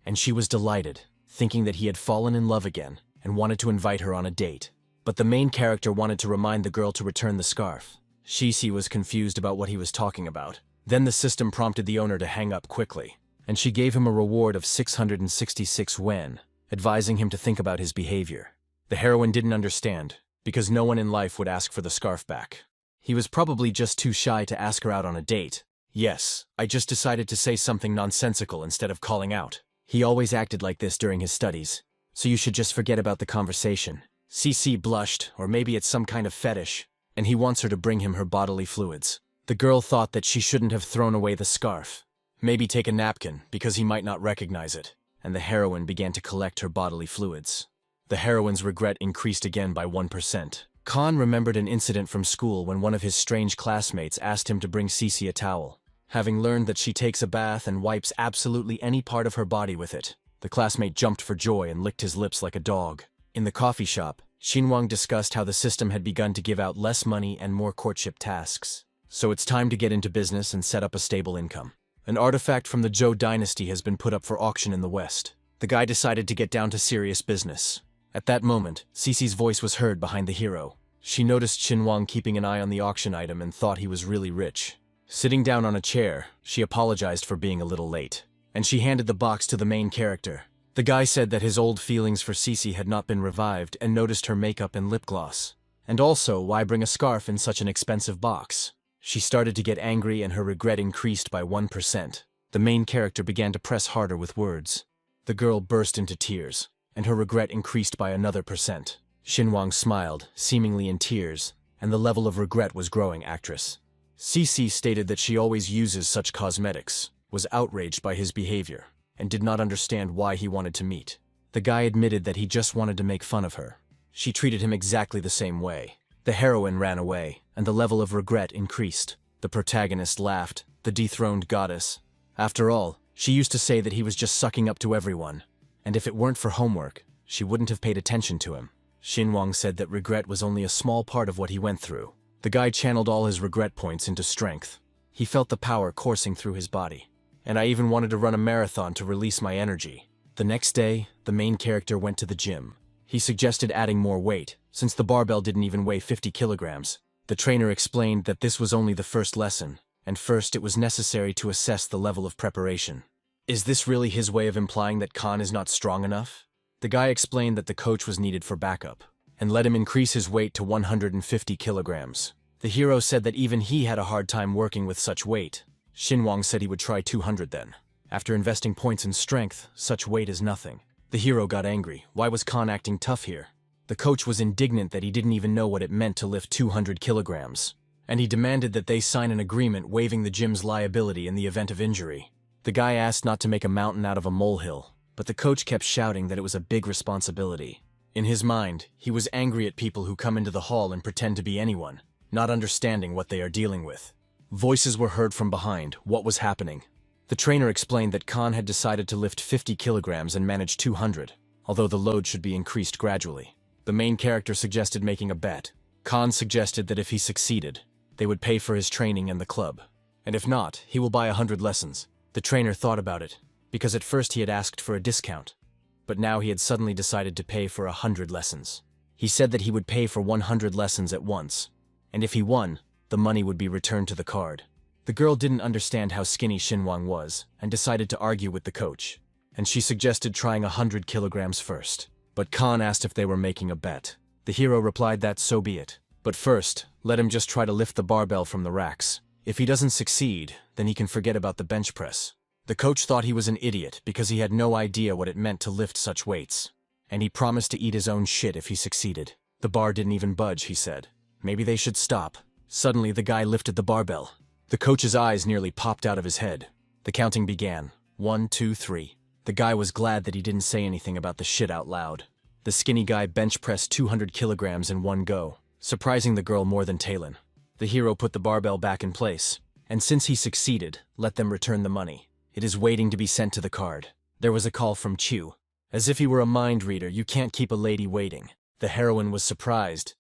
And she was delighted, thinking that he had fallen in love again, and wanted to invite her on a date. But the main character wanted to remind the girl to return the scarf. Shishi was confused about what he was talking about. Then the system prompted the owner to hang up quickly, and she gave him a reward of 666 wen, advising him to think about his behavior. The heroine didn't understand, because no one in life would ask for the scarf back. He was probably just too shy to ask her out on a date. Yes, I just decided to say something nonsensical instead of calling out. He always acted like this during his studies, so you should just forget about the conversation. CC blushed, or maybe it's some kind of fetish, and he wants her to bring him her bodily fluids. The girl thought that she shouldn't have thrown away the scarf. Maybe take a napkin, because he might not recognize it, and the heroine began to collect her bodily fluids. The heroine's regret increased again by 1%. Khan remembered an incident from school when one of his strange classmates asked him to bring Cici a towel. Having learned that she takes a bath and wipes absolutely any part of her body with it, the classmate jumped for joy and licked his lips like a dog. In the coffee shop, Xinhuang discussed how the system had begun to give out less money and more courtship tasks. So it's time to get into business and set up a stable income. An artifact from the Zhou dynasty has been put up for auction in the West. The guy decided to get down to serious business. At that moment, Cici's voice was heard behind the hero. She noticed Xinhuang keeping an eye on the auction item and thought he was really rich. Sitting down on a chair, she apologized for being a little late, and she handed the box to the main character. The guy said that his old feelings for Cici had not been revived and noticed her makeup and lip gloss. And also, why bring a scarf in such an expensive box? She started to get angry and her regret increased by 1%. The main character began to press harder with words. The girl burst into tears, and her regret increased by another %. Xinhuang smiled, seemingly in tears, and the level of regret was growing. Actress Cici stated that she always uses such cosmetics, was outraged by his behavior, and did not understand why he wanted to meet. The guy admitted that he just wanted to make fun of her. She treated him exactly the same way. The heroine ran away, and the level of regret increased. The protagonist laughed, the dethroned goddess. After all, she used to say that he was just sucking up to everyone, and if it weren't for homework, she wouldn't have paid attention to him. Xinhuang said that regret was only a small part of what he went through. The guy channeled all his regret points into strength. He felt the power coursing through his body. And I even wanted to run a marathon to release my energy. The next day, the main character went to the gym. He suggested adding more weight, since the barbell didn't even weigh 50 kilograms. The trainer explained that this was only the first lesson, and first it was necessary to assess the level of preparation. Is this really his way of implying that Khan is not strong enough? The guy explained that the coach was needed for backup, and let him increase his weight to 150 kilograms. The hero said that even he had a hard time working with such weight. Xinhuang said he would try 200 then. After investing points in strength, such weight is nothing. The hero got angry. Why was Khan acting tough here? The coach was indignant that he didn't even know what it meant to lift 200 kilograms. And he demanded that they sign an agreement waiving the gym's liability in the event of injury. The guy asked not to make a mountain out of a molehill, but the coach kept shouting that it was a big responsibility. In his mind, he was angry at people who come into the hall and pretend to be anyone, not understanding what they are dealing with. Voices were heard from behind. What was happening? The trainer explained that Khan had decided to lift 50 kilograms and manage 200, although the load should be increased gradually. The main character suggested making a bet. Khan suggested that if he succeeded, they would pay for his training and the club. And if not, he will buy 100 lessons. The trainer thought about it, because at first he had asked for a discount, but now he had suddenly decided to pay for 100 lessons. He said that he would pay for 100 lessons at once, and if he won, the money would be returned to the card. The girl didn't understand how skinny Xinwang was and decided to argue with the coach, and she suggested trying 100 kilograms first. But Khan asked if they were making a bet. The hero replied that so be it. But first, let him just try to lift the barbell from the racks. If he doesn't succeed, then he can forget about the bench press. The coach thought he was an idiot because he had no idea what it meant to lift such weights, and he promised to eat his own shit if he succeeded. The bar didn't even budge, he said. Maybe they should stop. Suddenly, the guy lifted the barbell. The coach's eyes nearly popped out of his head. The counting began. 1, 2, 3. The guy was glad that he didn't say anything about the shit out loud. The skinny guy bench pressed 200 kilograms in one go, surprising the girl more than Talon. The hero put the barbell back in place, and since he succeeded, let them return the money. It is waiting to be sent to the card. There was a call from Chu. As if he were a mind reader, you can't keep a lady waiting. The heroine was surprised.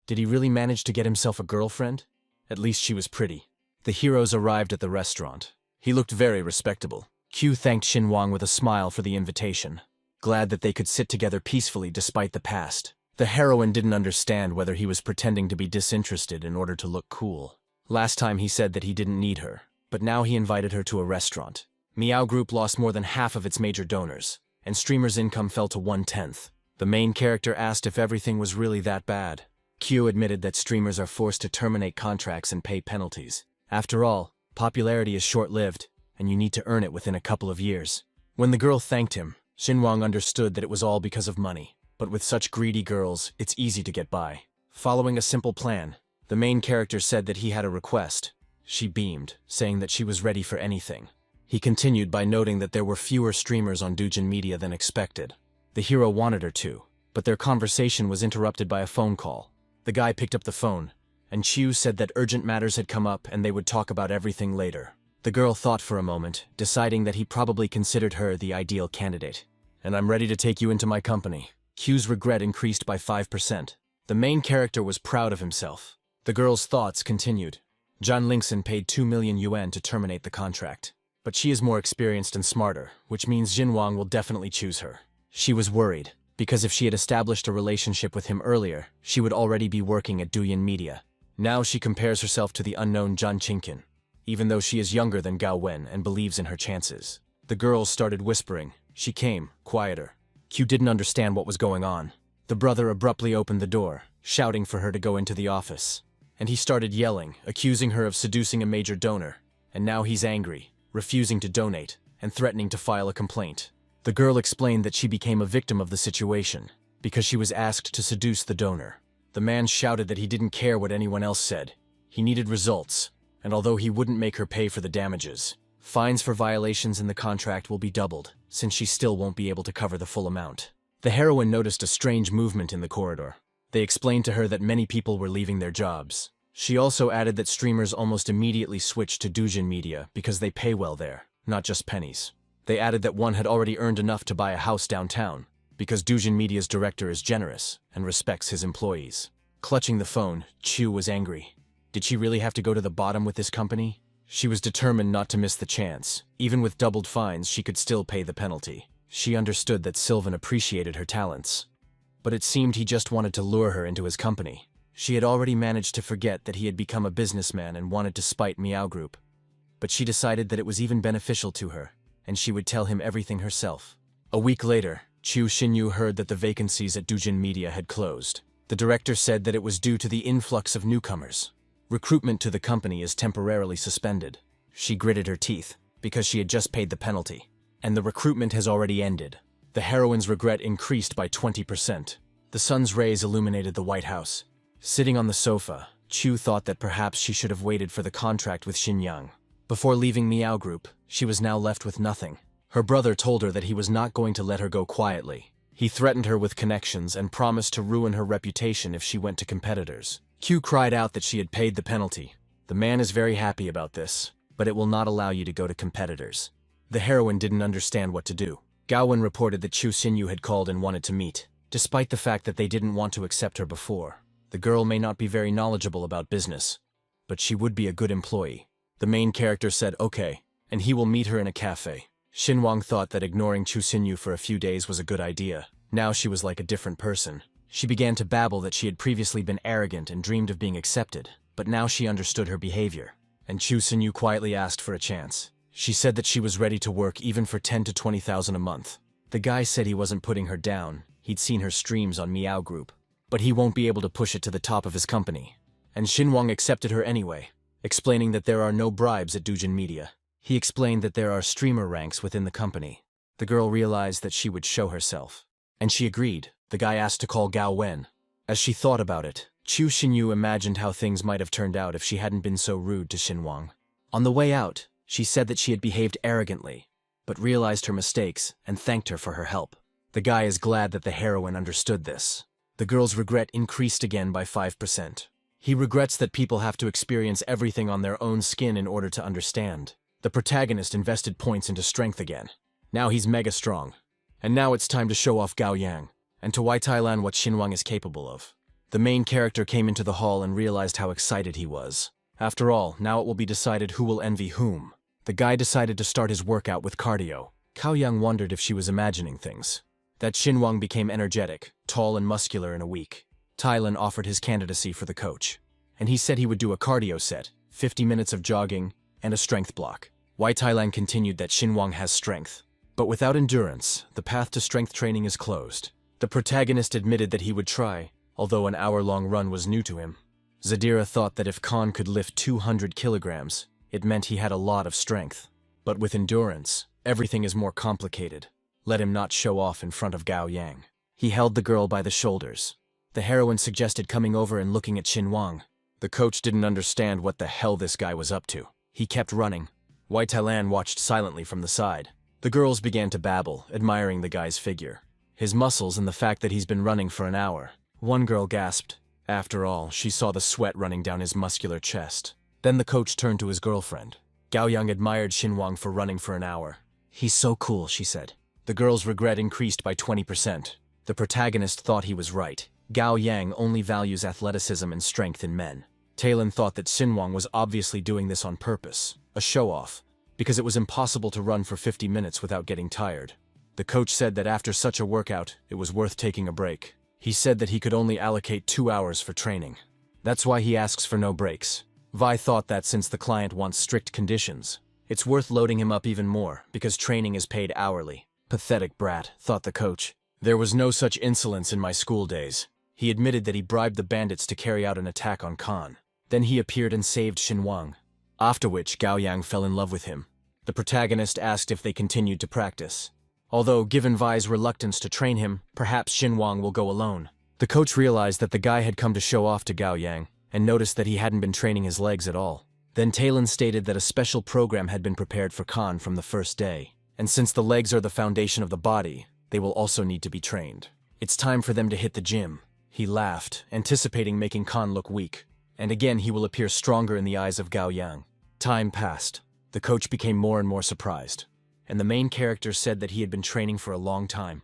Did he really manage to get himself a girlfriend? At least she was pretty. The heroes arrived at the restaurant. He looked very respectable. Q thanked Xinwang with a smile for the invitation, glad that they could sit together peacefully despite the past. The heroine didn't understand whether he was pretending to be disinterested in order to look cool. Last time he said that he didn't need her, but now he invited her to a restaurant. Meow Group lost more than half of its major donors, and streamers' income fell to 1/10. The main character asked if everything was really that bad. Q admitted that streamers are forced to terminate contracts and pay penalties. After all, popularity is short-lived, and you need to earn it within a couple of years. When the girl thanked him, Xinwang understood that it was all because of money. But with such greedy girls, it's easy to get by. Following a simple plan, the main character said that he had a request. She beamed, saying that she was ready for anything. He continued by noting that there were fewer streamers on Doujin Media than expected. The hero wanted her to, but their conversation was interrupted by a phone call. The guy picked up the phone, and Chiu said that urgent matters had come up and they would talk about everything later. The girl thought for a moment, deciding that he probably considered her the ideal candidate. And I'm ready to take you into my company. Q's regret increased by 5%. The main character was proud of himself. The girl's thoughts continued. John Linkson paid 2 million yuan to terminate the contract. But she is more experienced and smarter, which means Xinwang will definitely choose her. She was worried, because if she had established a relationship with him earlier, she would already be working at Douyin Media. Now she compares herself to the unknown Zhan Qingqin, even though she is younger than Gao Wen and believes in her chances. The girls started whispering. She came, quieter. Q didn't understand what was going on. The brother abruptly opened the door, shouting for her to go into the office. And he started yelling, accusing her of seducing a major donor. And now he's angry, refusing to donate, and threatening to file a complaint. The girl explained that she became a victim of the situation, because she was asked to seduce the donor. The man shouted that he didn't care what anyone else said. He needed results, and although he wouldn't make her pay for the damages, fines for violations in the contract will be doubled, since she still won't be able to cover the full amount. The heroine noticed a strange movement in the corridor. They explained to her that many people were leaving their jobs. She also added that streamers almost immediately switched to Doujin Media because they pay well there, not just pennies. They added that one had already earned enough to buy a house downtown, because Doujin Media's director is generous and respects his employees. Clutching the phone, Chu was angry. Did she really have to go to the bottom with this company? She was determined not to miss the chance. Even with doubled fines, she could still pay the penalty. She understood that Sylvan appreciated her talents. But it seemed he just wanted to lure her into his company. She had already managed to forget that he had become a businessman and wanted to spite Meow Group. But she decided that it was even beneficial to her, and she would tell him everything herself. A week later, Chu Xinyu heard that the vacancies at Doujin Media had closed. The director said that it was due to the influx of newcomers. Recruitment to the company is temporarily suspended. She gritted her teeth, because she had just paid the penalty. And the recruitment has already ended. The heroine's regret increased by 20%. The sun's rays illuminated the White House. Sitting on the sofa, Chu thought that perhaps she should have waited for the contract with Xinyang. Before leaving Meow Group, she was now left with nothing. Her brother told her that he was not going to let her go quietly. He threatened her with connections and promised to ruin her reputation if she went to competitors. Q cried out that she had paid the penalty. The man is very happy about this, but it will not allow you to go to competitors. The heroine didn't understand what to do. Gaowen reported that Chu Xinyu had called and wanted to meet, despite the fact that they didn't want to accept her before. The girl may not be very knowledgeable about business, but she would be a good employee. The main character said okay, and he will meet her in a cafe. Xinwang thought that ignoring Chu Xinyu for a few days was a good idea. Now she was like a different person. She began to babble that she had previously been arrogant and dreamed of being accepted, but now she understood her behavior. And Chu Xinyu quietly asked for a chance. She said that she was ready to work even for 10 to 20,000 a month. The guy said he wasn't putting her down. He'd seen her streams on Meow Group, but he won't be able to push it to the top of his company. And Xinwang accepted her anyway, explaining that there are no bribes at Dujin Media. He explained that there are streamer ranks within the company. The girl realized that she would show herself. And she agreed. The guy asked to call Gao Wen. As she thought about it, Chu Xinyu imagined how things might have turned out if she hadn't been so rude to Xinwang. On the way out, she said that she had behaved arrogantly, but realized her mistakes and thanked her for her help. The guy is glad that the heroine understood this. The girl's regret increased again by 5%. He regrets that people have to experience everything on their own skin in order to understand. The protagonist invested points into strength again. Now he's mega strong. And now it's time to show off Gao Yang, and to Wai Tailan what Xinwang is capable of. The main character came into the hall and realized how excited he was. After all, now it will be decided who will envy whom. The guy decided to start his workout with cardio. Cao Yang wondered if she was imagining things. That Xinwang became energetic, tall and muscular in a week. Tailan offered his candidacy for the coach. And he said he would do a cardio set, 50 minutes of jogging, and a strength block. Wai Tailan continued that Xinwang has strength. But without endurance, the path to strength training is closed. The protagonist admitted that he would try, although an hour-long run was new to him. Zadira thought that if Khan could lift 200 kilograms, it meant he had a lot of strength. But with endurance, everything is more complicated. Let him not show off in front of Gao Yang. He held the girl by the shoulders. The heroine suggested coming over and looking at Xinwang. The coach didn't understand what the hell this guy was up to. He kept running. Wai Tailan watched silently from the side. The girls began to babble, admiring the guy's figure, his muscles and the fact that he's been running for an hour. One girl gasped. After all, she saw the sweat running down his muscular chest. Then the coach turned to his girlfriend. Gao Yang admired Xinwang for running for an hour. He's so cool, she said. The girl's regret increased by 20%. The protagonist thought he was right. Gao Yang only values athleticism and strength in men. Tailan thought that Xinwang was obviously doing this on purpose, a show-off, because it was impossible to run for 50 minutes without getting tired. The coach said that after such a workout, it was worth taking a break. He said that he could only allocate 2 hours for training. That's why he asks for no breaks. Vi thought that since the client wants strict conditions, it's worth loading him up even more, because training is paid hourly. Pathetic brat, thought the coach. There was no such insolence in my school days. He admitted that he bribed the bandits to carry out an attack on Khan. Then he appeared and saved Xinwang. After which, Gao Yang fell in love with him. The protagonist asked if they continued to practice. Although, given Vi's reluctance to train him, perhaps Xinwang will go alone. The coach realized that the guy had come to show off to Gao Yang, and noticed that he hadn't been training his legs at all. Then Tailan stated that a special program had been prepared for Khan from the first day. And since the legs are the foundation of the body, they will also need to be trained. It's time for them to hit the gym. He laughed, anticipating making Khan look weak. And again he will appear stronger in the eyes of Gao Yang. Time passed. The coach became more and more surprised. And the main character said that he had been training for a long time.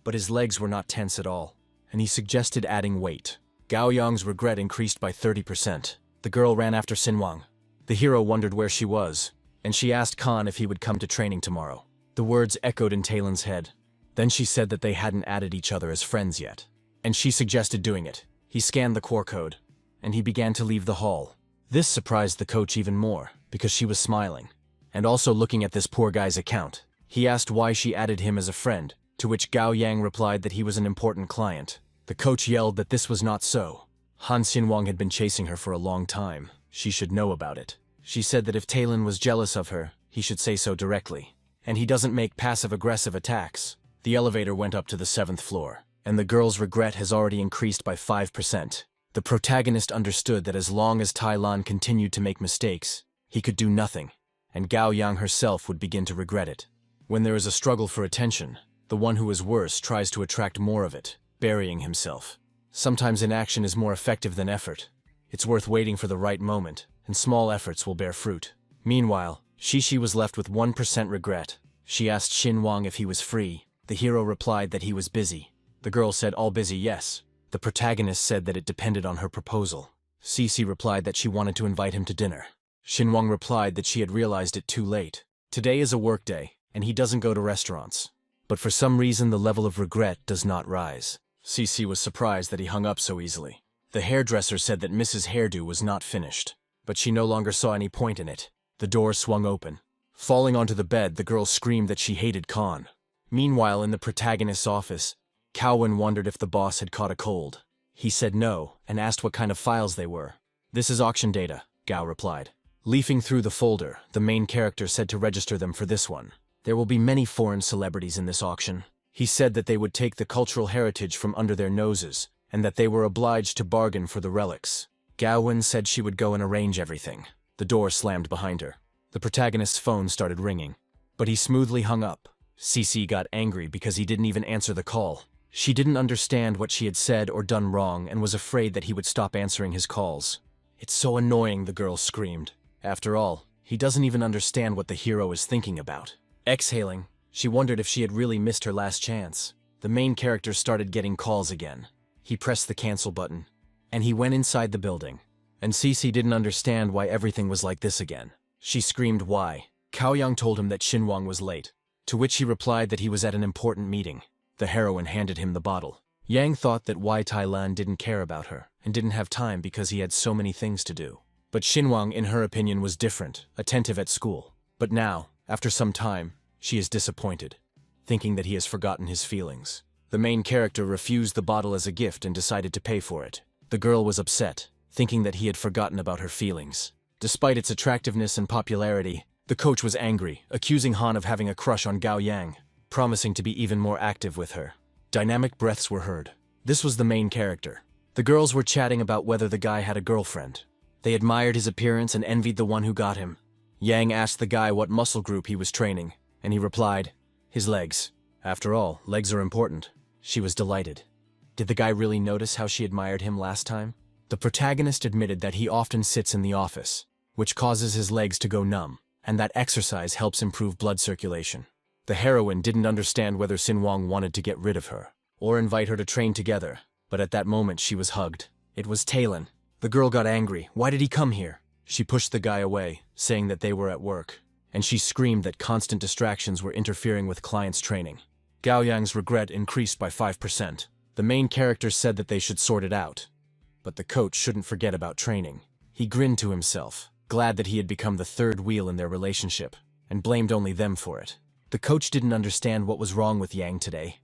But his legs were not tense at all. And he suggested adding weight. Gao Yang's regret increased by 30%. The girl ran after Xinwang. The hero wondered where she was, and she asked Khan if he would come to training tomorrow. The words echoed in Tailan's head. Then she said that they hadn't added each other as friends yet. And she suggested doing it. He scanned the core code, and he began to leave the hall. This surprised the coach even more, because she was smiling, and also looking at this poor guy's account. He asked why she added him as a friend, to which Gao Yang replied that he was an important client. The coach yelled that this was not so. Han Xinwang had been chasing her for a long time. She should know about it. She said that if Tailan was jealous of her, he should say so directly. And he doesn't make passive-aggressive attacks. The elevator went up to the 7th floor, and the girl's regret has already increased by 5%. The protagonist understood that as long as Tailan continued to make mistakes, he could do nothing, and Gao Yang herself would begin to regret it. When there is a struggle for attention, the one who is worse tries to attract more of it, burying himself. Sometimes inaction is more effective than effort. It's worth waiting for the right moment, and small efforts will bear fruit. Meanwhile, Shishi was left with 1% regret. She asked Xinguang if he was free. The hero replied that he was busy. The girl said all busy, yes. The protagonist said that it depended on her proposal. Cece replied that she wanted to invite him to dinner. Xinguang replied that she had realized it too late. Today is a work day, and he doesn't go to restaurants. But for some reason the level of regret does not rise. Cece was surprised that he hung up so easily. The hairdresser said that Mrs. Hairdo was not finished, but she no longer saw any point in it. The door swung open. Falling onto the bed, the girl screamed that she hated Khan. Meanwhile, in the protagonist's office, Cowan wondered if the boss had caught a cold. He said no, and asked what kind of files they were. "This is auction data," Gao replied. Leafing through the folder, the main character said to register them for this one. There will be many foreign celebrities in this auction. He said that they would take the cultural heritage from under their noses, and that they were obliged to bargain for the relics. Gawain said she would go and arrange everything. The door slammed behind her. The protagonist's phone started ringing, but he smoothly hung up. Cece got angry because he didn't even answer the call. She didn't understand what she had said or done wrong and was afraid that he would stop answering his calls. "It's so annoying," the girl screamed. After all, he doesn't even understand what the hero is thinking about. Exhaling, she wondered if she had really missed her last chance. The main character started getting calls again. He pressed the cancel button, and he went inside the building. And Cece didn't understand why everything was like this again. She screamed why. Cao Yang told him that Xinguang was late, to which he replied that he was at an important meeting. The heroine handed him the bottle. Yang thought that Wai Tailan didn't care about her, and didn't have time because he had so many things to do. But Xinguang, in her opinion, was different, attentive at school. But now, after some time, she is disappointed, thinking that he has forgotten his feelings. The main character refused the bottle as a gift and decided to pay for it. The girl was upset, thinking that he had forgotten about her feelings. Despite its attractiveness and popularity, the coach was angry, accusing Han of having a crush on Gao Yang, promising to be even more active with her. Dynamic breaths were heard. This was the main character. The girls were chatting about whether the guy had a girlfriend. They admired his appearance and envied the one who got him. Yang asked the guy what muscle group he was training, and he replied, "His legs. After all, legs are important." She was delighted. Did the guy really notice how she admired him last time? The protagonist admitted that he often sits in the office, which causes his legs to go numb, and that exercise helps improve blood circulation. The heroine didn't understand whether Xinguang wanted to get rid of her, or invite her to train together, but at that moment she was hugged. It was Talon. The girl got angry. Why did he come here? She pushed the guy away, saying that they were at work, and she screamed that constant distractions were interfering with clients' training. Gao Yang's regret increased by 5%. The main character said that they should sort it out, but the coach shouldn't forget about training. He grinned to himself, glad that he had become the third wheel in their relationship, and blamed only them for it. The coach didn't understand what was wrong with Yang today.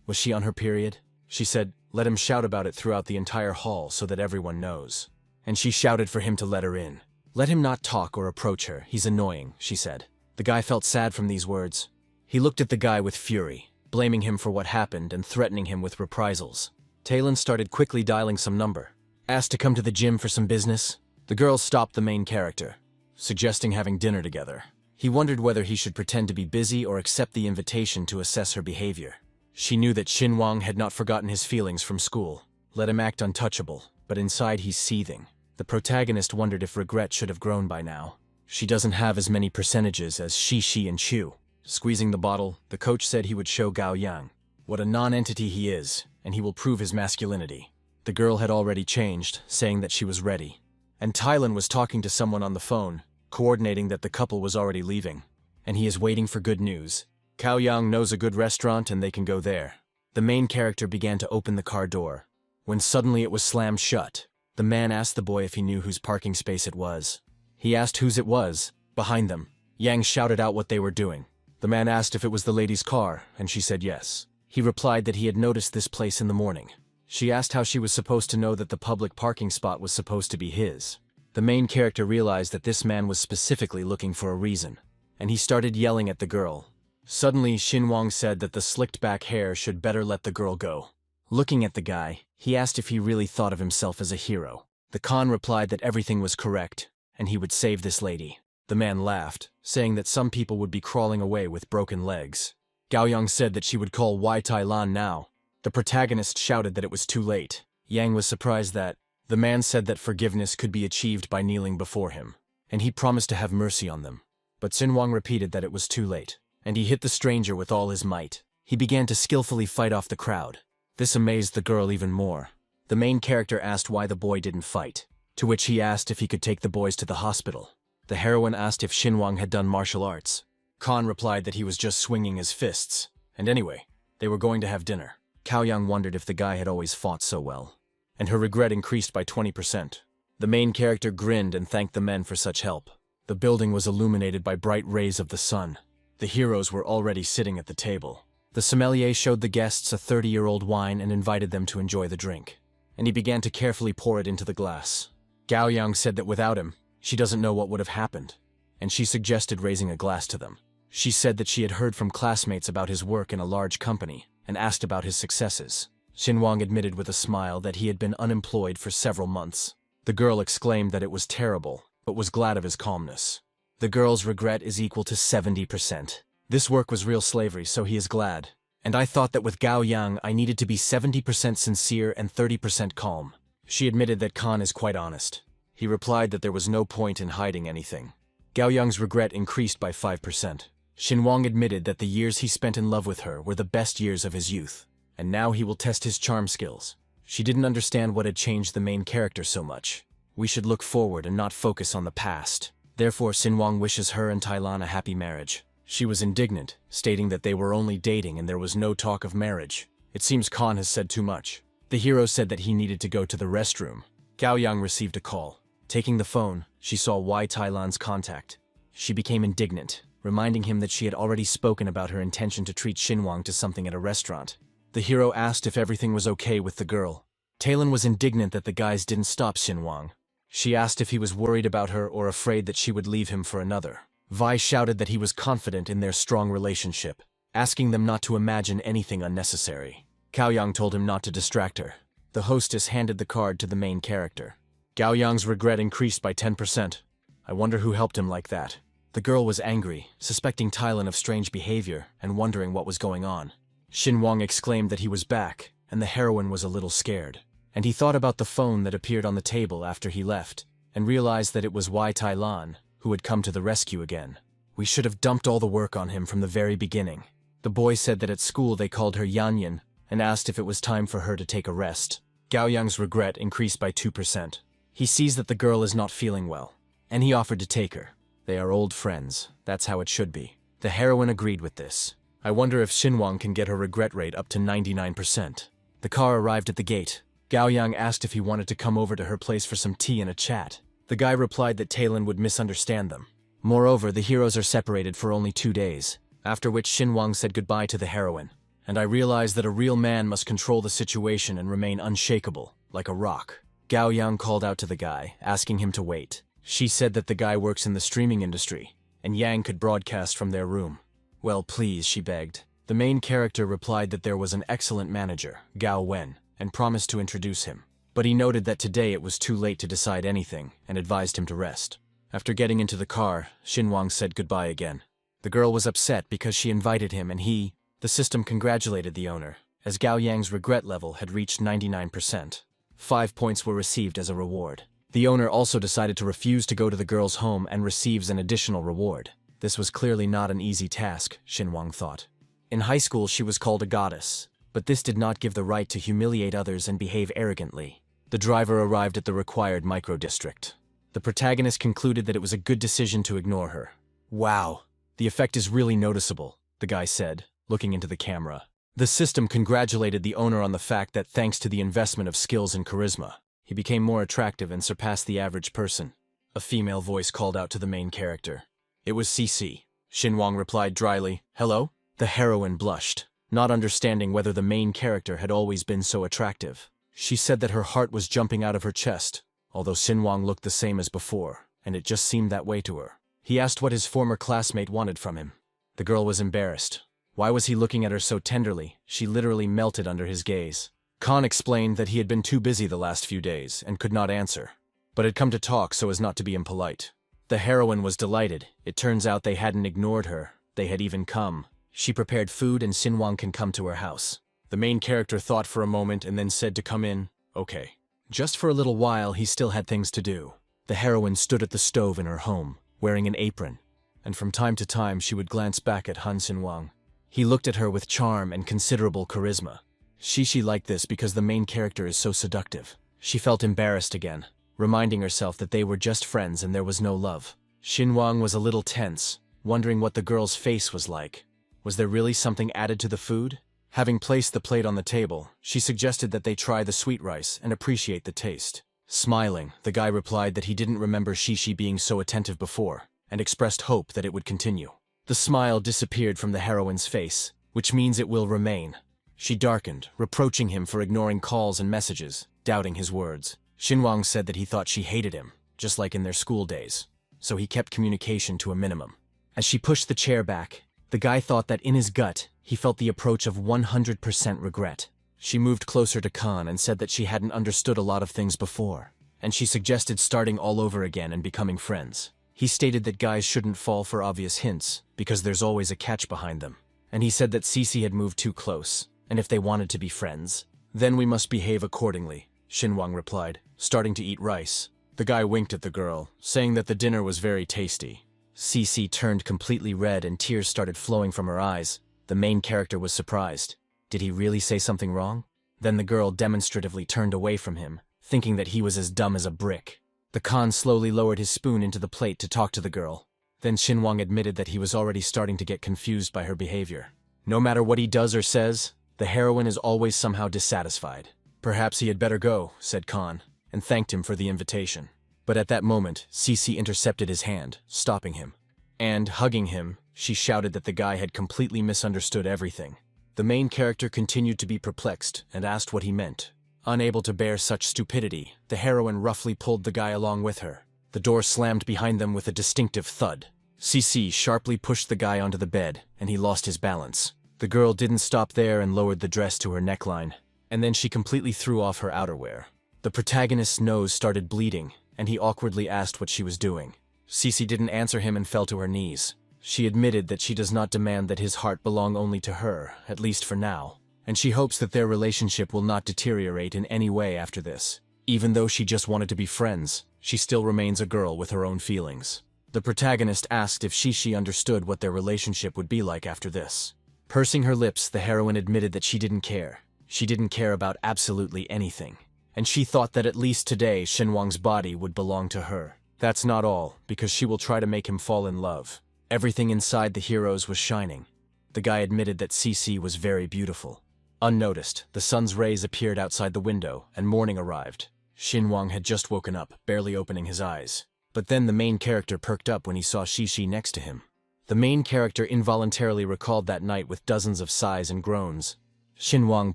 Was she on her period? She said, "Let him shout about it throughout the entire hall so that everyone knows." And she shouted for him to let her in. "Let him not talk or approach her, he's annoying," she said. The guy felt sad from these words. He looked at the guy with fury, blaming him for what happened and threatening him with reprisals. Talon started quickly dialing some number. Asked to come to the gym for some business. The girl stopped the main character, suggesting having dinner together. He wondered whether he should pretend to be busy or accept the invitation to assess her behavior. She knew that Xinguang had not forgotten his feelings from school. Let him act untouchable, but inside he's seething. The protagonist wondered if regret should have grown by now. She doesn't have as many percentages as Shi and Chu. Squeezing the bottle, the coach said he would show Gao Yang what a non-entity he is, and he will prove his masculinity. The girl had already changed, saying that she was ready. And Tylan was talking to someone on the phone, coordinating that the couple was already leaving. And he is waiting for good news. Cao Yang knows a good restaurant and they can go there. The main character began to open the car door, when suddenly it was slammed shut. The man asked the boy if he knew whose parking space it was. He asked whose it was. Behind them, Yang shouted out what they were doing. The man asked if it was the lady's car, and she said yes. He replied that he had noticed this place in the morning. She asked how she was supposed to know that the public parking spot was supposed to be his. The main character realized that this man was specifically looking for a reason, and he started yelling at the girl. Suddenly, Xinguang said that the slicked back hair should better let the girl go. Looking at the guy, he asked if he really thought of himself as a hero. The Khan replied that everything was correct, and he would save this lady. The man laughed, saying that some people would be crawling away with broken legs. Gao Yang said that she would call Wai Tai Lan now. The protagonist shouted that it was too late. Yang was surprised that the man said that forgiveness could be achieved by kneeling before him, and he promised to have mercy on them. But Xinhuang repeated that it was too late, and he hit the stranger with all his might. He began to skillfully fight off the crowd. This amazed the girl even more. The main character asked why the boy didn't fight, to which he asked if he could take the boys to the hospital. The heroine asked if Xinhuang had done martial arts. Khan replied that he was just swinging his fists, and anyway, they were going to have dinner. Cao Yang wondered if the guy had always fought so well, and her regret increased by 20%. The main character grinned and thanked the men for such help. The building was illuminated by bright rays of the sun. The heroes were already sitting at the table. The sommelier showed the guests a 30-year-old wine and invited them to enjoy the drink, and he began to carefully pour it into the glass. Gao Yang said that without him, she doesn't know what would have happened, and she suggested raising a glass to them. She said that she had heard from classmates about his work in a large company and asked about his successes. Xinhuang admitted with a smile that he had been unemployed for several months. The girl exclaimed that it was terrible, but was glad of his calmness. The girl's regret is equal to 70%. This work was real slavery, so he is glad. And I thought that with Gao Yang, I needed to be 70% sincere and 30% calm. She admitted that Khan is quite honest. He replied that there was no point in hiding anything. Gao Yang's regret increased by 5%. Xinhuang admitted that the years he spent in love with her were the best years of his youth, and now he will test his charm skills. She didn't understand what had changed the main character so much. We should look forward and not focus on the past. Therefore, Xinhuang wishes her and Tai Lan a happy marriage. She was indignant, stating that they were only dating and there was no talk of marriage. It seems Khan has said too much. The hero said that he needed to go to the restroom. Gao Yang received a call. Taking the phone, she saw Wai Tai Lan's contact. She became indignant, reminding him that she had already spoken about her intention to treat Xinhuang to something at a restaurant. The hero asked if everything was okay with the girl. Talon was indignant that the guys didn't stop Xinhuang. She asked if he was worried about her or afraid that she would leave him for another. Vi shouted that he was confident in their strong relationship, asking them not to imagine anything unnecessary. Cao Yang told him not to distract her. The hostess handed the card to the main character. Gao Yang's regret increased by 10%. I wonder who helped him like that. The girl was angry, suspecting Tylon of strange behavior and wondering what was going on. Xinhuang exclaimed that he was back, and the heroine was a little scared. And he thought about the phone that appeared on the table after he left, and realized that it was Wai Tai Lan, who had come to the rescue again. We should have dumped all the work on him from the very beginning. The boy said that at school they called her Yanyan, and asked if it was time for her to take a rest. Gao Yang's regret increased by 2%. He sees that the girl is not feeling well, and he offered to take her. They are old friends, that's how it should be. The heroine agreed with this. I wonder if Xinhuang can get her regret rate up to 99%. The car arrived at the gate. Gao Yang asked if he wanted to come over to her place for some tea and a chat. The guy replied that Talon would misunderstand them. Moreover, the heroes are separated for only 2 days, after which Xinhuang said goodbye to the heroine. And I realized that a real man must control the situation and remain unshakable, like a rock. Gao Yang called out to the guy, asking him to wait. She said that the guy works in the streaming industry, and Yang could broadcast from their room. Well, please, she begged. The main character replied that there was an excellent manager, Gao Wen, and promised to introduce him. But he noted that today it was too late to decide anything, and advised him to rest. After getting into the car, Xinhuang said goodbye again. The girl was upset because she invited him and the system congratulated the owner, as Gao Yang's regret level had reached 99%. 5 points were received as a reward. The owner also decided to refuse to go to the girl's home and receives an additional reward. This was clearly not an easy task, Xinhuang thought. In high school she was called a goddess, but this did not give the right to humiliate others and behave arrogantly. The driver arrived at the required micro-district. The protagonist concluded that it was a good decision to ignore her. Wow, the effect is really noticeable, the guy said, looking into the camera. The system congratulated the owner on the fact that thanks to the investment of skills and charisma, he became more attractive and surpassed the average person. A female voice called out to the main character. It was CC. Xinhuang replied dryly, "Hello?" The heroine blushed, not understanding whether the main character had always been so attractive. She said that her heart was jumping out of her chest, although Xinhuang looked the same as before, and it just seemed that way to her. He asked what his former classmate wanted from him. The girl was embarrassed. Why was he looking at her so tenderly? She literally melted under his gaze. Khan explained that he had been too busy the last few days and could not answer, but had come to talk so as not to be impolite. The heroine was delighted. It turns out they hadn't ignored her. They had even come. She prepared food and Xinhuang can come to her house. The main character thought for a moment and then said to come in. Okay. Just for a little while, he still had things to do. The heroine stood at the stove in her home, wearing an apron, and from time to time she would glance back at Han Xinhuang. He looked at her with charm and considerable charisma. She liked this because the main character is so seductive. She felt embarrassed again, reminding herself that they were just friends and there was no love. Xinhuang was a little tense, wondering what the girl's face was like. Was there really something added to the food? Having placed the plate on the table, she suggested that they try the sweet rice and appreciate the taste. Smiling, the guy replied that he didn't remember Shishi being so attentive before, and expressed hope that it would continue. The smile disappeared from the heroine's face, which means it will remain. She darkened, reproaching him for ignoring calls and messages, doubting his words. Xinhuang said that he thought she hated him, just like in their school days, so he kept communication to a minimum. As she pushed the chair back, the guy thought that in his gut, he felt the approach of 100% regret. She moved closer to Khan and said that she hadn't understood a lot of things before, and she suggested starting all over again and becoming friends. He stated that guys shouldn't fall for obvious hints, because there's always a catch behind them. And he said that Cece had moved too close, and if they wanted to be friends, then we must behave accordingly, Xinhuang replied, starting to eat rice. The guy winked at the girl, saying that the dinner was very tasty. Cece turned completely red and tears started flowing from her eyes. The main character was surprised. Did he really say something wrong? Then the girl demonstratively turned away from him, thinking that he was as dumb as a brick. The Khan slowly lowered his spoon into the plate to talk to the girl. Then Xinhuang admitted that he was already starting to get confused by her behavior. No matter what he does or says, the heroine is always somehow dissatisfied. Perhaps he had better go, said Khan, and thanked him for the invitation. But at that moment, Cece intercepted his hand, stopping him. And, hugging him, she shouted that the guy had completely misunderstood everything. The main character continued to be perplexed and asked what he meant. Unable to bear such stupidity, the heroine roughly pulled the guy along with her. The door slammed behind them with a distinctive thud. Cece sharply pushed the guy onto the bed, and he lost his balance. The girl didn't stop there and lowered the dress to her neckline, and then she completely threw off her outerwear. The protagonist's nose started bleeding, and he awkwardly asked what she was doing. Cece didn't answer him and fell to her knees. She admitted that she does not demand that his heart belong only to her, at least for now, and she hopes that their relationship will not deteriorate in any way after this. Even though she just wanted to be friends, she still remains a girl with her own feelings. The protagonist asked if Shishi understood what their relationship would be like after this. Pursing her lips, the heroine admitted that she didn't care. She didn't care about absolutely anything. And she thought that at least today Xinhuang's body would belong to her. That's not all, because she will try to make him fall in love. Everything inside the heroes was shining. The guy admitted that Cece was very beautiful. Unnoticed, the sun's rays appeared outside the window, and morning arrived. Xinhuang had just woken up, barely opening his eyes. But then the main character perked up when he saw Shishi next to him. The main character involuntarily recalled that night with dozens of sighs and groans. Xinhuang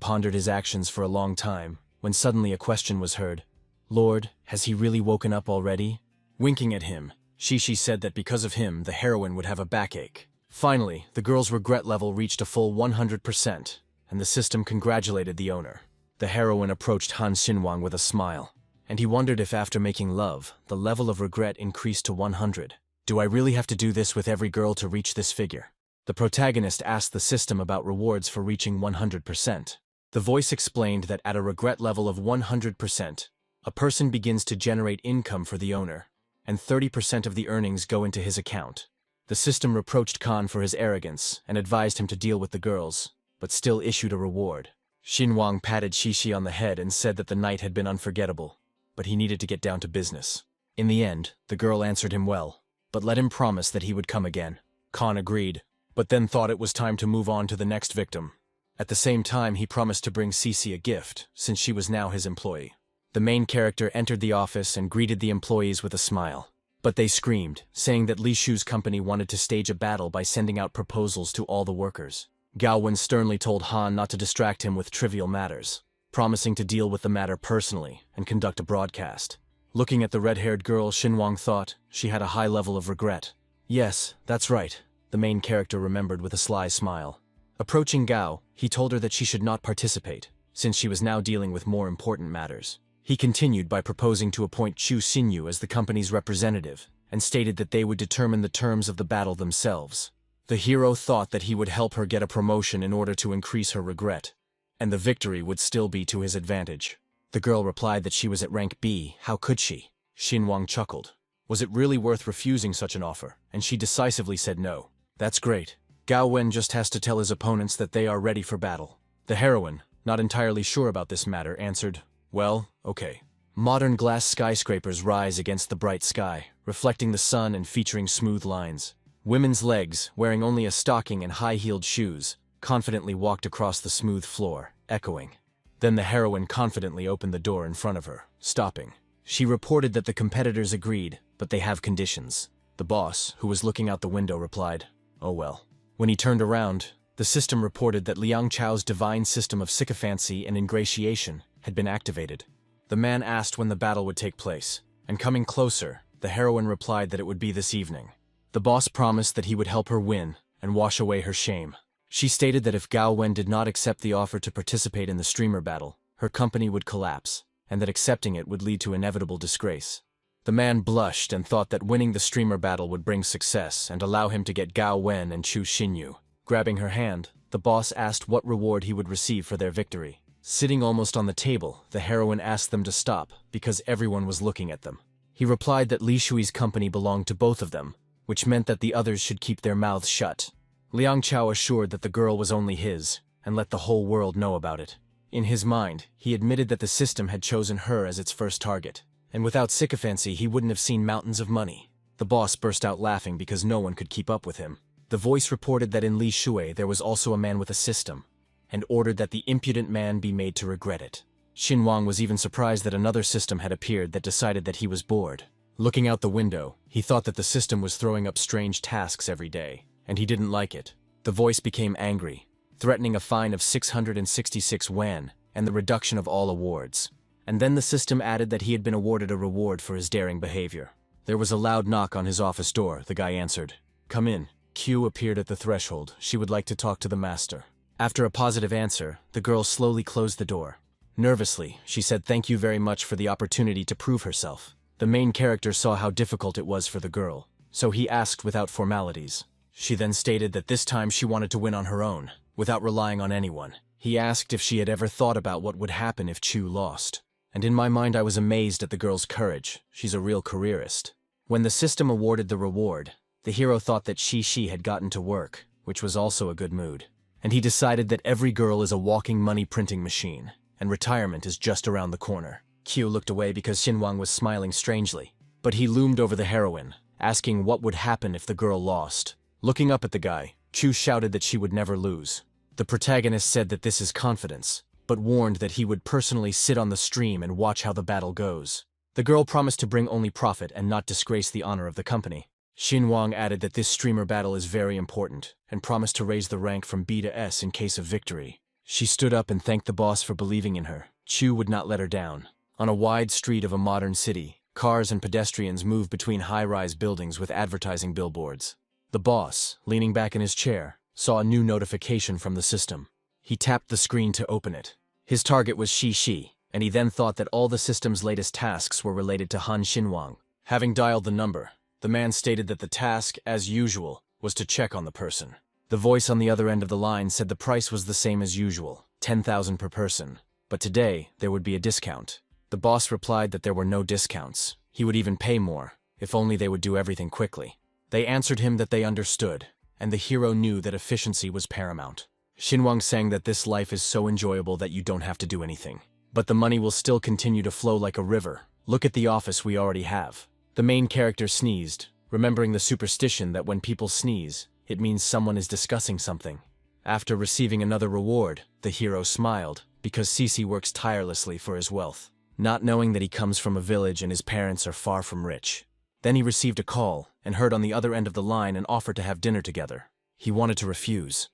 pondered his actions for a long time, when suddenly a question was heard. "Lord, has he really woken up already?" Winking at him, Shishi said that because of him, the heroine would have a backache. Finally, the girl's regret level reached a full 100%, and the system congratulated the owner. The heroine approached Han Xinhuang with a smile, and he wondered if after making love, the level of regret increased to 100. Do I really have to do this with every girl to reach this figure? The protagonist asked the system about rewards for reaching 100%. The voice explained that at a regret level of 100%, a person begins to generate income for the owner, and 30% of the earnings go into his account. The system reproached Khan for his arrogance and advised him to deal with the girls, but still issued a reward. Xinhuang patted Shishi on the head and said that the night had been unforgettable, but he needed to get down to business. In the end, the girl answered him well, but let him promise that he would come again. Khan agreed, but then thought it was time to move on to the next victim. At the same time, he promised to bring Cece a gift, since she was now his employee. The main character entered the office and greeted the employees with a smile. But they screamed, saying that Li Shu's company wanted to stage a battle by sending out proposals to all the workers. Gao Wen sternly told Han not to distract him with trivial matters, promising to deal with the matter personally and conduct a broadcast. Looking at the red-haired girl, Xinhuang thought she had a high level of regret. Yes, that's right, the main character remembered with a sly smile. Approaching Gao, he told her that she should not participate, since she was now dealing with more important matters. He continued by proposing to appoint Chu Xinyu as the company's representative, and stated that they would determine the terms of the battle themselves. The hero thought that he would help her get a promotion in order to increase her regret, and the victory would still be to his advantage. The girl replied that she was at rank B, how could she? Xinhuang chuckled. Was it really worth refusing such an offer? And she decisively said no. That's great. Gao Wen just has to tell his opponents that they are ready for battle. The heroine, not entirely sure about this matter, answered, well, okay. Modern glass skyscrapers rise against the bright sky, reflecting the sun and featuring smooth lines. Women's legs, wearing only a stocking and high-heeled shoes, confidently walked across the smooth floor, echoing. Then the heroine confidently opened the door in front of her, stopping. She reported that the competitors agreed, but they have conditions. The boss, who was looking out the window, replied, oh well. When he turned around, the system reported that Liang Chao's divine system of sycophancy and ingratiation had been activated. The man asked when the battle would take place, and coming closer, the heroine replied that it would be this evening. The boss promised that he would help her win and wash away her shame. She stated that if Gao Wen did not accept the offer to participate in the streamer battle, her company would collapse, and that accepting it would lead to inevitable disgrace. The man blushed and thought that winning the streamer battle would bring success and allow him to get Gao Wen and Chu Xinyu. Grabbing her hand, the boss asked what reward he would receive for their victory. Sitting almost on the table, the heroine asked them to stop because everyone was looking at them. He replied that Li Shui's company belonged to both of them, which meant that the others should keep their mouths shut. Liang Chao assured that the girl was only his, and let the whole world know about it. In his mind, he admitted that the system had chosen her as its first target, and without sycophancy he wouldn't have seen mountains of money. The boss burst out laughing because no one could keep up with him. The voice reported that in Li Shui there was also a man with a system, and ordered that the impudent man be made to regret it. Xinhuang was even surprised that another system had appeared that decided that he was bored. Looking out the window, he thought that the system was throwing up strange tasks every day, and he didn't like it. The voice became angry, threatening a fine of 666 yuan and the reduction of all awards. And then the system added that he had been awarded a reward for his daring behavior. There was a loud knock on his office door. The guy answered. Come in. Q appeared at the threshold. She would like to talk to the master. After a positive answer, the girl slowly closed the door. Nervously, she said thank you very much for the opportunity to prove herself. The main character saw how difficult it was for the girl, so he asked without formalities. She then stated that this time she wanted to win on her own, without relying on anyone. He asked if she had ever thought about what would happen if Chu lost. And in my mind I was amazed at the girl's courage. She's a real careerist. When the system awarded the reward, the hero thought that she had gotten to work, which was also a good mood. And he decided that every girl is a walking money printing machine, and retirement is just around the corner. Q looked away because Xinhuang was smiling strangely, but he loomed over the heroine, asking what would happen if the girl lost. Looking up at the guy, Chu shouted that she would never lose. The protagonist said that this is confidence, but warned that he would personally sit on the stream and watch how the battle goes. The girl promised to bring only profit and not disgrace the honor of the company. Xinhuang added that this streamer battle is very important, and promised to raise the rank from B to S in case of victory. She stood up and thanked the boss for believing in her. Chu would not let her down. On a wide street of a modern city, cars and pedestrians move between high-rise buildings with advertising billboards. The boss, leaning back in his chair, saw a new notification from the system. He tapped the screen to open it. His target was Shi, and he then thought that all the system's latest tasks were related to Han Xinhuang. Having dialed the number, the man stated that the task, as usual, was to check on the person. The voice on the other end of the line said the price was the same as usual, 10,000 per person, but today there would be a discount. The boss replied that there were no discounts. He would even pay more, if only they would do everything quickly. They answered him that they understood, and the hero knew that efficiency was paramount. Xinhuang sang that this life is so enjoyable that you don't have to do anything. But the money will still continue to flow like a river. Look at the office we already have. The main character sneezed, remembering the superstition that when people sneeze, it means someone is discussing something. After receiving another reward, the hero smiled, because Cece works tirelessly for his wealth, not knowing that he comes from a village and his parents are far from rich. Then he received a call, and heard on the other end of the line an offer to have dinner together. He wanted to refuse,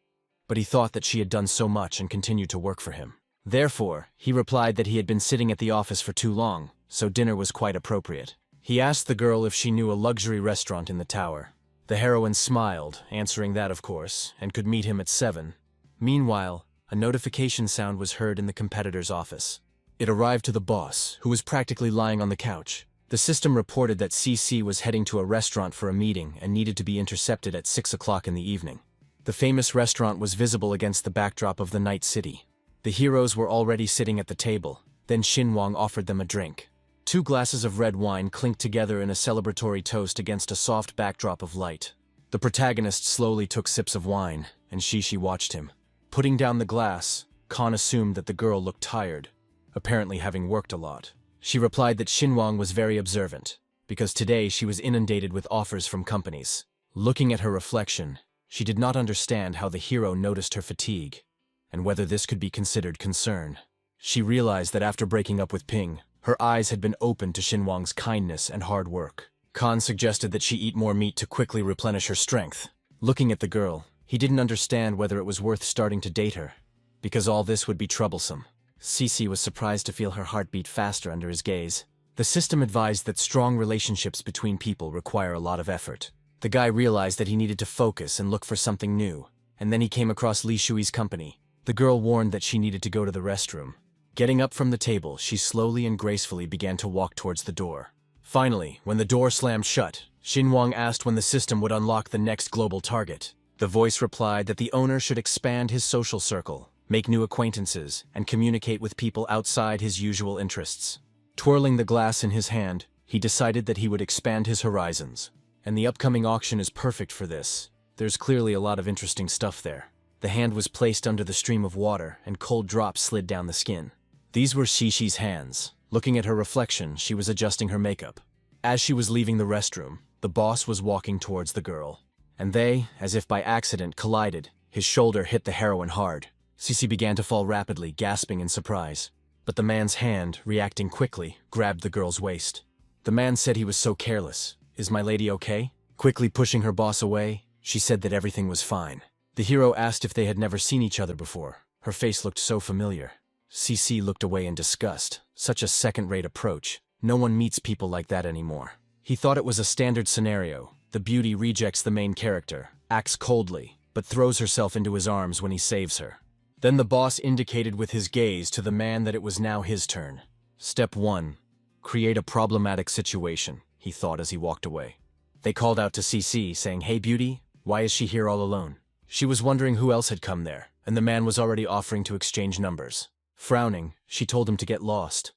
but he thought that she had done so much and continued to work for him. Therefore, he replied that he had been sitting at the office for too long, so dinner was quite appropriate. He asked the girl if she knew a luxury restaurant in the tower. The heroine smiled, answering that of course, and could meet him at 7. Meanwhile, a notification sound was heard in the competitor's office. It arrived to the boss, who was practically lying on the couch. The system reported that CC was heading to a restaurant for a meeting and needed to be intercepted at 6 o'clock in the evening. The famous restaurant was visible against the backdrop of the night city. The heroes were already sitting at the table, then Xinguang offered them a drink. 2 glasses of red wine clinked together in a celebratory toast against a soft backdrop of light. The protagonist slowly took sips of wine, and Shishi watched him. Putting down the glass, Khan assumed that the girl looked tired, apparently having worked a lot. She replied that Xinguang was very observant, because today she was inundated with offers from companies. Looking at her reflection, she did not understand how the hero noticed her fatigue, and whether this could be considered concern. She realized that after breaking up with Ping, her eyes had been opened to Xinguang's kindness and hard work. Khan suggested that she eat more meat to quickly replenish her strength. Looking at the girl, he didn't understand whether it was worth starting to date her, because all this would be troublesome. Cici was surprised to feel her heart beat faster under his gaze. The system advised that strong relationships between people require a lot of effort. The guy realized that he needed to focus and look for something new, and then he came across Li Shui's company. The girl warned that she needed to go to the restroom. Getting up from the table, she slowly and gracefully began to walk towards the door. Finally, when the door slammed shut, Xinguang asked when the system would unlock the next global target. The voice replied that the owner should expand his social circle, make new acquaintances, and communicate with people outside his usual interests. Twirling the glass in his hand, he decided that he would expand his horizons. And the upcoming auction is perfect for this. There's clearly a lot of interesting stuff there. The hand was placed under the stream of water, and cold drops slid down the skin. These were Shishi's hands. Looking at her reflection, she was adjusting her makeup. As she was leaving the restroom, the boss was walking towards the girl. And they, as if by accident, collided. His shoulder hit the heroine hard. Cici began to fall rapidly, gasping in surprise. But the man's hand, reacting quickly, grabbed the girl's waist. The man said he was so careless. "Is my lady okay?" Quickly pushing her boss away, she said that everything was fine. The hero asked if they had never seen each other before. Her face looked so familiar. CC looked away in disgust. Such a second-rate approach. No one meets people like that anymore. He thought it was a standard scenario. The beauty rejects the main character, acts coldly, but throws herself into his arms when he saves her. Then the boss indicated with his gaze to the man that it was now his turn. Step 1. Create a problematic situation, he thought as he walked away. They called out to CC, saying, "Hey beauty, why is she here all alone?" She was wondering who else had come there, and the man was already offering to exchange numbers. Frowning, she told him to get lost.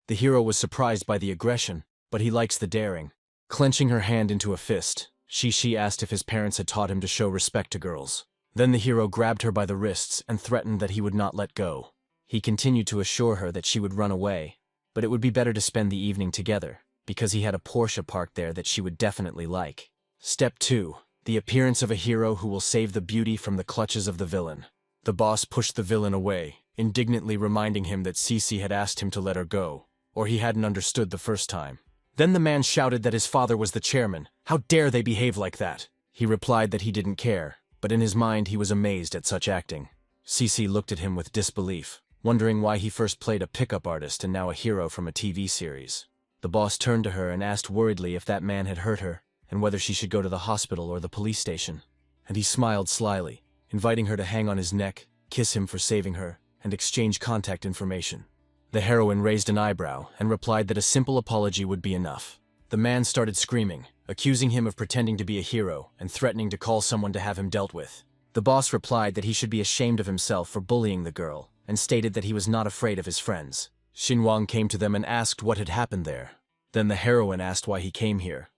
The hero was surprised by the aggression, but he likes the daring. Clenching her hand into a fist, Shishi asked if his parents had taught him to show respect to girls. Then the hero grabbed her by the wrists and threatened that he would not let go. He continued to assure her that she would run away, but it would be better to spend the evening together, because he had a Porsche parked there that she would definitely like. Step 2. The appearance of a hero who will save the beauty from the clutches of the villain. The boss pushed the villain away, indignantly reminding him that Cici had asked him to let her go, or he hadn't understood the first time. Then the man shouted that his father was the chairman. How dare they behave like that? He replied that he didn't care, but in his mind he was amazed at such acting. Cici looked at him with disbelief, wondering why he first played a pickup artist and now a hero from a TV series. The boss turned to her and asked worriedly if that man had hurt her, and whether she should go to the hospital or the police station. And he smiled slyly, inviting her to hang on his neck, kiss him for saving her, and exchange contact information. The heroine raised an eyebrow and replied that a simple apology would be enough. The man started screaming, accusing him of pretending to be a hero and threatening to call someone to have him dealt with. The boss replied that he should be ashamed of himself for bullying the girl and stated that he was not afraid of his friends. Xinguang came to them and asked what had happened there. Then the heroine asked why he came here.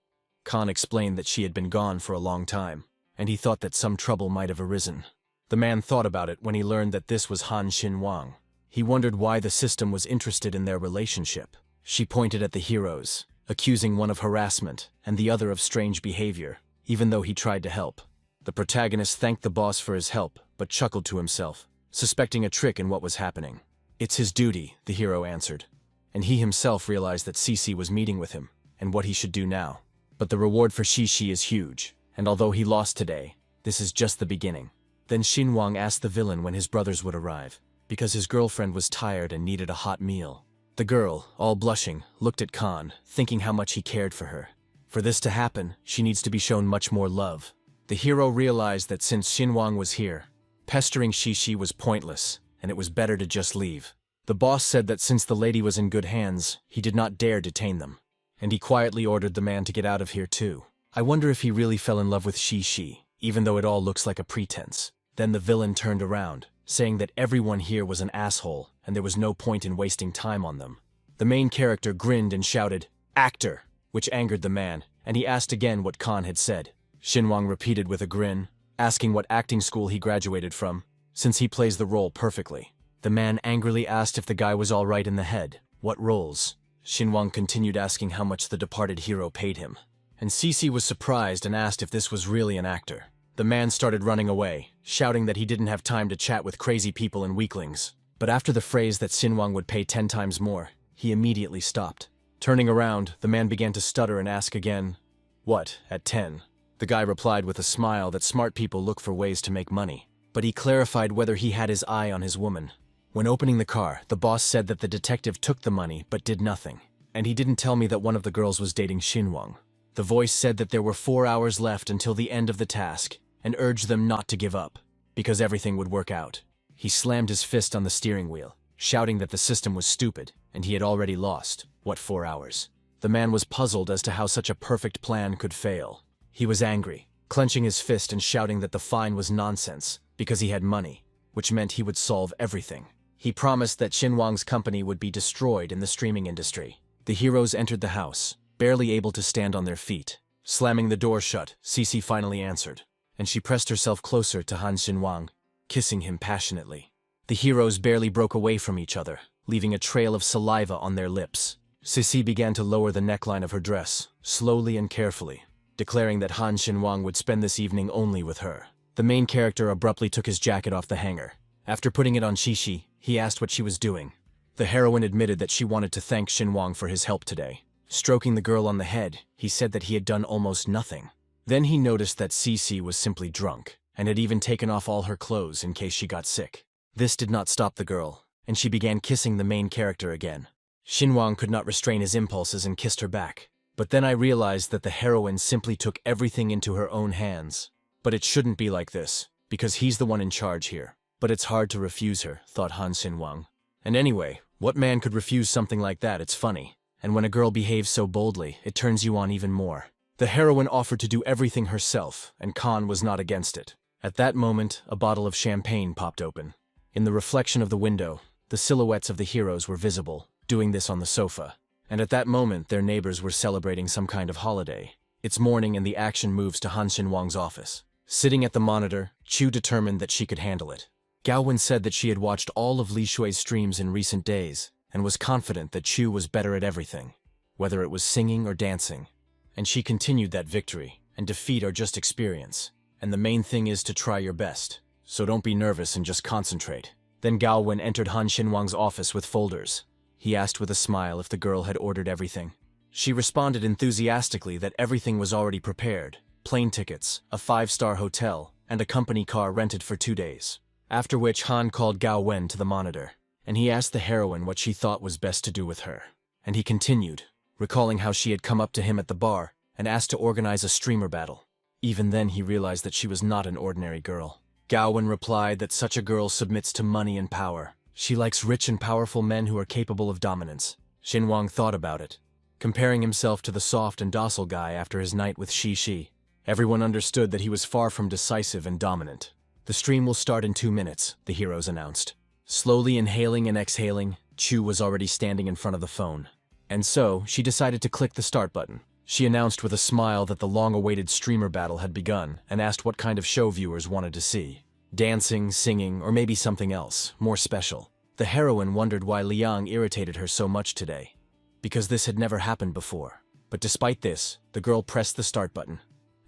Khan explained that she had been gone for a long time, and he thought that some trouble might have arisen. The man thought about it when he learned that this was Han Xinguang. He wondered why the system was interested in their relationship. She pointed at the heroes, accusing one of harassment and the other of strange behavior, even though he tried to help. The protagonist thanked the boss for his help, but chuckled to himself, suspecting a trick in what was happening. "It's his duty," the hero answered, and he himself realized that Cici was meeting with him, and what he should do now. But the reward for Shishi is huge, and although he lost today, this is just the beginning. Then Xinguang asked the villain when his brothers would arrive, because his girlfriend was tired and needed a hot meal. The girl, all blushing, looked at Khan, thinking how much he cared for her. For this to happen, she needs to be shown much more love. The hero realized that since Xinguang was here, pestering Shishi was pointless, and it was better to just leave. The boss said that since the lady was in good hands, he did not dare detain them, and he quietly ordered the man to get out of here too. I wonder if he really fell in love with Shi, even though it all looks like a pretense. Then the villain turned around, saying that everyone here was an asshole and there was no point in wasting time on them. The main character grinned and shouted, "Actor!" which angered the man, and he asked again what Khan had said. Shinwang repeated with a grin, asking what acting school he graduated from, since he plays the role perfectly. The man angrily asked if the guy was all right in the head. What roles? Shinwang continued asking how much the departed hero paid him. And Cece was surprised and asked if this was really an actor. The man started running away, shouting that he didn't have time to chat with crazy people and weaklings. But after the phrase that Shinwang would pay 10 times more, he immediately stopped. Turning around, the man began to stutter and ask again, "What, at 10? The guy replied with a smile that smart people look for ways to make money. But he clarified whether he had his eye on his woman. When opening the car, the boss said that the detective took the money but did nothing. And he didn't tell me that one of the girls was dating Shinwang. The voice said that there were 4 hours left until the end of the task, and urged them not to give up, because everything would work out. He slammed his fist on the steering wheel, shouting that the system was stupid, and he had already lost. What 4 hours? The man was puzzled as to how such a perfect plan could fail. He was angry, clenching his fist and shouting that the fine was nonsense, because he had money, which meant he would solve everything. He promised that Shinwang's company would be destroyed in the streaming industry. The heroes entered the house, barely able to stand on their feet. Slamming the door shut, Cece finally answered, and she pressed herself closer to Han Shinwang, kissing him passionately. The heroes barely broke away from each other, leaving a trail of saliva on their lips. Cece began to lower the neckline of her dress, slowly and carefully, declaring that Han Shinwang would spend this evening only with her. The main character abruptly took his jacket off the hanger. After putting it on Shishi, he asked what she was doing. The heroine admitted that she wanted to thank Shinwang for his help today. Stroking the girl on the head, he said that he had done almost nothing. Then he noticed that Cece was simply drunk, and had even taken off all her clothes in case she got sick. This did not stop the girl, and she began kissing the main character again. Shinwang could not restrain his impulses and kissed her back. But then I realized that the heroine simply took everything into her own hands. But it shouldn't be like this, because he's the one in charge here. But it's hard to refuse her, thought Han Shinwang. And anyway, what man could refuse something like that? It's funny. And when a girl behaves so boldly, it turns you on even more. The heroine offered to do everything herself, and Khan was not against it. At that moment, a bottle of champagne popped open. In the reflection of the window, the silhouettes of the heroes were visible, doing this on the sofa. And at that moment, their neighbors were celebrating some kind of holiday. It's morning and the action moves to Han Shinwang's office. Sitting at the monitor, Chu determined that she could handle it. Gaowen said that she had watched all of Li Shui's streams in recent days, and was confident that Chu was better at everything, whether it was singing or dancing. And she continued that victory, and defeat are just experience. And the main thing is to try your best. So don't be nervous and just concentrate. Then Gaowen entered Han Shinwang's office with folders. He asked with a smile if the girl had ordered everything. She responded enthusiastically that everything was already prepared. Plane tickets, a 5-star hotel, and a company car rented for 2 days. After which Han called Gao Wen to the monitor, and he asked the heroine what she thought was best to do with her. And he continued, recalling how she had come up to him at the bar and asked to organize a streamer battle. Even then he realized that she was not an ordinary girl. Gao Wen replied that such a girl submits to money and power. She likes rich and powerful men who are capable of dominance. Shinwang thought about it, comparing himself to the soft and docile guy after his night with Shi. Everyone understood that he was far from decisive and dominant. The stream will start in 2 minutes, the heroes announced. Slowly inhaling and exhaling, Chu was already standing in front of the phone. And so, she decided to click the start button. She announced with a smile that the long-awaited streamer battle had begun and asked what kind of show viewers wanted to see. Dancing, singing, or maybe something else, more special. The heroine wondered why Liang irritated her so much today, because this had never happened before. But despite this, the girl pressed the start button,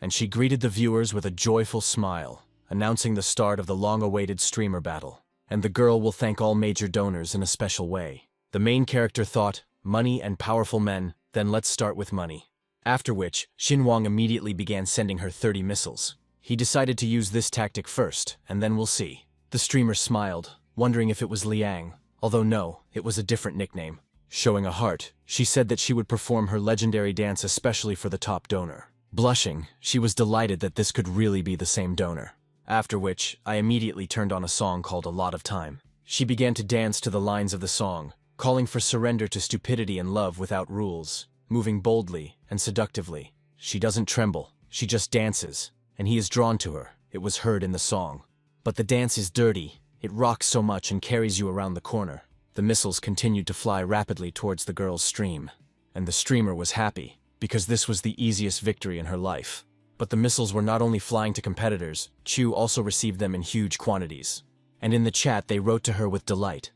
and she greeted the viewers with a joyful smile, announcing the start of the long-awaited streamer battle. And the girl will thank all major donors in a special way. The main character thought, money and powerful men, then let's start with money. After which, Shinwang immediately began sending her 30 missiles. He decided to use this tactic first, and then we'll see. The streamer smiled, wondering if it was Liang, although no, it was a different nickname. Showing a heart, she said that she would perform her legendary dance especially for the top donor. Blushing, she was delighted that this could really be the same donor. After which, I immediately turned on a song called A Lot of Time. She began to dance to the lines of the song, calling for surrender to stupidity and love without rules. moving boldly and seductively. She doesn't tremble, she just dances, and he is drawn to her. It was heard in the song. But the dance is dirty. It rocks so much and carries you around the corner. The missiles continued to fly rapidly towards the girl's stream. And the streamer was happy, because this was the easiest victory in her life. But the missiles were not only flying to competitors, Chu also received them in huge quantities. And in the chat they wrote to her with delight.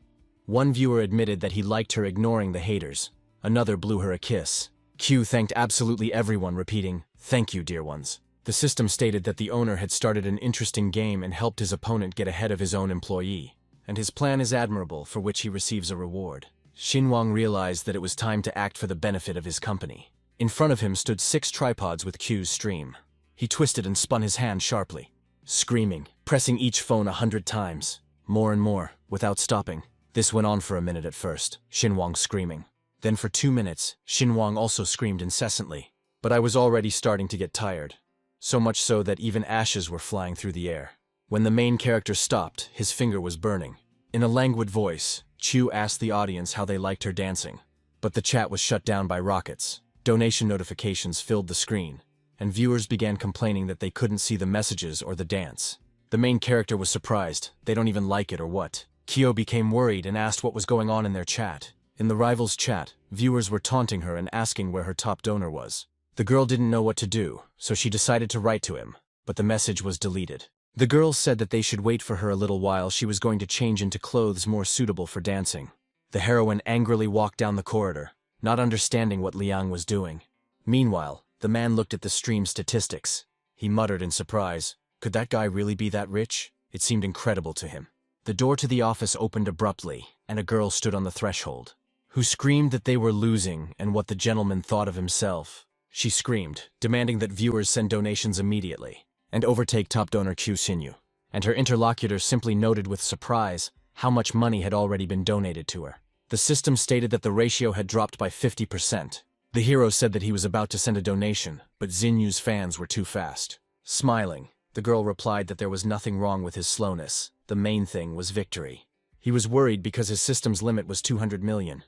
One viewer admitted that he liked her ignoring the haters. Another blew her a kiss. Q thanked absolutely everyone, repeating, "Thank you, dear ones." The system stated that the owner had started an interesting game and helped his opponent get ahead of his own employee. And his plan is admirable, for which he receives a reward. Xinhuang realized that it was time to act for the benefit of his company. In front of him stood 6 tripods with Q's stream. He twisted and spun his hand sharply, screaming, pressing each phone 100 times, more and more, without stopping. This went on for a minute at first, Xinhuang screaming. Then for 2 minutes, Xinhuang also screamed incessantly. But I was already starting to get tired. So much so that even ashes were flying through the air. When the main character stopped, his finger was burning. In a languid voice, Chu asked the audience how they liked her dancing. But the chat was shut down by rockets. Donation notifications filled the screen, and viewers began complaining that they couldn't see the messages or the dance. The main character was surprised. They don't even like it or what. Kyo became worried and asked what was going on in their chat. In the rivals' chat, viewers were taunting her and asking where her top donor was. The girl didn't know what to do, so she decided to write to him, but the message was deleted. The girl said that they should wait for her a little while. She was going to change into clothes more suitable for dancing. The heroine angrily walked down the corridor, not understanding what Liang was doing. Meanwhile, the man looked at the stream statistics. He muttered in surprise, could that guy really be that rich? It seemed incredible to him. The door to the office opened abruptly, and a girl stood on the threshold, who screamed that they were losing and what the gentleman thought of himself. She screamed, demanding that viewers send donations immediately, and overtake top donor Q Xinyu. And her interlocutor simply noted with surprise how much money had already been donated to her. The system stated that the ratio had dropped by 50%. The hero said that he was about to send a donation, but Xinyu's fans were too fast. Smiling, the girl replied that there was nothing wrong with his slowness. The main thing was victory. He was worried because his system's limit was 200 million,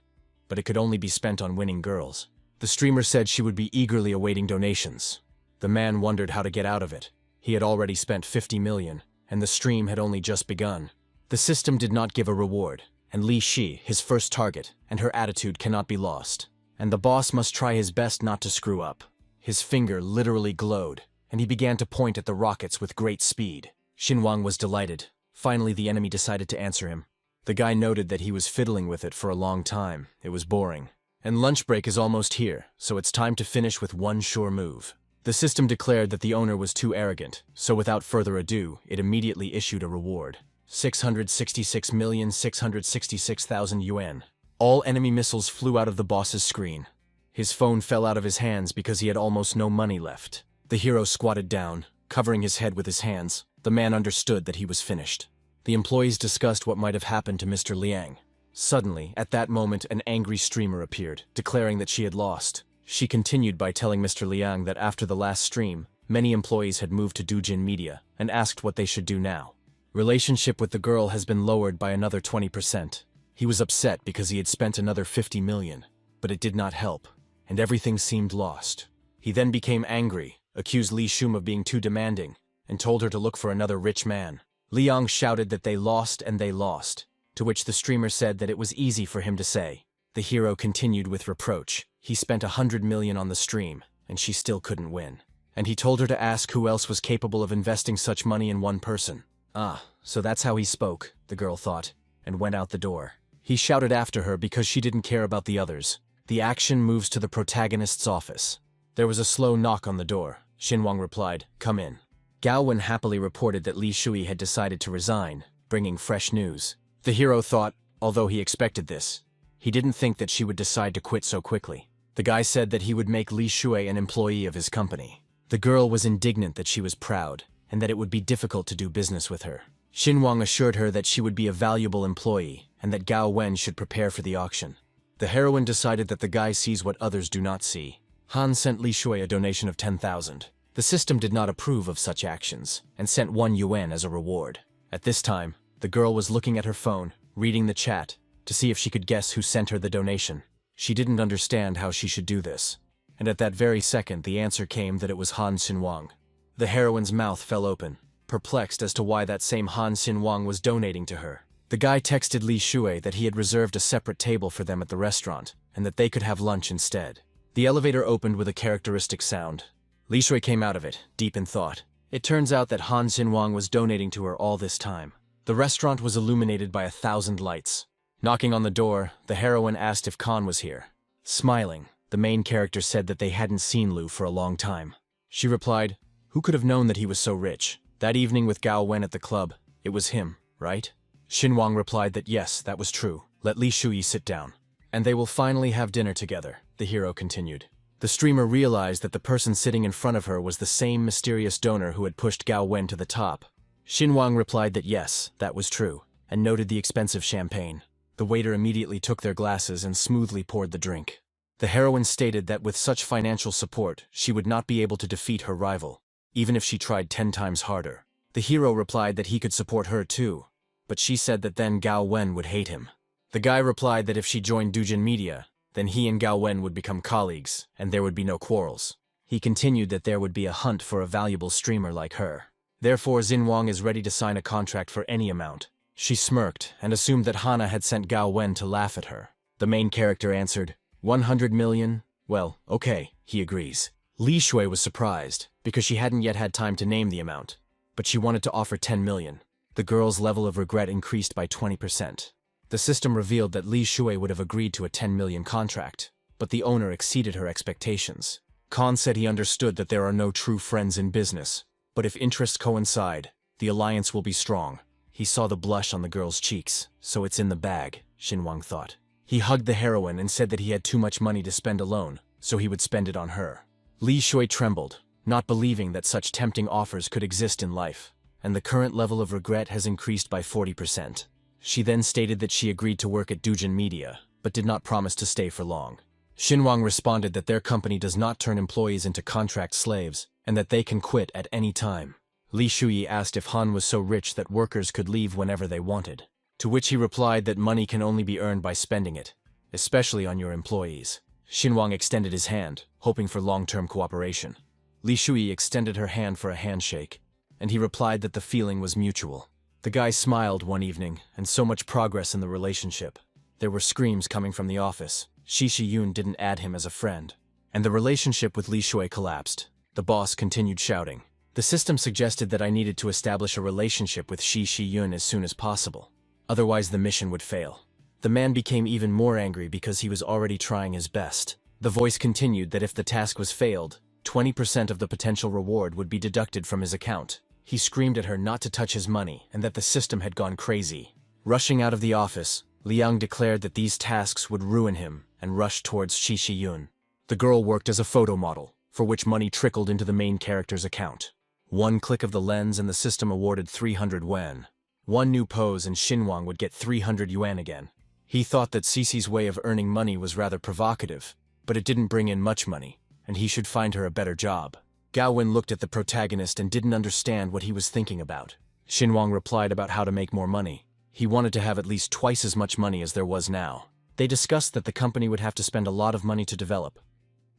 but it could only be spent on winning girls. The streamer said she would be eagerly awaiting donations. The man wondered how to get out of it. He had already spent 50 million, and the stream had only just begun. The system did not give a reward, and Li Shi, his first target, and her attitude cannot be lost. And the boss must try his best not to screw up. His finger literally glowed, and he began to point at the rockets with great speed. Xinhuang was delighted. Finally, the enemy decided to answer him. The guy noted that he was fiddling with it for a long time. It was boring. And lunch break is almost here, so it's time to finish with one sure move. The system declared that the owner was too arrogant, so without further ado, it immediately issued a reward. 666,666,000 yuan. All enemy missiles flew out of the boss's screen. His phone fell out of his hands because he had almost no money left. The hero squatted down, covering his head with his hands. The man understood that he was finished. The employees discussed what might have happened to Mr. Liang. Suddenly, at that moment, an angry streamer appeared, declaring that she had lost. She continued by telling Mr. Liang that after the last stream, many employees had moved to Doujin Media and asked what they should do now. Relationship with the girl has been lowered by another 20%. He was upset because he had spent another 50 million, but it did not help, and everything seemed lost. He then became angry, accused Li Shum of being too demanding, and told her to look for another rich man. Liang shouted that they lost and they lost, to which the streamer said that it was easy for him to say. The hero continued with reproach. He spent 100 million on the stream, and she still couldn't win. And he told her to ask who else was capable of investing such money in one person. Ah, so that's how he spoke, the girl thought, and went out the door. He shouted after her because she didn't care about the others. The action moves to the protagonist's office. There was a slow knock on the door. Xinhuang replied, "Come in." Gao Wen happily reported that Li Shui had decided to resign, bringing fresh news. The hero thought, although he expected this, he didn't think that she would decide to quit so quickly. The guy said that he would make Li Shui an employee of his company. The girl was indignant that she was proud, and that it would be difficult to do business with her. Xinhuang assured her that she would be a valuable employee, and that Gao Wen should prepare for the auction. The heroine decided that the guy sees what others do not see. Han sent Li Shui a donation of 10,000. The system did not approve of such actions, and sent 1 yuan as a reward. At this time, the girl was looking at her phone, reading the chat, to see if she could guess who sent her the donation. She didn't understand how she should do this. And at that very second, the answer came that it was Han Xinwang. The heroine's mouth fell open, perplexed as to why that same Han Xinwang was donating to her. The guy texted Li Shui that he had reserved a separate table for them at the restaurant, and that they could have lunch instead. The elevator opened with a characteristic sound. Li Shui came out of it, deep in thought. It turns out that Han Xinwang was donating to her all this time. The restaurant was illuminated by 1,000 lights. Knocking on the door, the heroine asked if Khan was here. Smiling, the main character said that they hadn't seen Lu for a long time. She replied, "Who could have known that he was so rich? That evening with Gao Wen at the club, it was him, right?" Xinwang replied that yes, that was true. Let Li Shui sit down. "And they will finally have dinner together," the hero continued. The streamer realized that the person sitting in front of her was the same mysterious donor who had pushed Gao Wen to the top. Xinwang replied that yes, that was true, and noted the expensive champagne. The waiter immediately took their glasses and smoothly poured the drink. The heroine stated that with such financial support, she would not be able to defeat her rival, even if she tried 10 times harder. The hero replied that he could support her too, but she said that then Gao Wen would hate him. The guy replied that if she joined Dujin Media, then he and Gao Wen would become colleagues, and there would be no quarrels. He continued that there would be a hunt for a valuable streamer like her. Therefore, Xinwang is ready to sign a contract for any amount. She smirked and assumed that Hana had sent Gao Wen to laugh at her. The main character answered, 100 million? Well, okay, he agrees. Li Shui was surprised, because she hadn't yet had time to name the amount, but she wanted to offer 10 million. The girl's level of regret increased by 20%. The system revealed that Li Shui would have agreed to a 10 million contract, but the owner exceeded her expectations. Khan said he understood that there are no true friends in business, but if interests coincide, the alliance will be strong. He saw the blush on the girl's cheeks, so it's in the bag, Xinwang thought. He hugged the heroine and said that he had too much money to spend alone, so he would spend it on her. Li Shui trembled, not believing that such tempting offers could exist in life, and the current level of regret has increased by 40%. She then stated that she agreed to work at Dujin Media, but did not promise to stay for long. Xinwang responded that their company does not turn employees into contract slaves, and that they can quit at any time. Li Shui asked if Han was so rich that workers could leave whenever they wanted, to which he replied that money can only be earned by spending it, especially on your employees. Xinwang extended his hand, hoping for long-term cooperation. Li Shui extended her hand for a handshake, and he replied that the feeling was mutual. The guy smiled one evening, and so much progress in the relationship. There were screams coming from the office. Shi Yun didn't add him as a friend, and the relationship with Li Shui collapsed. The boss continued shouting. The system suggested that I needed to establish a relationship with Shi Yun as soon as possible. Otherwise the mission would fail. The man became even more angry because he was already trying his best. The voice continued that if the task was failed, 20% of the potential reward would be deducted from his account. He screamed at her not to touch his money and that the system had gone crazy. Rushing out of the office, Liang declared that these tasks would ruin him and rushed towards Shi Yun. The girl worked as a photo model, for which money trickled into the main character's account. One click of the lens and the system awarded 300 yuan. One new pose and Xinwang would get 300 yuan again. He thought that Cece's way of earning money was rather provocative, but it didn't bring in much money, and he should find her a better job. Gao Wen looked at the protagonist and didn't understand what he was thinking about. Xinwang replied about how to make more money. He wanted to have at least twice as much money as there was now. They discussed that the company would have to spend a lot of money to develop,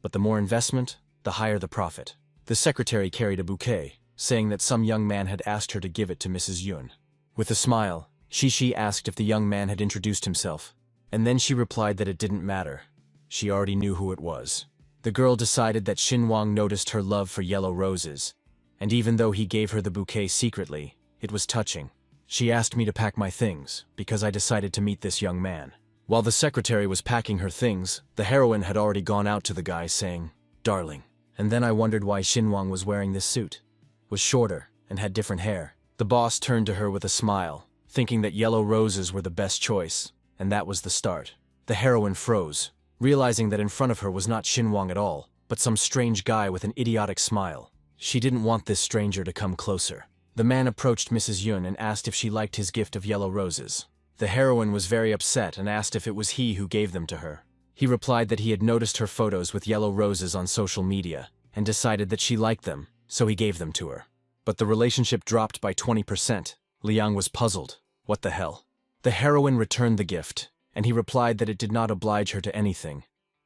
but the more investment, the higher the profit. The secretary carried a bouquet, saying that some young man had asked her to give it to Mrs. Yun. With a smile, Shi asked if the young man had introduced himself, and then she replied that it didn't matter. She already knew who it was. The girl decided that Xinwang noticed her love for yellow roses, and even though he gave her the bouquet secretly, it was touching. She asked me to pack my things, because I decided to meet this young man. While the secretary was packing her things, the heroine had already gone out to the guy saying, "Darling." And then I wondered why Xinwang was wearing this suit. Was shorter, and had different hair. The boss turned to her with a smile, thinking that yellow roses were the best choice, and that was the start. The heroine froze, realizing that in front of her was not Xinwang at all, but some strange guy with an idiotic smile. She didn't want this stranger to come closer. The man approached Mrs. Yun and asked if she liked his gift of yellow roses. The heroine was very upset and asked if it was he who gave them to her. He replied that he had noticed her photos with yellow roses on social media, and decided that she liked them, so he gave them to her. But the relationship dropped by 20%. Liang was puzzled. What the hell? The heroine returned the gift, and he replied that it did not oblige her to anything,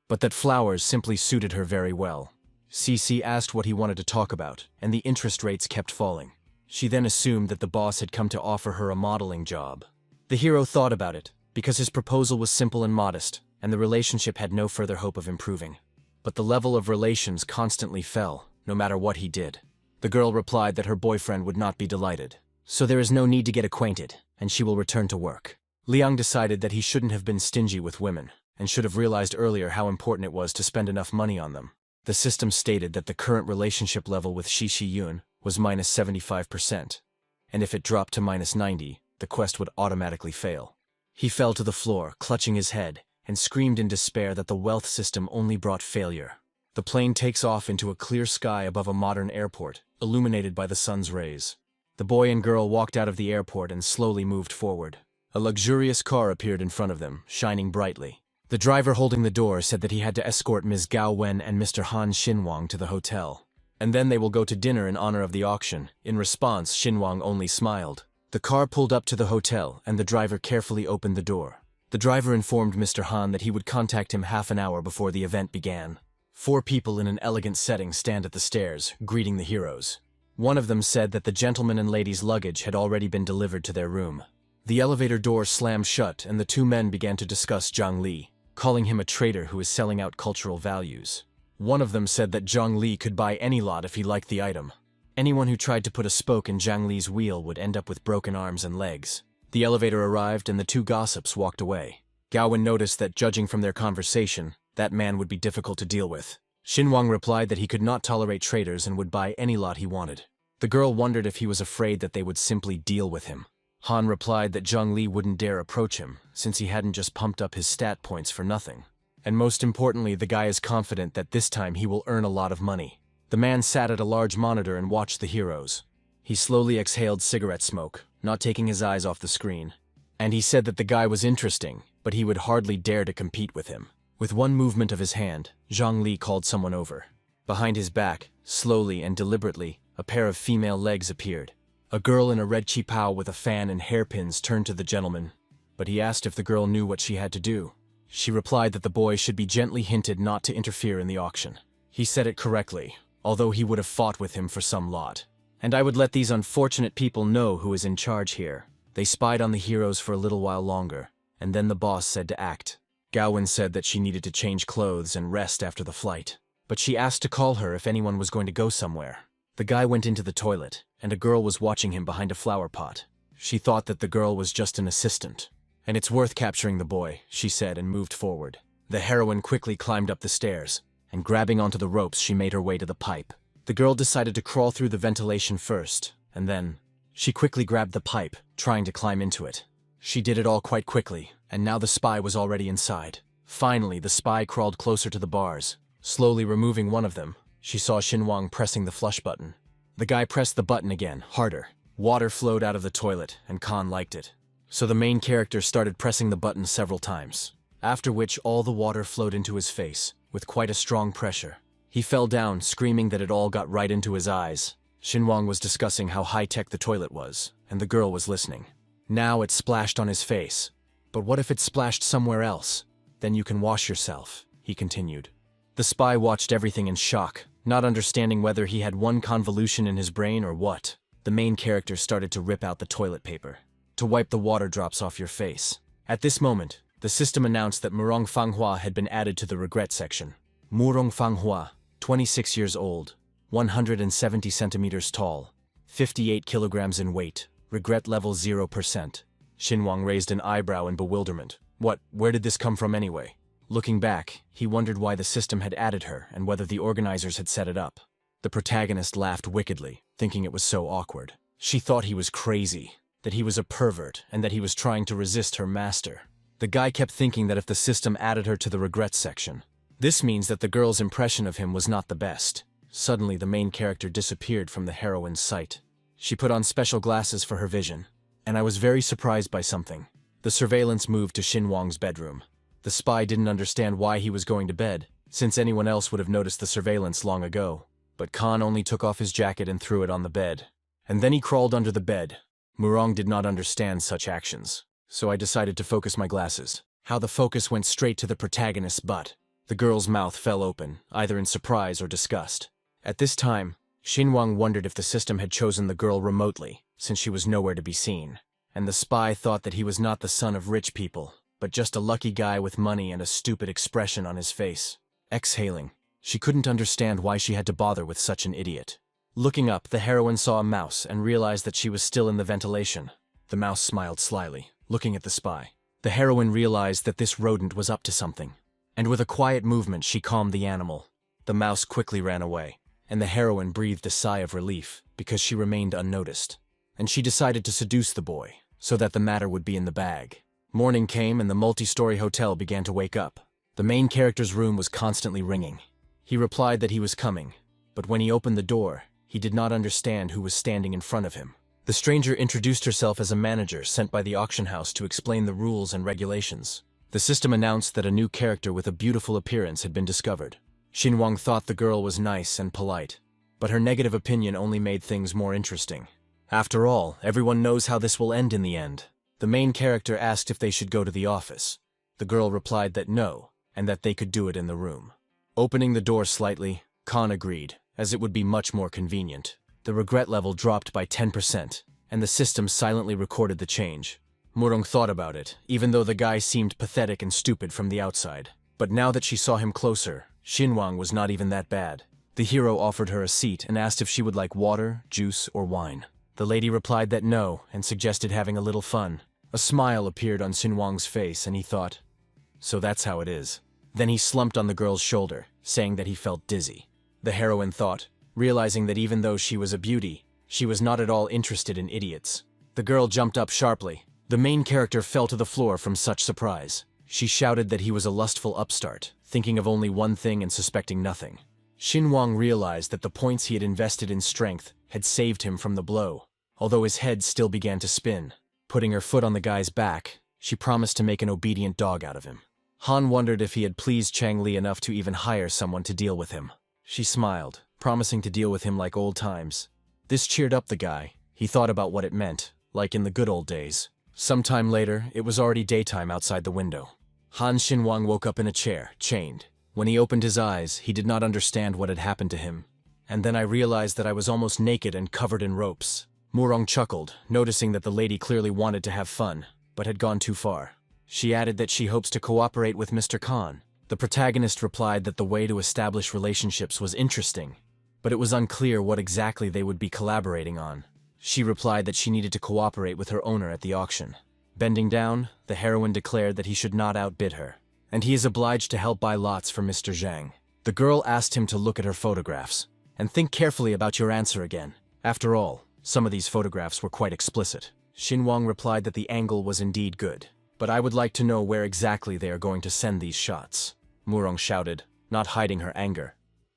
but that flowers simply suited her very well. CC asked what he wanted to talk about, and the interest rates kept falling. She then assumed that the boss had come to offer her a modeling job. The hero thought about it, because his proposal was simple and modest, and the relationship had no further hope of improving. But the level of relations constantly fell, no matter what he did. The girl replied that her boyfriend would not be delighted. So there is no need to get acquainted, and she will return to work. Liang decided that he shouldn't have been stingy with women, and should have realized earlier how important it was to spend enough money on them. The system stated that the current relationship level with Shi Yun was -75%, and if it dropped to -90, the quest would automatically fail. He fell to the floor, clutching his head, and screamed in despair that the wealth system only brought failure. The plane takes off into a clear sky above a modern airport, illuminated by the sun's rays. The boy and girl walked out of the airport and slowly moved forward. A luxurious car appeared in front of them, shining brightly. The driver holding the door said that he had to escort Ms. Gao Wen and Mr. Han Xinwang to the hotel, and then they will go to dinner in honor of the auction. In response, Xinwang only smiled. The car pulled up to the hotel, and the driver carefully opened the door. The driver informed Mr. Han that he would contact him half an hour before the event began. 4 people in an elegant setting stand at the stairs, greeting the heroes. One of them said that the gentleman and lady's luggage had already been delivered to their room. The elevator door slammed shut, and the 2 men began to discuss Zhang Li, calling him a traitor who is selling out cultural values. One of them said that Zhang Li could buy any lot if he liked the item. Anyone who tried to put a spoke in Zhang Li's wheel would end up with broken arms and legs. The elevator arrived and the 2 gossips walked away. Gaowen noticed that, judging from their conversation, that man would be difficult to deal with. Xinwang replied that he could not tolerate traitors and would buy any lot he wanted. The girl wondered if he was afraid that they would simply deal with him. Han replied that Zhang Li wouldn't dare approach him, since he hadn't just pumped up his stat points for nothing. And most importantly, the guy is confident that this time he will earn a lot of money. The man sat at a large monitor and watched the heroes. He slowly exhaled cigarette smoke, not taking his eyes off the screen. And he said that the guy was interesting, but he would hardly dare to compete with him. With one movement of his hand, Zhang Li called someone over. Behind his back, slowly and deliberately, a pair of female legs appeared. A girl in a red qipao with a fan and hairpins turned to the gentleman, but he asked if the girl knew what she had to do. She replied that the boy should be gently hinted not to interfere in the auction. He said it correctly, although he would have fought with him for some lot. And I would let these unfortunate people know who is in charge here. They spied on the heroes for a little while longer, and then the boss said to act. Gaowen said that she needed to change clothes and rest after the flight, but she asked to call her if anyone was going to go somewhere. The guy went into the toilet, and a girl was watching him behind a flower pot. She thought that the girl was just an assistant. And it's worth capturing the boy, she said, and moved forward. The heroine quickly climbed up the stairs, and grabbing onto the ropes, she made her way to the pipe. The girl decided to crawl through the ventilation first, and then she quickly grabbed the pipe, trying to climb into it. She did it all quite quickly, and now the spy was already inside. Finally, the spy crawled closer to the bars. Slowly removing one of them, she saw Xinwang pressing the flush button. The guy pressed the button again, harder. Water flowed out of the toilet, and Khan liked it. So the main character started pressing the button several times, after which all the water flowed into his face, with quite a strong pressure. He fell down, screaming that it all got right into his eyes. Xinwang was discussing how high-tech the toilet was, and the girl was listening. Now it splashed on his face. But what if it splashed somewhere else? Then you can wash yourself, he continued. The spy watched everything in shock, not understanding whether he had one convolution in his brain or what. The main character started to rip out the toilet paper, to wipe the water drops off your face. At this moment, the system announced that Murong Fanghua had been added to the regret section. Murong Fanghua, 26 years old, 170 centimeters tall, 58 kilograms in weight, regret level 0%. Xinwang raised an eyebrow in bewilderment. Where did this come from anyway? Looking back, he wondered why the system had added her and whether the organizers had set it up. The protagonist laughed wickedly, thinking it was so awkward. She thought he was crazy, that he was a pervert, and that he was trying to resist her master. The guy kept thinking that if the system added her to the regrets section, this means that the girl's impression of him was not the best. Suddenly, the main character disappeared from the heroine's sight. She put on special glasses for her vision, and I was very surprised by something. The surveillance moved to Xinwang's bedroom. The spy didn't understand why he was going to bed, since anyone else would have noticed the surveillance long ago. But Khan only took off his jacket and threw it on the bed. And then he crawled under the bed. Murong did not understand such actions, so I decided to focus my glasses. how the focus went straight to the protagonist's butt. The girl's mouth fell open, either in surprise or disgust. At this time, Xinhuang wondered if the system had chosen the girl remotely, since she was nowhere to be seen. And the spy thought that he was not the son of rich people, but just a lucky guy with money and a stupid expression on his face. Exhaling, she couldn't understand why she had to bother with such an idiot. Looking up, the heroine saw a mouse and realized that she was still in the ventilation. The mouse smiled slyly, looking at the spy. The heroine realized that this rodent was up to something, and with a quiet movement she calmed the animal. The mouse quickly ran away, and the heroine breathed a sigh of relief because she remained unnoticed. And she decided to seduce the boy, so that the matter would be in the bag. Morning came and the multi-story hotel began to wake up. The main character's room was constantly ringing. He replied that he was coming, but when he opened the door, he did not understand who was standing in front of him. The stranger introduced herself as a manager sent by the auction house to explain the rules and regulations. The system announced that a new character with a beautiful appearance had been discovered. Xinhuang thought the girl was nice and polite, but her negative opinion only made things more interesting. After all, everyone knows how this will end in the end. The main character asked if they should go to the office. The girl replied that no, and that they could do it in the room. Opening the door slightly, Khan agreed, as it would be much more convenient. The regret level dropped by 10%, and the system silently recorded the change. Murong thought about it, even though the guy seemed pathetic and stupid from the outside. But now that she saw him closer, Xinhuang was not even that bad. The hero offered her a seat and asked if she would like water, juice, or wine. The lady replied that no, and suggested having a little fun. A smile appeared on Xinhuang's face, and he thought, so that's how it is. Then he slumped on the girl's shoulder, saying that he felt dizzy. The heroine thought, realizing that even though she was a beauty, she was not at all interested in idiots. The girl jumped up sharply. The main character fell to the floor from such surprise. She shouted that he was a lustful upstart, thinking of only one thing and suspecting nothing. Xinhuang realized that the points he had invested in strength had saved him from the blow, although his head still began to spin. Putting her foot on the guy's back, she promised to make an obedient dog out of him. Han wondered if he had pleased Chang Li enough to even hire someone to deal with him. She smiled, promising to deal with him like old times. This cheered up the guy. He thought about what it meant, like in the good old days. Sometime later, it was already daytime outside the window. Han Xinhuang woke up in a chair, chained. When he opened his eyes, he did not understand what had happened to him. And then I realized that I was almost naked and covered in ropes. Murong chuckled, noticing that the lady clearly wanted to have fun, but had gone too far. She added that she hopes to cooperate with Mr. Khan. The protagonist replied that the way to establish relationships was interesting, but it was unclear what exactly they would be collaborating on. She replied that she needed to cooperate with her owner at the auction. Bending down, the heroine declared that he should not outbid her, and he is obliged to help buy lots for Mr. Zhang. The girl asked him to look at her photographs, and think carefully about your answer again. After all, some of these photographs were quite explicit. Xinhuang replied that the angle was indeed good, but I would like to know where exactly they are going to send these shots. Murong shouted, not hiding her anger.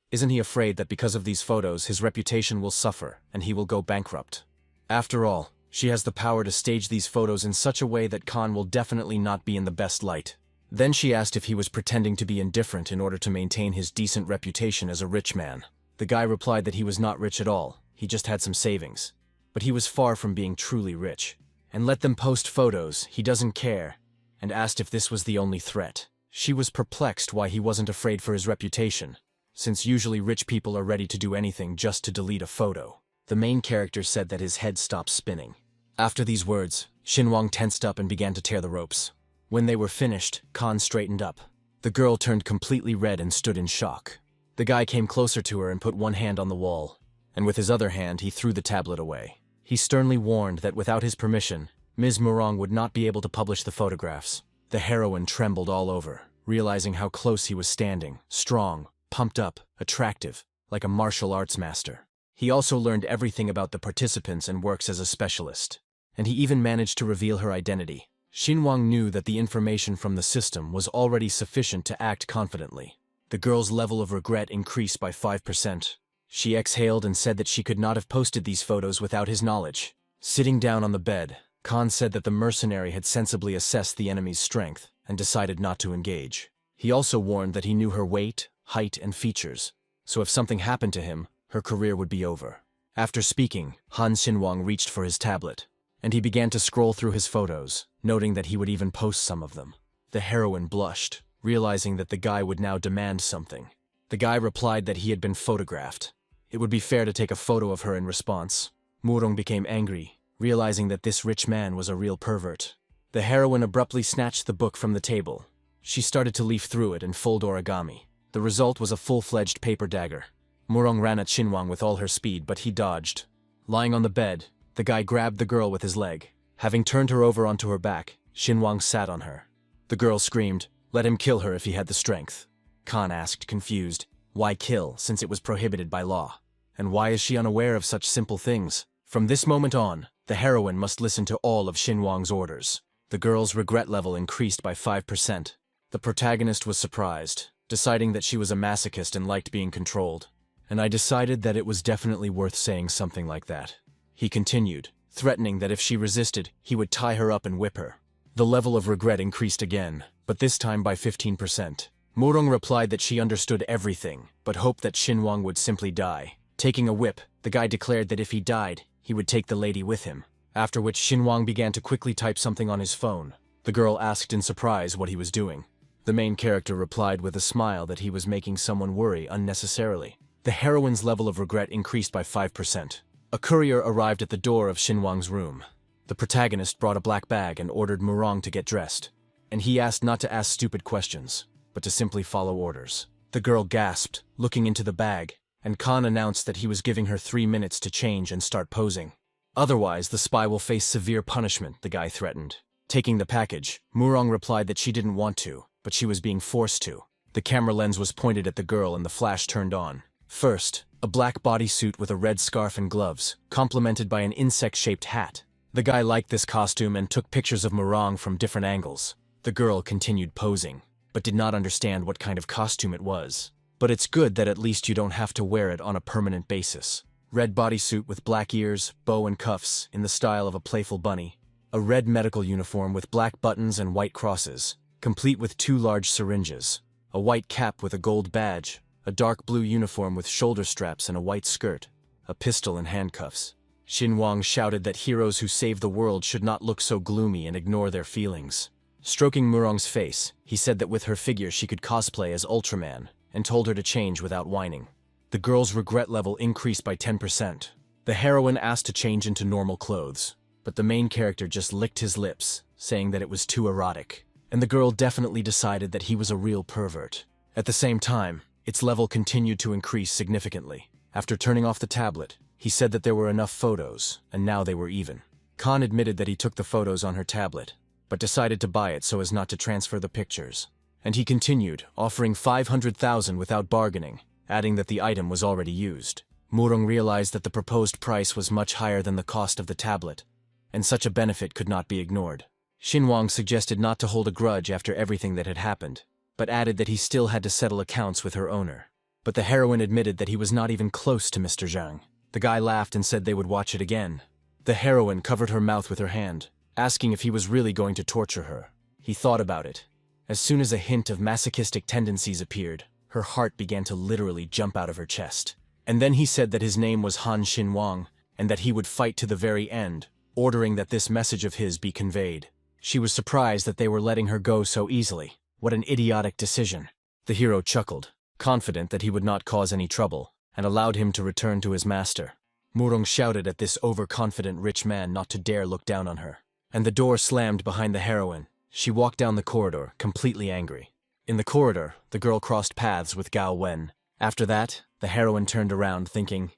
Isn't he afraid that because of these photos his reputation will suffer and he will go bankrupt? After all, she has the power to stage these photos in such a way that Khan will definitely not be in the best light. Then she asked if he was pretending to be indifferent in order to maintain his decent reputation as a rich man. The guy replied that he was not rich at all, he just had some savings. But he was far from being truly rich. And let them post photos, he doesn't care, and asked if this was the only threat. She was perplexed why he wasn't afraid for his reputation, since usually rich people are ready to do anything just to delete a photo. The main character said that his head stopped spinning. After these words, Xinhuang tensed up and began to tear the ropes. When they were finished, Khan straightened up. The girl turned completely red and stood in shock. The guy came closer to her and put one hand on the wall, and with his other hand he threw the tablet away. He sternly warned that without his permission, Ms. Murong would not be able to publish the photographs. The heroine trembled all over, realizing how close he was standing, strong, pumped up, attractive, like a martial arts master. He also learned everything about the participants and works as a specialist. And he even managed to reveal her identity. Xinhuang knew that the information from the system was already sufficient to act confidently. The girl's level of regret increased by 5%. She exhaled and said that she could not have posted these photos without his knowledge. Sitting down on the bed, Khan said that the mercenary had sensibly assessed the enemy's strength and decided not to engage. He also warned that he knew her weight, height, and features, so if something happened to him, her career would be over. After speaking, Han Xinhuang reached for his tablet, and he began to scroll through his photos, noting that he would even post some of them. The heroine blushed, realizing that the guy would now demand something. The guy replied that he had been photographed. It would be fair to take a photo of her in response. Murong became angry, realizing that this rich man was a real pervert. The heroine abruptly snatched the book from the table. She started to leaf through it and fold origami. The result was a full-fledged paper dagger. Murong ran at Xinhuang with all her speed, but he dodged. Lying on the bed, the guy grabbed the girl with his leg. Having turned her over onto her back, Xinhuang sat on her. The girl screamed, "Let him kill her if he had the strength." Khan asked, confused, why kill, since it was prohibited by law? And why is she unaware of such simple things? From this moment on, the heroine must listen to all of Xinhuang's orders. The girl's regret level increased by 5%. The protagonist was surprised, deciding that she was a masochist and liked being controlled. And I decided that it was definitely worth saying something like that. He continued, threatening that if she resisted, he would tie her up and whip her. The level of regret increased again, but this time by 15%. Murong replied that she understood everything, but hoped that Xinhuang would simply die. Taking a whip, the guy declared that if he died, he would take the lady with him. After which Xinhuang began to quickly type something on his phone. The girl asked in surprise what he was doing. The main character replied with a smile that he was making someone worry unnecessarily. The heroine's level of regret increased by 5%. A courier arrived at the door of Xinhuang's room. The protagonist brought a black bag and ordered Murong to get dressed. And he asked not to ask stupid questions, but to simply follow orders. The girl gasped, looking into the bag, and Khan announced that he was giving her 3 minutes to change and start posing. Otherwise, the spy will face severe punishment, the guy threatened. Taking the package, Murong replied that she didn't want to, but she was being forced to. The camera lens was pointed at the girl and the flash turned on. First, a black bodysuit with a red scarf and gloves, complemented by an insect-shaped hat. The guy liked this costume and took pictures of Murong from different angles. The girl continued posing, but did not understand what kind of costume it was. But it's good that at least you don't have to wear it on a permanent basis. Red bodysuit with black ears, bow and cuffs, in the style of a playful bunny. A red medical uniform with black buttons and white crosses, complete with 2 large syringes. A white cap with a gold badge. A dark blue uniform with shoulder straps and a white skirt. A pistol and handcuffs. Xinhuang shouted that heroes who save the world should not look so gloomy and ignore their feelings. Stroking Murong's face, he said that with her figure she could cosplay as Ultraman, and told her to change without whining. The girl's regret level increased by 10%. The heroine asked to change into normal clothes, but the main character just licked his lips, saying that it was too erotic. And the girl definitely decided that he was a real pervert. At the same time, its level continued to increase significantly. After turning off the tablet, he said that there were enough photos, and now they were even. Khan admitted that he took the photos on her tablet, but decided to buy it so as not to transfer the pictures. And he continued, offering 500,000 without bargaining, adding that the item was already used. Murong realized that the proposed price was much higher than the cost of the tablet, and such a benefit could not be ignored. Xinhuang suggested not to hold a grudge after everything that had happened, but added that he still had to settle accounts with her owner. But the heroine admitted that he was not even close to Mr. Zhang. The guy laughed and said they would watch it again. The heroine covered her mouth with her hand, asking if he was really going to torture her. He thought about it. As soon as a hint of masochistic tendencies appeared, her heart began to literally jump out of her chest. And then he said that his name was Han Xinhuang, and that he would fight to the very end, ordering that this message of his be conveyed. She was surprised that they were letting her go so easily. What an idiotic decision. The hero chuckled, confident that he would not cause any trouble, and allowed him to return to his master. Murong shouted at this overconfident rich man not to dare look down on her. And the door slammed behind the heroine. She walked down the corridor, completely angry. In the corridor, the girl crossed paths with Gao Wen. After that, the heroine turned around thinking,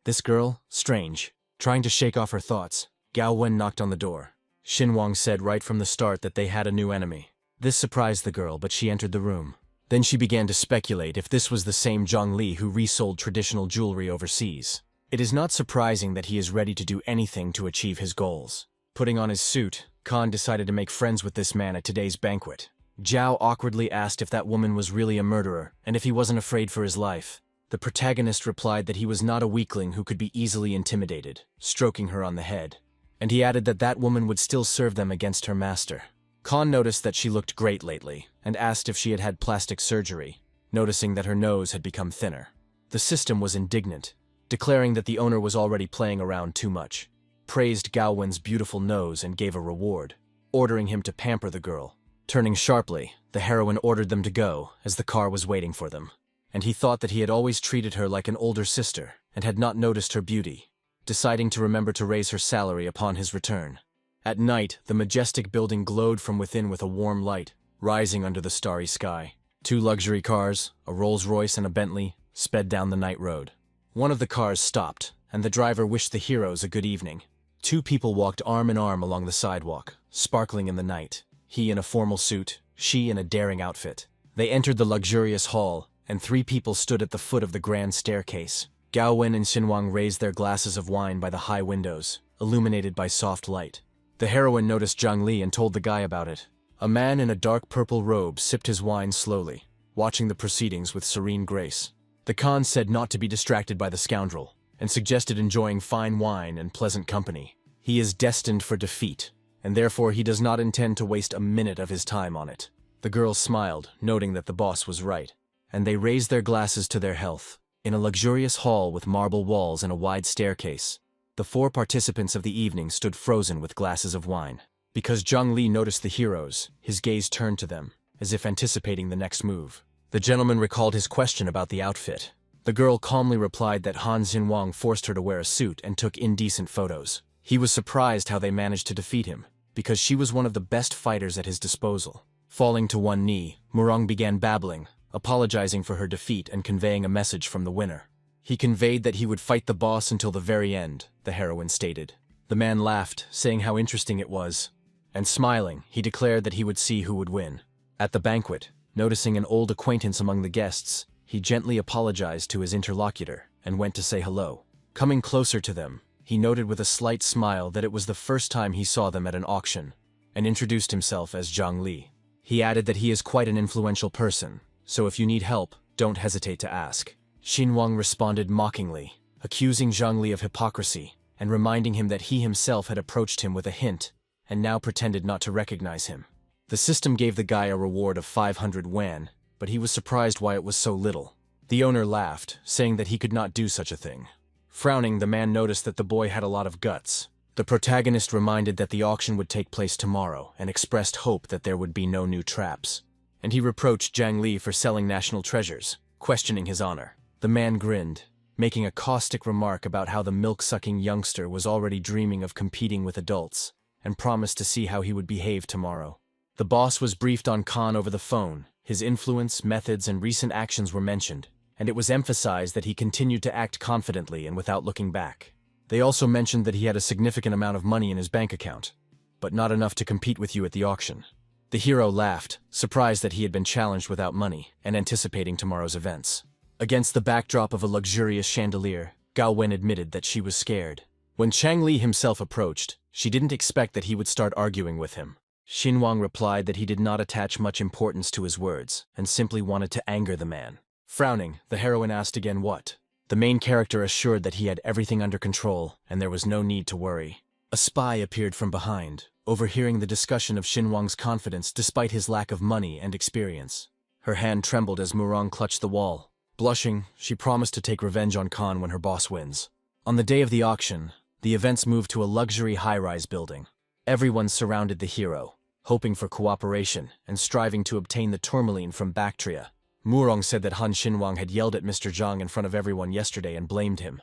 "This girl? Strange." Trying to shake off her thoughts, Gao Wen knocked on the door. Xinhuang said right from the start that they had a new enemy. This surprised the girl, but she entered the room. Then she began to speculate if this was the same Zhang Li who resold traditional jewelry overseas. It is not surprising that he is ready to do anything to achieve his goals. Putting on his suit, Khan decided to make friends with this man at today's banquet. Zhao awkwardly asked if that woman was really a murderer, and if he wasn't afraid for his life. The protagonist replied that he was not a weakling who could be easily intimidated, stroking her on the head. And he added that that woman would still serve them against her master. Khan noticed that she looked great lately, and asked if she had had plastic surgery, noticing that her nose had become thinner. The system was indignant, declaring that the owner was already playing around too much, praised Gao Wen's beautiful nose and gave a reward, ordering him to pamper the girl. Turning sharply, the heroine ordered them to go, as the car was waiting for them. And he thought that he had always treated her like an older sister, and had not noticed her beauty, deciding to remember to raise her salary upon his return. At night, the majestic building glowed from within with a warm light, rising under the starry sky. 2 luxury cars, a Rolls-Royce and a Bentley, sped down the night road. One of the cars stopped, and the driver wished the heroes a good evening. 2 people walked arm in arm along the sidewalk, sparkling in the night. He in a formal suit, she in a daring outfit. They entered the luxurious hall, and 3 people stood at the foot of the grand staircase. Gao Wen and Xinhuang raised their glasses of wine by the high windows, illuminated by soft light. The heroine noticed Zhang Li and told the guy about it. A man in a dark purple robe sipped his wine slowly, watching the proceedings with serene grace. The Khan said not to be distracted by the scoundrel, and suggested enjoying fine wine and pleasant company. He is destined for defeat, and therefore he does not intend to waste a minute of his time on it. The girls smiled, noting that the boss was right, and they raised their glasses to their health. In a luxurious hall with marble walls and a wide staircase, the 4 participants of the evening stood frozen with glasses of wine. Because Zhang Li noticed the heroes, his gaze turned to them, as if anticipating the next move. The gentleman recalled his question about the outfit. The girl calmly replied that Han Xinhuang forced her to wear a suit and took indecent photos. He was surprised how they managed to defeat him, because she was one of the best fighters at his disposal. Falling to one knee, Murong began babbling, apologizing for her defeat and conveying a message from the winner. He conveyed that he would fight the boss until the very end, the heroine stated. The man laughed, saying how interesting it was, and smiling, he declared that he would see who would win. At the banquet, noticing an old acquaintance among the guests, he gently apologized to his interlocutor and went to say hello. Coming closer to them, he noted with a slight smile that it was the first time he saw them at an auction, and introduced himself as Zhang Li. He added that he is quite an influential person, so if you need help, don't hesitate to ask. Xinhuang responded mockingly, accusing Zhang Li of hypocrisy, and reminding him that he himself had approached him with a hint, and now pretended not to recognize him. The system gave the guy a reward of 500 yuan, but he was surprised why it was so little. The owner laughed, saying that he could not do such a thing. Frowning, the man noticed that the boy had a lot of guts. The protagonist reminded that the auction would take place tomorrow, and expressed hope that there would be no new traps. And he reproached Zhang Li for selling national treasures, questioning his honor. The man grinned, making a caustic remark about how the milk-sucking youngster was already dreaming of competing with adults, and promised to see how he would behave tomorrow. The boss was briefed on Khan over the phone. His influence, methods, and recent actions were mentioned, and it was emphasized that he continued to act confidently and without looking back. They also mentioned that he had a significant amount of money in his bank account, but not enough to compete with you at the auction. The hero laughed, surprised that he had been challenged without money, and anticipating tomorrow's events. Against the backdrop of a luxurious chandelier, Gao Wen admitted that she was scared. When Chang Li himself approached, she didn't expect that he would start arguing with him. Xinhuang replied that he did not attach much importance to his words, and simply wanted to anger the man. Frowning, the heroine asked again what. The main character assured that he had everything under control, and there was no need to worry. A spy appeared from behind, overhearing the discussion of Xinhuang's confidence despite his lack of money and experience. Her hand trembled as Murong clutched the wall. Blushing, she promised to take revenge on Khan when her boss wins. On the day of the auction, the events moved to a luxury high-rise building. Everyone surrounded the hero, hoping for cooperation and striving to obtain the tourmaline from Bactria. Murong said that Han Xinhuang had yelled at Mr. Zhang in front of everyone yesterday and blamed him,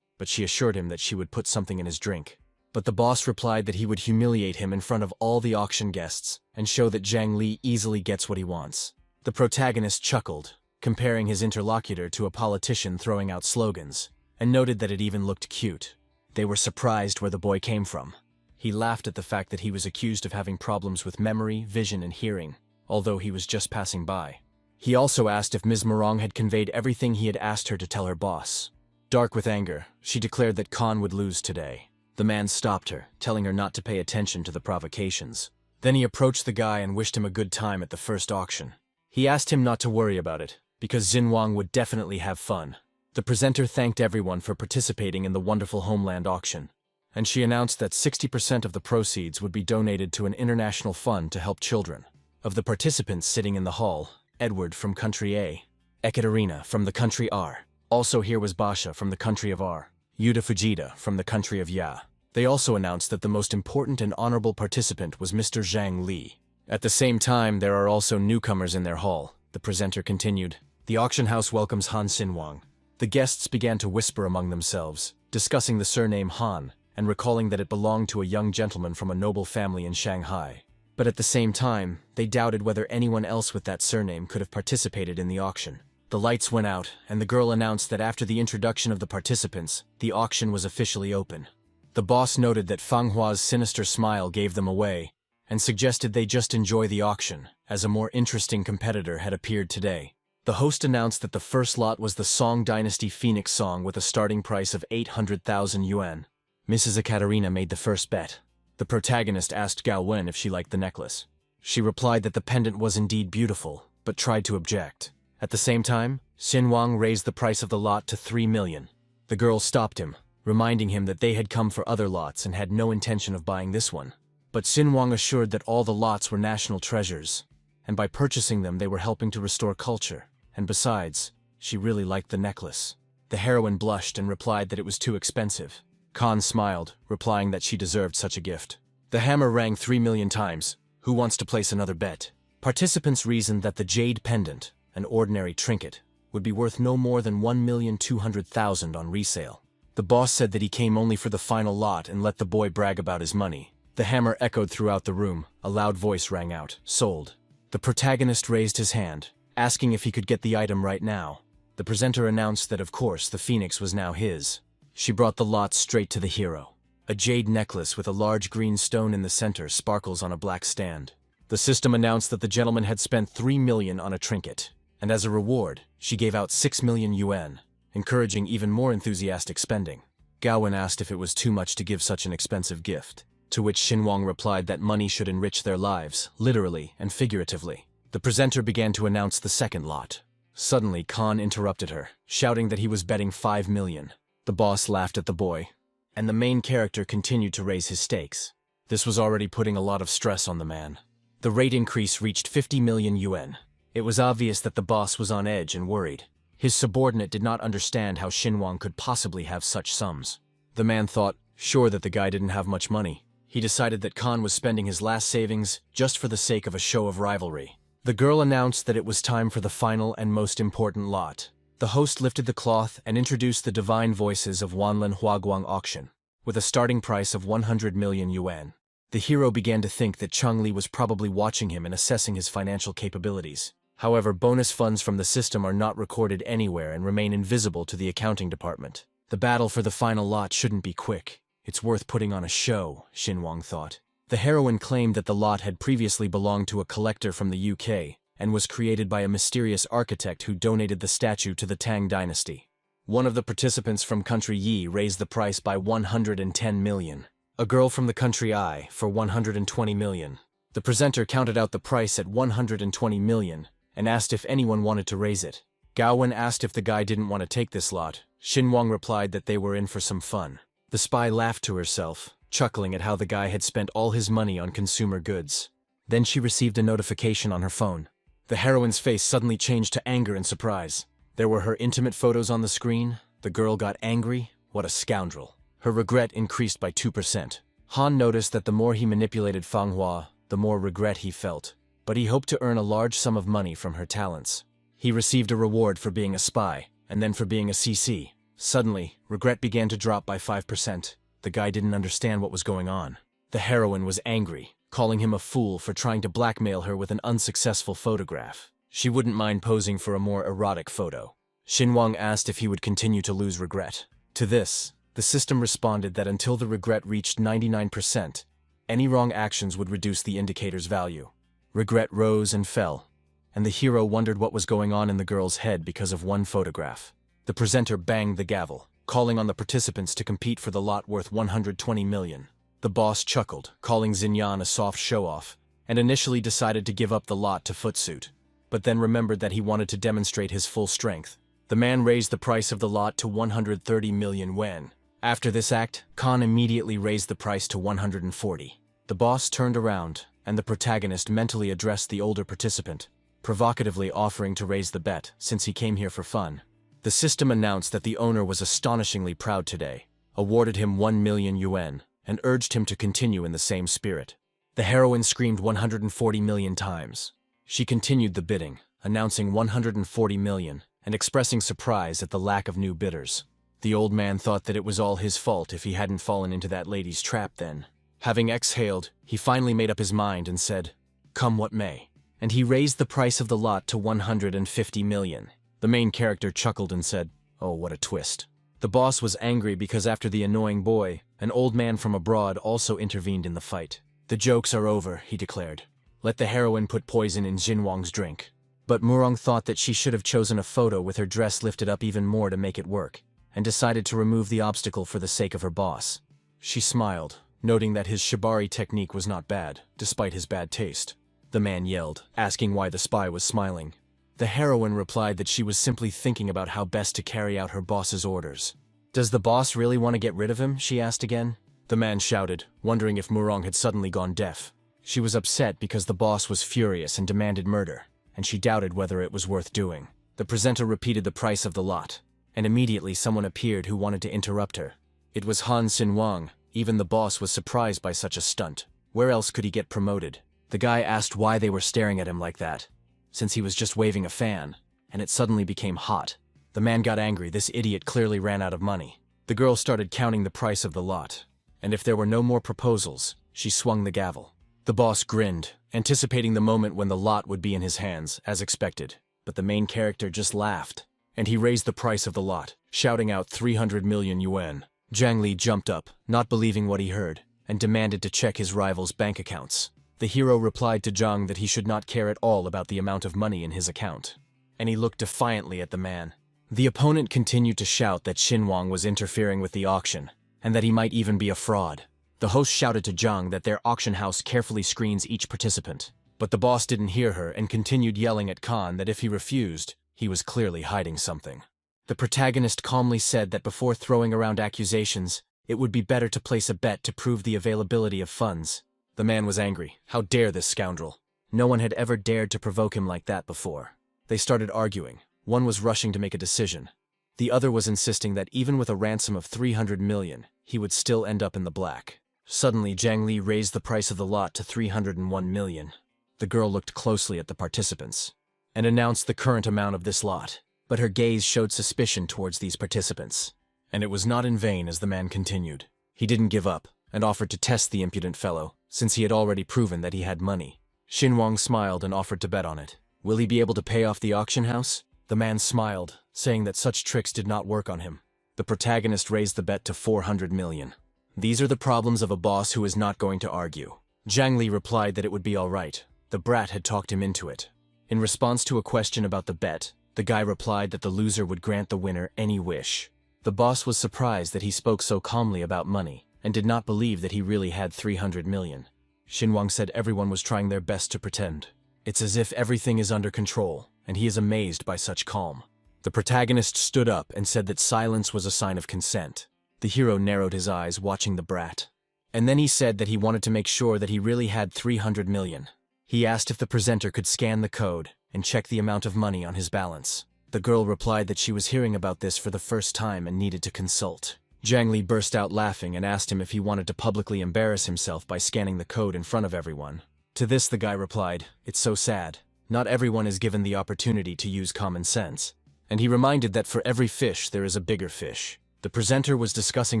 but she assured him that she would put something in his drink. But the boss replied that he would humiliate him in front of all the auction guests and show that Zhang Li easily gets what he wants. The protagonist chuckled, comparing his interlocutor to a politician throwing out slogans, and noted that it even looked cute. They were surprised where the boy came from. He laughed at the fact that he was accused of having problems with memory, vision, and hearing, although he was just passing by. He also asked if Ms. Murong had conveyed everything he had asked her to tell her boss. Dark with anger, she declared that Khan would lose today. The man stopped her, telling her not to pay attention to the provocations. Then he approached the guy and wished him a good time at the first auction. He asked him not to worry about it, because Xinhuang would definitely have fun. The presenter thanked everyone for participating in the wonderful homeland auction, and she announced that 60% of the proceeds would be donated to an international fund to help children. Of the participants sitting in the hall, Edward from country A, Ekaterina from the country R. Also here was Basha from the country of R, Yuda Fujita from the country of Ya. They also announced that the most important and honorable participant was Mr. Zhang Li, At the same time, there are also newcomers in their hall, the presenter continued. The auction house welcomes Han Xinwang. The guests began to whisper among themselves, discussing the surname Han, and recalling that it belonged to a young gentleman from a noble family in Shanghai. But at the same time, they doubted whether anyone else with that surname could have participated in the auction. The lights went out, and the girl announced that after the introduction of the participants, the auction was officially open. The boss noted that Fang Hua's sinister smile gave them away, and suggested they just enjoy the auction, as a more interesting competitor had appeared today. The host announced that the first lot was the Song Dynasty Phoenix song with a starting price of 800,000 yuan. Mrs. Ekaterina made the first bet. The protagonist asked Gao Wen if she liked the necklace. She replied that the pendant was indeed beautiful, but tried to object. At the same time, Xinwang raised the price of the lot to 3 million. The girl stopped him, reminding him that they had come for other lots and had no intention of buying this one. But Xinwang assured that all the lots were national treasures, and by purchasing them they were helping to restore culture. And besides, she really liked the necklace. The heroine blushed and replied that it was too expensive. Khan smiled, replying that she deserved such a gift. The hammer rang 3 million times. Who wants to place another bet? Participants reasoned that the jade pendant, an ordinary trinket, would be worth no more than 1,200,000 on resale. The boss said that he came only for the final lot and let the boy brag about his money. The hammer echoed throughout the room. A loud voice rang out, "Sold." The protagonist raised his hand, asking if he could get the item right now. The presenter announced that of course the phoenix was now his. She brought the lot straight to the hero. A jade necklace with a large green stone in the center sparkles on a black stand. The system announced that the gentleman had spent 3 million on a trinket, and as a reward, she gave out 6 million yuan, encouraging even more enthusiastic spending. Gaowen asked if it was too much to give such an expensive gift, to which Xinwang replied that money should enrich their lives, literally and figuratively. The presenter began to announce the second lot. Suddenly, Khan interrupted her, shouting that he was betting 5 million. The boss laughed at the boy, and the main character continued to raise his stakes. This was already putting a lot of stress on the man. The rate increase reached 50 million yuan. It was obvious that the boss was on edge and worried. His subordinate did not understand how Xinwang could possibly have such sums. The man thought, sure that the guy didn't have much money. He decided that Khan was spending his last savings just for the sake of a show of rivalry. The girl announced that it was time for the final and most important lot. The host lifted the cloth and introduced the divine voices of Wanlin Huaguang auction, with a starting price of 100 million yuan. The hero began to think that Changli was probably watching him and assessing his financial capabilities. However, bonus funds from the system are not recorded anywhere and remain invisible to the accounting department. The battle for the final lot shouldn't be quick. It's worth putting on a show, Xinwang thought. The heroine claimed that the lot had previously belonged to a collector from the UK and was created by a mysterious architect who donated the statue to the Tang dynasty. One of the participants from country Yi raised the price by 110 million. A girl from the country I for 120 million. The presenter counted out the price at 120 million and asked if anyone wanted to raise it. Gaowen asked if the guy didn't want to take this lot. Xinwang replied that they were in for some fun. The spy laughed to herself, chuckling at how the guy had spent all his money on consumer goods. Then she received a notification on her phone. The heroine's face suddenly changed to anger and surprise. There were her intimate photos on the screen. The girl got angry. What a scoundrel. Her regret increased by 2%. Han noticed that the more he manipulated Fang Hua, the more regret he felt. But he hoped to earn a large sum of money from her talents. He received a reward for being a spy, and then for being a CC. Suddenly, regret began to drop by 5%. The guy didn't understand what was going on. The heroine was angry, calling him a fool for trying to blackmail her with an unsuccessful photograph. She wouldn't mind posing for a more erotic photo. Xinwang asked if he would continue to lose regret. To this, the system responded that until the regret reached 99%, any wrong actions would reduce the indicator's value. Regret rose and fell, and the hero wondered what was going on in the girl's head because of one photograph. The presenter banged the gavel, calling on the participants to compete for the lot worth 120 million. The boss chuckled, calling Xinyan a soft show-off, and initially decided to give up the lot to Footsuit, but then remembered that he wanted to demonstrate his full strength. The man raised the price of the lot to 130 million yuan. After this act, Khan immediately raised the price to 140. The boss turned around, and the protagonist mentally addressed the older participant, provocatively offering to raise the bet since he came here for fun. The system announced that the owner was astonishingly proud today, awarded him 1 million yuan, and urged him to continue in the same spirit. The heroine screamed 140 million times. She continued the bidding, announcing 140 million and expressing surprise at the lack of new bidders. The old man thought that it was all his fault if he hadn't fallen into that lady's trap then. Having exhaled, he finally made up his mind and said, "Come what may." And he raised the price of the lot to 150 million. The main character chuckled and said, "Oh, what a twist." The boss was angry because after the annoying boy, an old man from abroad also intervened in the fight. "The jokes are over," he declared. "Let the heroine put poison in Jinwang's drink." But Murong thought that she should have chosen a photo with her dress lifted up even more to make it work, and decided to remove the obstacle for the sake of her boss. She smiled, noting that his shibari technique was not bad, despite his bad taste. The man yelled, asking why the spy was smiling. The heroine replied that she was simply thinking about how best to carry out her boss's orders. "Does the boss really want to get rid of him?" she asked again. The man shouted, wondering if Murong had suddenly gone deaf. She was upset because the boss was furious and demanded murder, and she doubted whether it was worth doing. The presenter repeated the price of the lot, and immediately someone appeared who wanted to interrupt her. It was Han Xinwang. Even the boss was surprised by such a stunt. Where else could he get promoted? The guy asked why they were staring at him like that, since he was just waving a fan, and it suddenly became hot. The man got angry. This idiot clearly ran out of money. The girl started counting the price of the lot, and if there were no more proposals, she swung the gavel. The boss grinned, anticipating the moment when the lot would be in his hands, as expected, but the main character just laughed, and he raised the price of the lot, shouting out 300 million yuan. Zhang Li jumped up, not believing what he heard, and demanded to check his rival's bank accounts. The hero replied to Zhang that he should not care at all about the amount of money in his account, and he looked defiantly at the man. The opponent continued to shout that Xinwang was interfering with the auction, and that he might even be a fraud. The host shouted to Zhang that their auction house carefully screens each participant, but the boss didn't hear her and continued yelling at Khan that if he refused, he was clearly hiding something. The protagonist calmly said that before throwing around accusations, it would be better to place a bet to prove the availability of funds. The man was angry. How dare this scoundrel? No one had ever dared to provoke him like that before. They started arguing. One was rushing to make a decision. The other was insisting that even with a ransom of 300 million, he would still end up in the black. Suddenly, Zhang Li raised the price of the lot to 301 million. The girl looked closely at the participants and announced the current amount of this lot, but her gaze showed suspicion towards these participants. And it was not in vain as the man continued. He didn't give up and offered to test the impudent fellow, since he had already proven that he had money. Xinwang smiled and offered to bet on it. Will he be able to pay off the auction house? The man smiled, saying that such tricks did not work on him. The protagonist raised the bet to 400 million. These are the problems of a boss who is not going to argue. Zhang Li replied that it would be all right. The brat had talked him into it. In response to a question about the bet, the guy replied that the loser would grant the winner any wish. The boss was surprised that he spoke so calmly about money, and did not believe that he really had 300 million. Xinwang said everyone was trying their best to pretend. It's as if everything is under control, and he is amazed by such calm. The protagonist stood up and said that silence was a sign of consent. The hero narrowed his eyes, watching the brat. And then he said that he wanted to make sure that he really had 300 million. He asked if the presenter could scan the code and check the amount of money on his balance. The girl replied that she was hearing about this for the first time and needed to consult. Zhang Li burst out laughing and asked him if he wanted to publicly embarrass himself by scanning the code in front of everyone. To this the guy replied, "It's so sad. Not everyone is given the opportunity to use common sense." And he reminded that for every fish there is a bigger fish. The presenter was discussing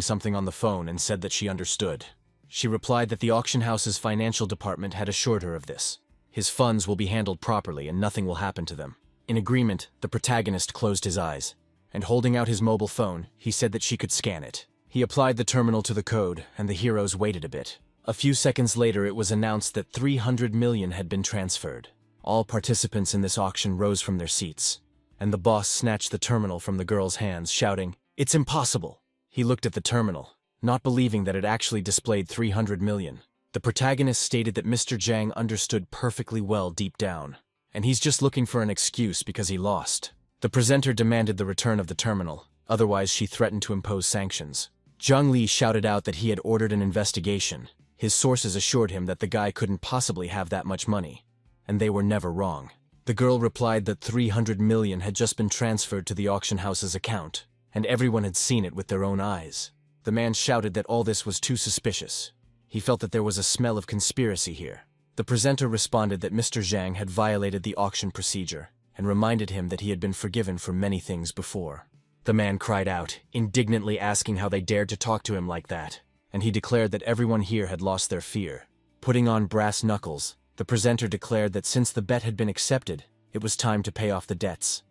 something on the phone and said that she understood. She replied that the auction house's financial department had assured her of this. His funds will be handled properly and nothing will happen to them. In agreement, the protagonist closed his eyes, and holding out his mobile phone, he said that she could scan it. He applied the terminal to the code, and the heroes waited a bit. A few seconds later, it was announced that 300 million had been transferred. All participants in this auction rose from their seats, and the boss snatched the terminal from the girl's hands, shouting, "It's impossible!" He looked at the terminal, not believing that it actually displayed 300 million. The protagonist stated that Mr. Zhang understood perfectly well deep down, and he's just looking for an excuse because he lost. The presenter demanded the return of the terminal, otherwise she threatened to impose sanctions. Zhang Li shouted out that he had ordered an investigation. His sources assured him that the guy couldn't possibly have that much money, and they were never wrong. The girl replied that 300 million had just been transferred to the auction house's account, and everyone had seen it with their own eyes. The man shouted that all this was too suspicious. He felt that there was a smell of conspiracy here. The presenter responded that Mr. Zhang had violated the auction procedure and reminded him that he had been forgiven for many things before. The man cried out, indignantly asking how they dared to talk to him like that, and he declared that everyone here had lost their fear. Putting on brass knuckles, the presenter declared that since the bet had been accepted, it was time to pay off the debts.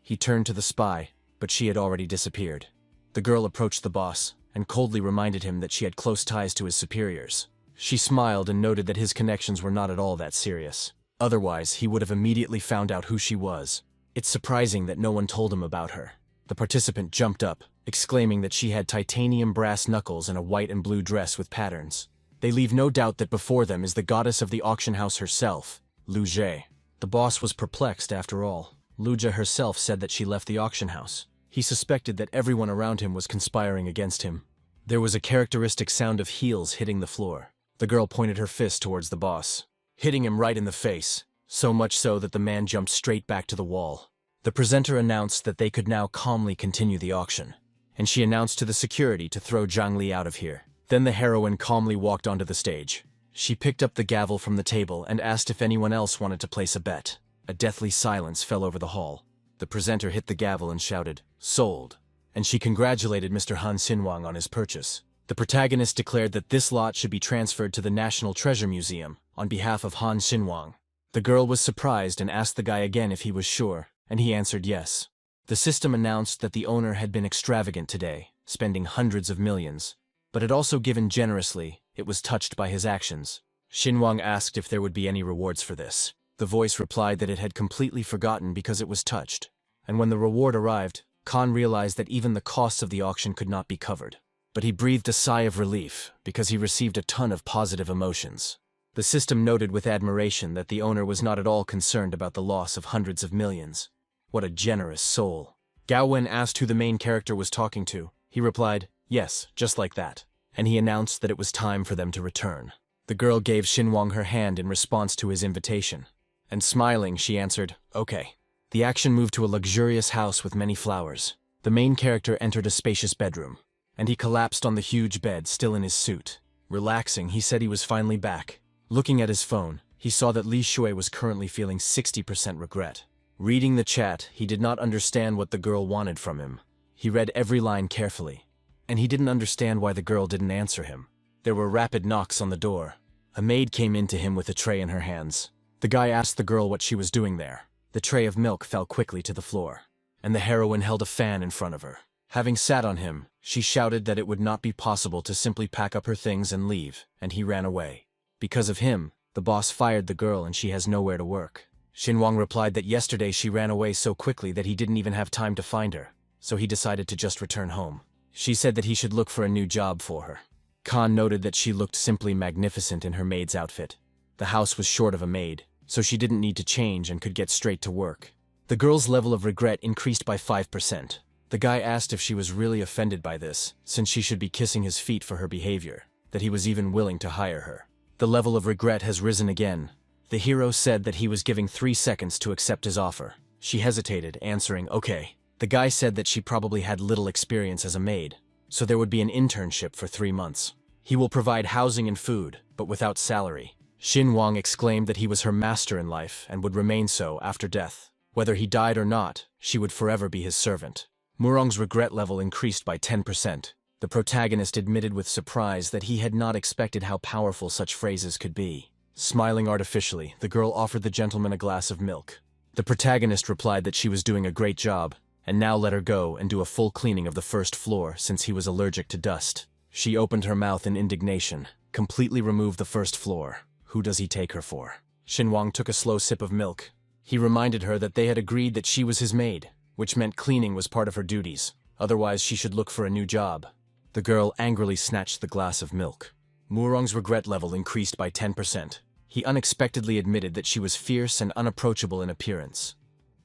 He turned to the spy, but she had already disappeared. The girl approached the boss and coldly reminded him that she had close ties to his superiors. She smiled and noted that his connections were not at all that serious. Otherwise, he would have immediately found out who she was. It's surprising that no one told him about her. The participant jumped up, exclaiming that she had titanium brass knuckles and a white and blue dress with patterns. They leave no doubt that before them is the goddess of the auction house herself, Lu Jie. The boss was perplexed after all. Lu Jie herself said that she left the auction house. He suspected that everyone around him was conspiring against him. There was a characteristic sound of heels hitting the floor. The girl pointed her fist towards the boss, hitting him right in the face, so much so that the man jumped straight back to the wall. The presenter announced that they could now calmly continue the auction, and she announced to the security to throw Zhang Li out of here. Then the heroine calmly walked onto the stage. She picked up the gavel from the table and asked if anyone else wanted to place a bet. A deathly silence fell over the hall. The presenter hit the gavel and shouted, "Sold," and she congratulated Mr. Han Xinhuang on his purchase. The protagonist declared that this lot should be transferred to the National Treasure Museum on behalf of Han Xinhuang. The girl was surprised and asked the guy again if he was sure, and he answered yes. The system announced that the owner had been extravagant today, spending hundreds of millions, but had also given generously. It was touched by his actions. Xinhuang asked if there would be any rewards for this. The voice replied that it had completely forgotten because it was touched. And when the reward arrived, Khan realized that even the costs of the auction could not be covered. But he breathed a sigh of relief because he received a ton of positive emotions. The system noted with admiration that the owner was not at all concerned about the loss of hundreds of millions. What a generous soul. Gao Wen asked who the main character was talking to. He replied, "Yes, just like that." And he announced that it was time for them to return. The girl gave Xinhuang her hand in response to his invitation. And smiling, she answered, "Okay." The action moved to a luxurious house with many flowers. The main character entered a spacious bedroom, and he collapsed on the huge bed, still in his suit. Relaxing, he said he was finally back. Looking at his phone, he saw that Li Shui was currently feeling 60% regret. Reading the chat, he did not understand what the girl wanted from him. He read every line carefully, and he didn't understand why the girl didn't answer him. There were rapid knocks on the door. A maid came in to him with a tray in her hands. The guy asked the girl what she was doing there. The tray of milk fell quickly to the floor, and the heroine held a fan in front of her. Having sat on him, she shouted that it would not be possible to simply pack up her things and leave, and he ran away. Because of him, the boss fired the girl and she has nowhere to work. Xinhuang replied that yesterday she ran away so quickly that he didn't even have time to find her, so he decided to just return home. She said that he should look for a new job for her. Khan noted that she looked simply magnificent in her maid's outfit. The house was short of a maid, so she didn't need to change and could get straight to work. The girl's level of regret increased by 5%. The guy asked if she was really offended by this, since she should be kissing his feet for her behavior, that he was even willing to hire her. The level of regret has risen again. The hero said that he was giving 3 seconds to accept his offer. She hesitated, answering, "Okay." The guy said that she probably had little experience as a maid, so there would be an internship for 3 months. He will provide housing and food, but without salary. Xinhuang exclaimed that he was her master in life and would remain so after death. Whether he died or not, she would forever be his servant. Murong's regret level increased by 10%. The protagonist admitted with surprise that he had not expected how powerful such phrases could be. Smiling artificially, the girl offered the gentleman a glass of milk. The protagonist replied that she was doing a great job, and now let her go and do a full cleaning of the first floor since he was allergic to dust. She opened her mouth in indignation. Completely remove the first floor. Who does he take her for? Xinhuang took a slow sip of milk. He reminded her that they had agreed that she was his maid, which meant cleaning was part of her duties. Otherwise, she should look for a new job. The girl angrily snatched the glass of milk. Murong's regret level increased by 10%. He unexpectedly admitted that she was fierce and unapproachable in appearance.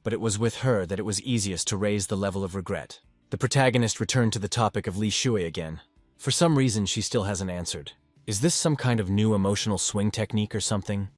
But it was with her that it was easiest to raise the level of regret. The protagonist returned to the topic of Li Shui again. For some reason, she still hasn't answered. Is this some kind of new emotional swing technique or something?